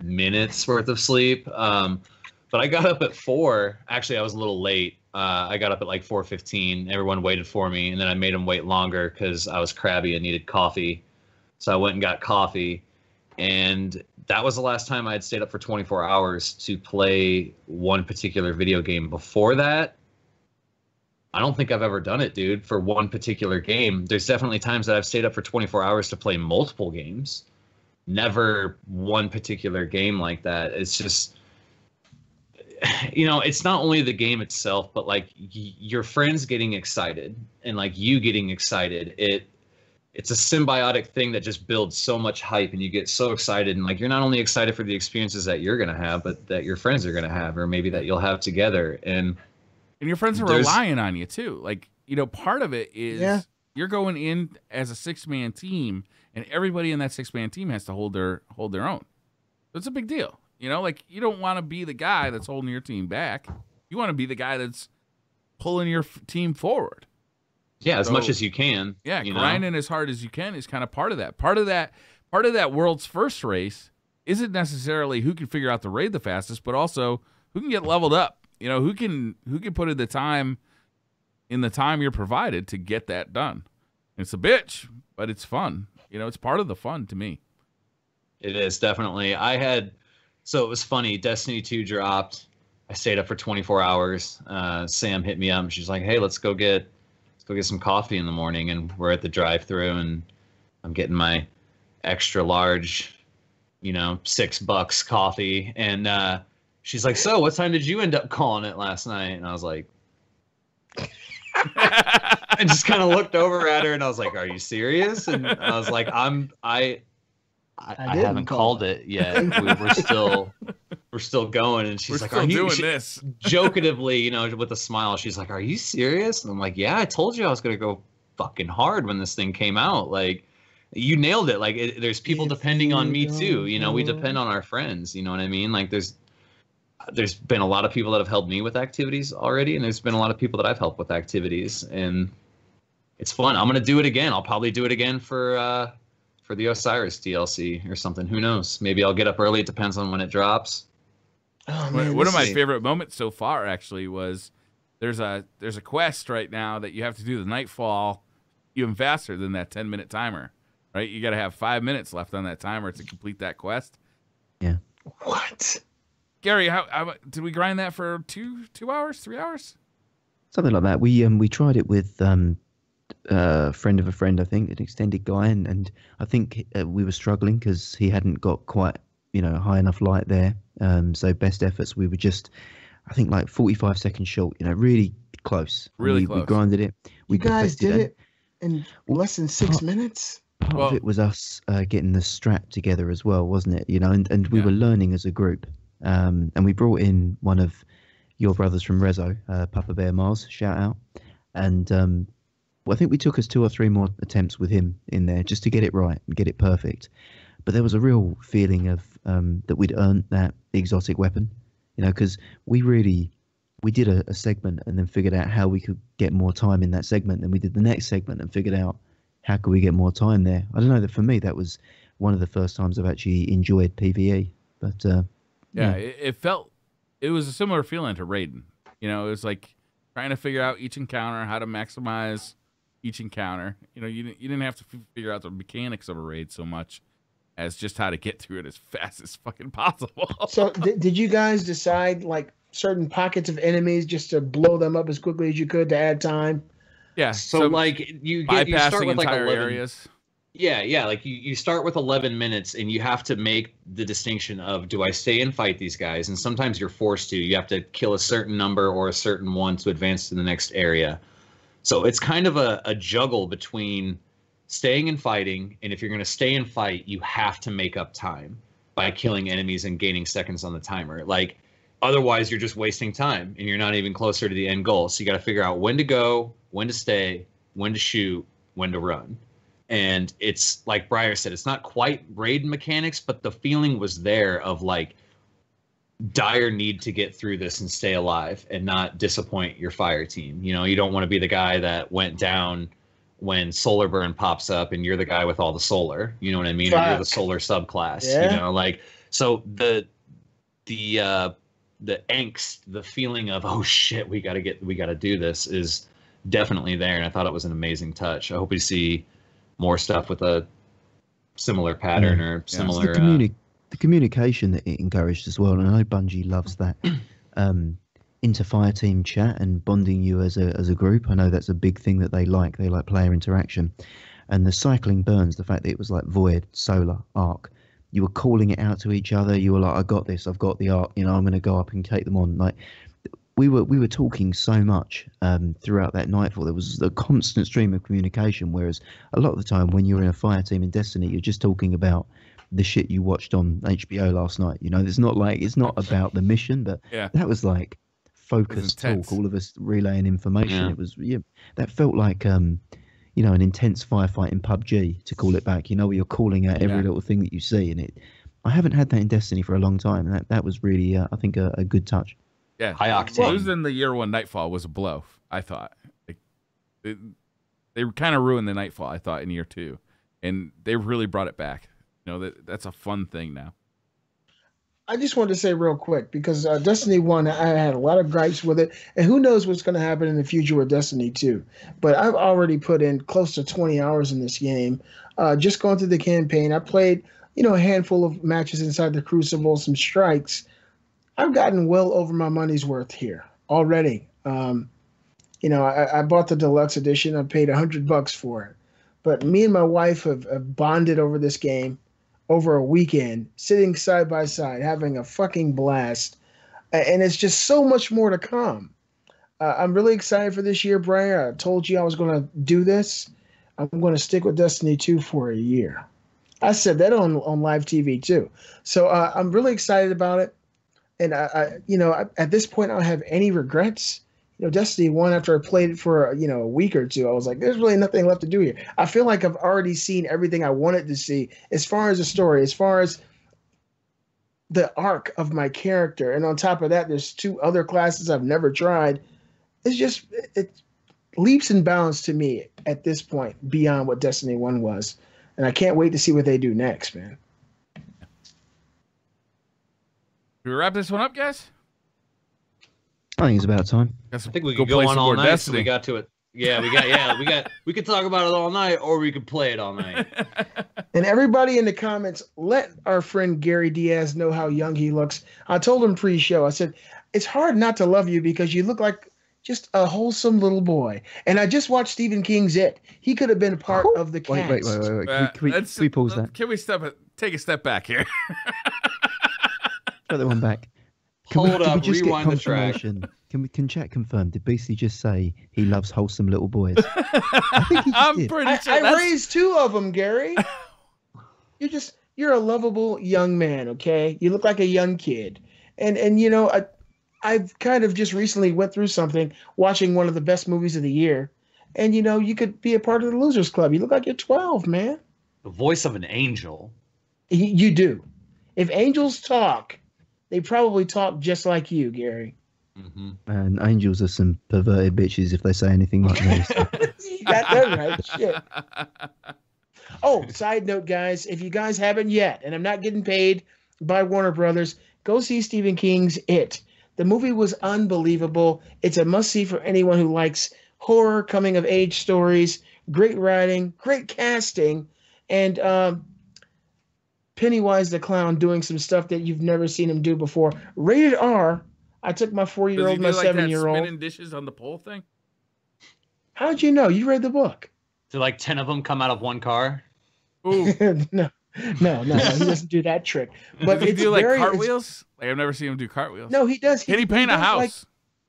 minutes worth of sleep. But I got up at 4. Actually, I was a little late. I got up at like 4:15. Everyone waited for me, and then I made them wait longer because I was crabby and needed coffee. So I went and got coffee, and that was the last time I had stayed up for 24 hours to play one particular video game. Before that, I don't think I've ever done it, dude, for one particular game. There's definitely times that I've stayed up for 24 hours to play multiple games. Never one particular game like that. It's just, it's not only the game itself, but like your friends getting excited and like you getting excited. It's a symbiotic thing that just builds so much hype, and you get so excited, and like you're not only excited for the experiences that you're going to have, but that your friends are going to have, or maybe that you'll have together. And your friends are relying on you too. Like, part of it is you're going in as a 6-man team, and everybody in that 6-man team has to hold their own. So it's a big deal. Like you don't want to be the guy that's holding your team back. You want to be the guy that's pulling your team forward. Yeah, as much as you can. Yeah, grinding as hard as you can is kind of part of that. Part of that world's first race isn't necessarily who can figure out the raid the fastest, but also who can get leveled up. Who can put in the time you're provided to get that done. It's a bitch, but it's fun. It's part of the fun to me. It is, definitely. So it was funny. Destiny 2 dropped. I stayed up for 24 hours. Sam hit me up, and she's like, "Hey, let's go get some coffee in the morning." And we're at the drive-thru, and I'm getting my extra large, $6 coffee. And she's like, "So what time did you end up calling it last night?" And I was like, I just kind of looked over at her, and I was like, "Are you serious?" And I was like, I haven't called it yet. We're still going." And she's like, "Are you doing this?" Jokatively, with a smile, she's like, "Are you serious?" And I'm like, "Yeah, I told you I was gonna go fucking hard when this thing came out. Like, you nailed it. Like, there's people depending on me too. We depend on our friends. You know what I mean? Like, there's been a lot of people that have helped me with activities already, and there's been a lot of people that I've helped with activities, and it's fun. I'm gonna do it again. I'll probably do it again for the Osiris DLC or something. Who knows? Maybe I'll get up early. It depends on when it drops. Oh, man, one of my favorite moments so far actually was there's a quest right now that you have to do the Nightfall even faster than that 10-minute timer, right? You got to have 5 minutes left on that timer to complete that quest. Yeah. What? Gary, how did we grind that for 2 hours, 3 hours? Something like that. We tried it with a friend of a friend, I think, an extended guy, and I think we were struggling because he hadn't got quite high enough light there. So best efforts, we were just, I think, like 45 seconds short. Really close. Really close. We grinded it. You guys did it in less than 6 minutes. Part of it was us getting the strap together as well, wasn't it? And we were learning as a group. And we brought in one of your brothers from Rezo, Papa Bear Mars, shout out. And I think we took us 2 or 3 more attempts with him in there just to get it right and get it perfect. But there was a real feeling of that we'd earned that exotic weapon, because we did a segment and then figured out how we could get more time in that segment. And we did the next segment and figured out how could we get more time there. I don't know, that for me, that was one of the first times I've actually enjoyed PvE. But it was a similar feeling to Raiden. It was like trying to figure out each encounter, how to maximize each encounter. You didn't have to figure out the mechanics of a raid so much as just how to get through it as fast as fucking possible. So did you guys decide like certain pockets of enemies just to blow them up as quickly as you could to add time? Yeah. So like you start with like entire 11 areas. Yeah. Like you start with 11 minutes, and you have to make the distinction of, do I stay and fight these guys? And sometimes you're forced to. You have to kill a certain number or a certain one to advance to the next area. So it's kind of a juggle between staying and fighting, and if you're going to stay and fight, you have to make up time by killing enemies and gaining seconds on the timer. Like, Otherwise, you're just wasting time, and you're not even closer to the end goal. So you got to figure out when to go, when to stay, when to shoot, when to run. And it's like Briar said, it's not quite raid mechanics, but the feeling was there of like dire need to get through this and stay alive and not disappoint your fire team. You know, you don't want to be the guy that went down when solar burn pops up and you're the guy with all the solar. You know what I mean? Or you're the solar subclass. Yeah. You know, like, so the angst, the feeling of, oh shit, we gotta do this is definitely there. And I thought it was an amazing touch. I hope we see more stuff with a similar pattern or similar. The communication that it encouraged as well, and I know Bungie loves that inter-fire team chat and bonding you as a group. I know that's a big thing that they like. They like player interaction, and the cycling burns. The fact that it was like Void, Solar, Arc. You were calling it out to each other. You were like, "I got this. I've got the Arc. You know, I'm going to go up and take them on." Like we were talking so much throughout that nightfall. There was a constant stream of communication. Whereas a lot of the time, when you're in a fire team in Destiny, you're just talking about the shit you watched on HBO last night. You know, it's not about the mission, but that was like focused talk, all of us relaying information. It was that felt like you know, an intense firefight in PUBG, to call it back. You know, where you're calling out every little thing that you see, and I haven't had that in Destiny for a long time, and that was really I think a good touch. Yeah, high octane. Losing the year one Nightfall was a blow. I thought they kind of ruined the Nightfall. I thought in year 2, and they really brought it back. You know, that's a fun thing now. I just wanted to say real quick, because Destiny 1, I had a lot of gripes with it, and who knows what's going to happen in the future with Destiny 2. But I've already put in close to 20 hours in this game, just going through the campaign. I played, you know, a handful of matches inside the Crucible, some strikes. I've gotten well over my money's worth here already. You know, I bought the deluxe edition. I paid $100 for it. But me and my wife have bonded over this game over a weekend, sitting side by side, having a fucking blast. And it's just so much more to come. I'm really excited for this year, Briar. I told you I was going to do this. I'm going to stick with Destiny 2 for a year. I said that on live TV too. So I'm really excited about it. And you know, at this point, I don't have any regrets. You know, Destiny 1, after I played it for, you know, a week or two, I was like, there's really nothing left to do here. I feel like I've already seen everything I wanted to see as far as the story, as far as the arc of my character. And on top of that, there's 2 other classes I've never tried. It leaps and bounds to me at this point beyond what Destiny 1 was. And I can't wait to see what they do next, man. Should we wrap this one up, guys? I think it's about time. I think we could go on all night. So we got to it. Yeah, we could talk about it all night, or we could play it all night. And everybody in the comments, let our friend Gary Diaz know how young he looks. I told him pre-show, I said, it's hard not to love you because you look like just a wholesome little boy. And I just watched Stephen King's It. He could have been a part of the cast. Wait. Can we pause that? Can we take a step back here? Put that one back. Hold up, rewind the track. Can chat confirm? Did Beastie just say he loves wholesome little boys? I think he just did. Pretty sure I raised 2 of them, Gary. You're a lovable young man, okay? You look like a young kid. And you know, I've kind of just recently went through something watching one of the best movies of the year. And you know, you could be a part of the Losers Club. You look like you're 12, man. The voice of an angel. You do. If angels talk, they probably talk just like you, Gary. Mm-hmm. And angels are some perverted bitches if they say anything like this. You got that right. Shit. Oh, side note, guys, if you guys haven't yet, and I'm not getting paid by Warner Brothers, go see Stephen King's It. The movie was unbelievable. It's a must-see for anyone who likes horror, coming-of-age stories, great writing, great casting, and Pennywise the Clown doing some stuff that you've never seen him do before. Rated R. I took my 4-year-old, my 7-year-old. Spinning dishes on the pole thing? How'd you know? You read the book. Do like 10 of them come out of one car? Ooh. No. He doesn't do that trick. But does he do like cartwheels? Like I've never seen him do cartwheels. No, he does. Can he paint a house?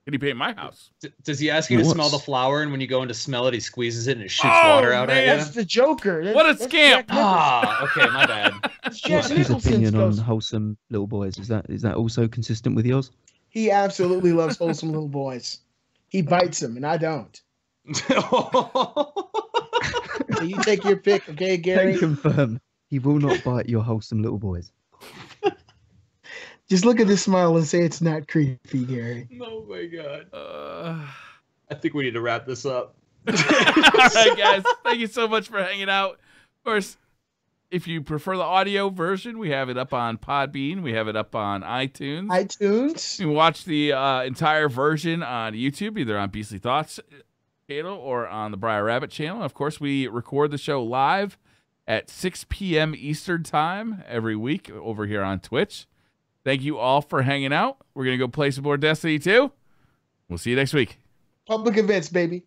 Can he paint my house? Does he ask you to smell the flower, and when you go in to smell it, he squeezes it and it shoots water out at you? That's the Joker. What a scamp! Okay, my bad. What's his opinion on wholesome little boys? Is that also consistent with yours? He absolutely loves wholesome little boys. He bites them, and I don't. So you take your pick, okay, Gary? Can confirm he will not bite your wholesome little boys. Just look at this smile and say it's not creepy, Gary. Oh my god. I think we need to wrap this up. All right, guys. Thank you so much for hanging out. Of course, if you prefer the audio version, we have it up on Podbean. We have it up on iTunes. You can watch the entire version on YouTube, either on Beastly Thoughts channel or on the Briar Rabbit channel. Of course, we record the show live at 6 p.m. Eastern Time every week over here on Twitch. Thank you all for hanging out. We're going to go play some more Destiny 2. We'll see you next week. Public events, baby.